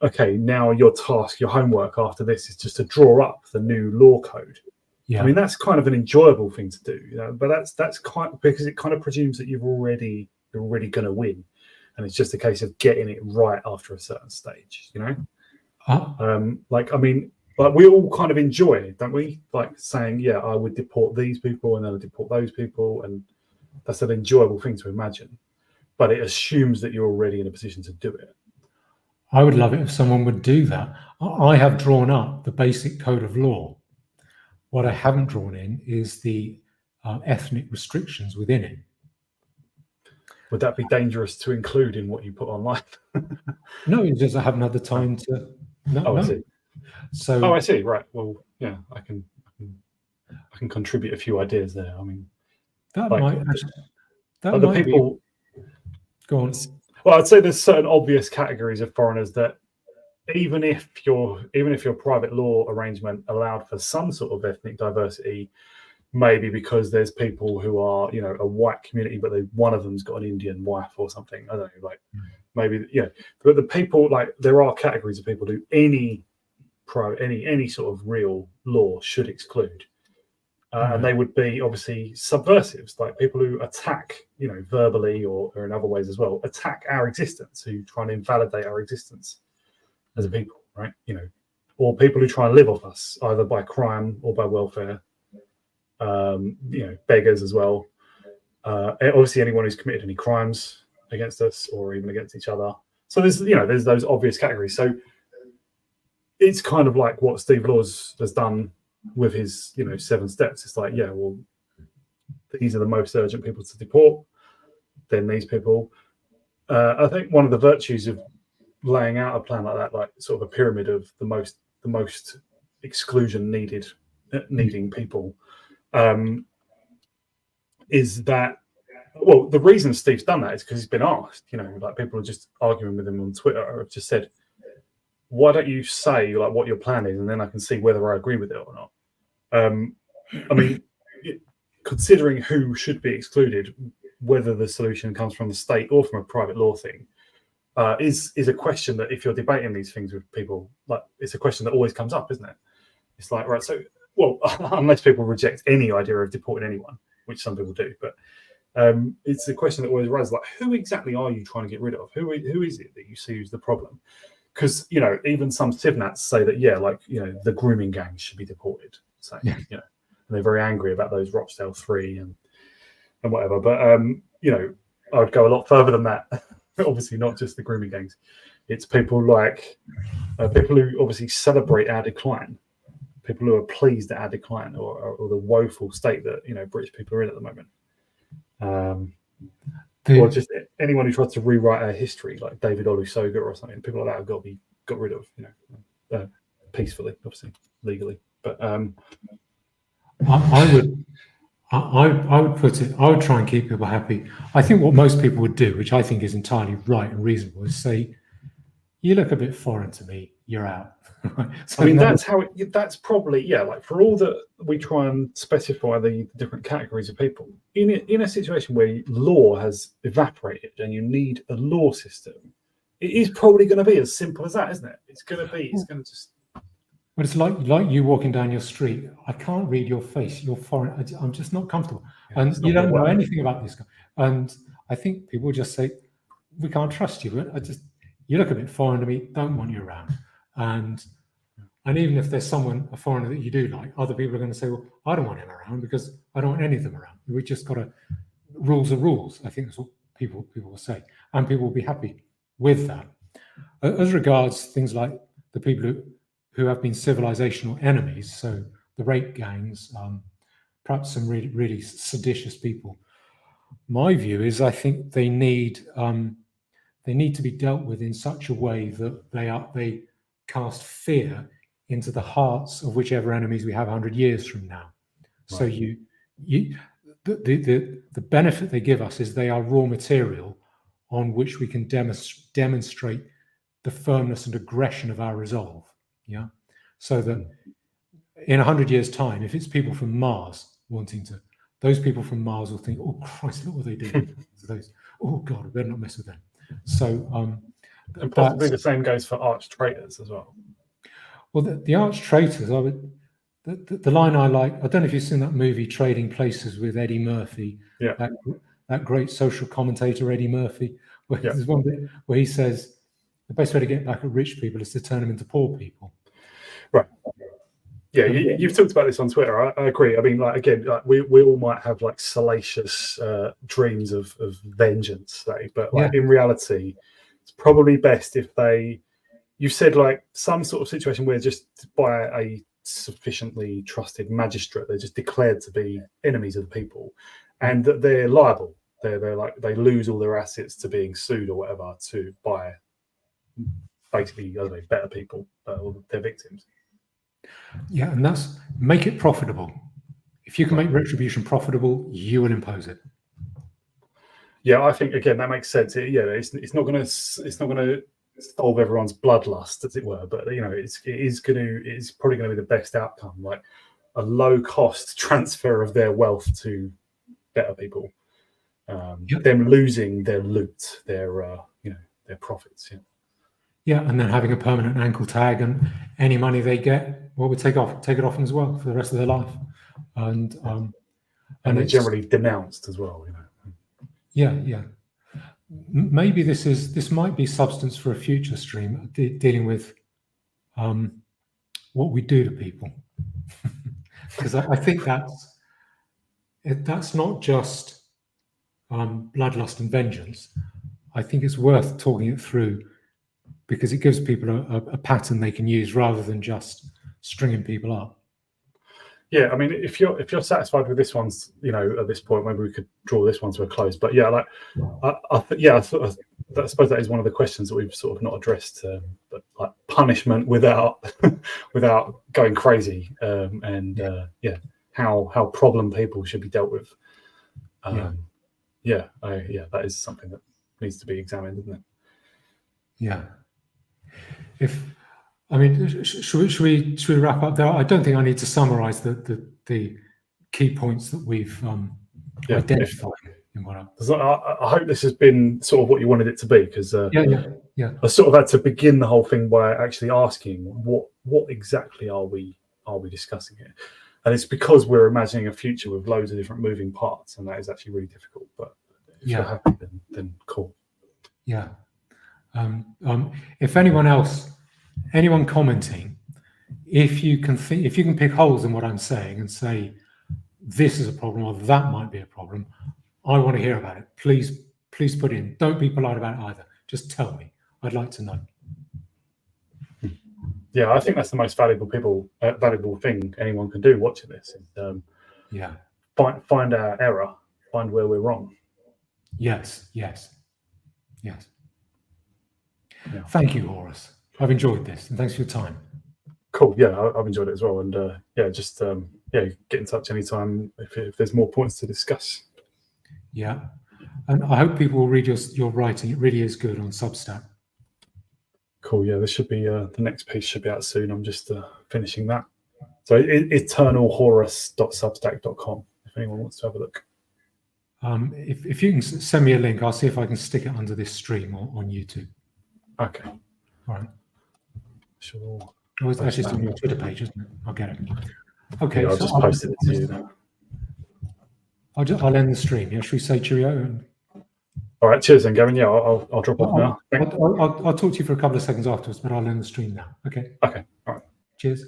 okay, now your task, your homework after this is just to draw up the new law code. I mean, that's kind of an enjoyable thing to do, but that's quite because it kind of presumes that you're already going to win, and it's just a case of getting it right after a certain stage, I mean, we all kind of enjoy it, don't we? Saying, I would deport these people and then I deport those people, and that's an enjoyable thing to imagine, but it assumes that you're already in a position to do it. I would love it if someone would do that. I have drawn up the basic code of law. What I haven't drawn in is the ethnic restrictions within it. Would that be dangerous to include in what you put online? No, it's just I haven't had the time to. I see. So. I see. Right. Well. yeah, I can contribute a few ideas there. I mean, That like, might that like the might be. people. Go on. Well, I'd say there's certain obvious categories of foreigners that even if your private law arrangement allowed for some sort of ethnic diversity, maybe because there's people who are, you know, a white community, but one of them's got an Indian wife or something. I don't know, like maybe, you know, but the people, like, there are categories of people who any sort of real law should exclude. And they would be obviously subversives, like people who attack, you know, verbally or in other ways as well, attack our existence, who try and invalidate our existence as a people, right? You know, or people who try and live off us, either by crime or by welfare. You know, beggars as well. Obviously, anyone who's committed any crimes against us or even against each other. So there's those obvious categories. So it's kind of like what Steve Laws has done with his, you know, 7 steps. It's like, yeah, well, these are the most urgent people to deport. Then these people. I think one of the virtues of laying out a plan like that, like sort of a pyramid of the most exclusion needing people, is that, well, the reason Steve's done that is because he's been asked. You know, like people are just arguing with him on Twitter, or have just said, why don't you say like what your plan is, and then I can see whether I agree with it or not. I mean, considering who should be excluded, whether the solution comes from the state or from a private law thing, is a question that, if you're debating these things with people, like, it's a question that always comes up, isn't it? It's like, right, so, well, unless people reject any idea of deporting anyone, which some people do, but it's a question that always arises, like, who exactly are you trying to get rid of? Who is it that you see who's the problem? Because, you know, even some civnats say that, yeah, like, you know, the grooming gangs should be deported. So, you know, and they're very angry about those Rochdale 3 and whatever. But, you know, I would go a lot further than that. Obviously, not just the grooming gangs. It's people like people who obviously celebrate our decline, people who are pleased at our decline, or the woeful state that, you know, British people are in at the moment. Or just anyone who tries to rewrite our history, like David Olusoga or something. People like that have got to be got rid of, you know, peacefully, obviously, legally. But I would put it. I would try and keep people happy. I think what most people would do, which I think is entirely right and reasonable, is say, "You look a bit foreign to me. You're out." So, I mean, that's how. That's probably, yeah. Like, for all that we try and specify the different categories of people in a situation where law has evaporated and you need a law system, it is probably going to be as simple as that, isn't it? It's going to just. But it's like you walking down your street. I can't read your face. You're foreign. I'm just not comfortable, and you don't know anything about this guy. And I think people just say, "We can't trust you." You look a bit foreign to me. Don't want you around. And even if there's a foreigner that you do like, other people are going to say, "Well, I don't want him around because I don't want any of them around." We just got to. Rules are rules. I think that's what people will say, and people will be happy with that. As regards things like the people who have been civilizational enemies, so the rape gangs, perhaps some really, really seditious people. My view is, I think they need to be dealt with in such a way that they cast fear into the hearts of whichever enemies we have 100 years from now. Right. So the benefit they give us is they are raw material on which we can demonstrate the firmness and aggression of our resolve. Yeah. So that in 100 years' time, if it's people from Mars wanting to, those people from Mars will think, "Oh Christ, look what they did to those. Oh God, we better not mess with them." So, and possibly the same goes for arch traitors as well. Well, the arch traitors, the line I like. I don't know if you've seen that movie Trading Places with Eddie Murphy. Yeah. That great social commentator Eddie Murphy. Where there's one bit where he says the best way to get back at rich people is to turn them into poor people. Right. Yeah, you've talked about this on Twitter. I agree. I mean, like, again, like, we all might have like salacious dreams of vengeance, say, but like in reality, it's probably best if you said like some sort of situation where just by a sufficiently trusted magistrate, they're just declared to be enemies of the people, and that they're liable. They're like, they lose all their assets to being sued or whatever by basically, I don't know, better people or their victims. Yeah, and that's make it profitable. If you can make retribution profitable, you will impose it. Yeah, I think again that makes sense. It's not going to solve everyone's bloodlust, as it were, but it's probably going to be the best outcome, like a low cost transfer of their wealth to better people, them losing their loot, their profits. Yeah, and then having a permanent ankle tag, and any money they get, well, we take it off them as well for the rest of their life, and they're generally denounced as well. Yeah. Maybe this might be substance for a future stream, dealing with what we do to people, because I think that's not just bloodlust and vengeance. I think it's worth talking it through, because it gives people a pattern they can use rather than just stringing people up. Yeah, I mean, if you're satisfied with this one's, at this point, maybe we could draw this one to a close. But yeah, I suppose that is one of the questions that we've sort of not addressed. But like punishment without without going crazy, how problem people should be dealt with. That is something that needs to be examined, isn't it? Yeah. Should we wrap up there? I don't think I need to summarize the key points that we've identified. I hope this has been sort of what you wanted it to be, because I sort of had to begin the whole thing by actually asking what exactly are we discussing here, and it's because we're imagining a future with loads of different moving parts, and that is actually really difficult. But if you're happy, then cool. Yeah. If anyone commenting, if you can pick holes in what I'm saying and say this is a problem or that might be a problem, I want to hear about it. Please put in. Don't be polite about it either. Just tell me. I'd like to know. Yeah, I think that's the most valuable thing anyone can do watching this. Find our error, find where we're wrong. Yes. Thank you, Horus. I've enjoyed this, and thanks for your time. Cool. Yeah, I've enjoyed it as well. And get in touch anytime if there's more points to discuss. Yeah, and I hope people will read your writing. It really is good on Substack. Cool. Yeah, this should be the next piece should be out soon. I'm just finishing that. So eternalhorus.substack.com if anyone wants to have a look. If you can send me a link, I'll see if I can stick it under this stream on YouTube. Okay. All right. Sure. Oh, it's actually on your Twitter page, isn't it? I'll get it. Okay. Yeah, I'll just posted it to you now. I'll end the stream. Yeah, should we say cheerio? All right. Cheers, then, Gavin. Yeah, I'll drop off now. I'll talk to you for a couple of seconds afterwards, but I'll end the stream now. Okay. Okay. All right. Cheers.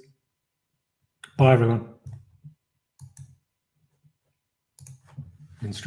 Bye, everyone.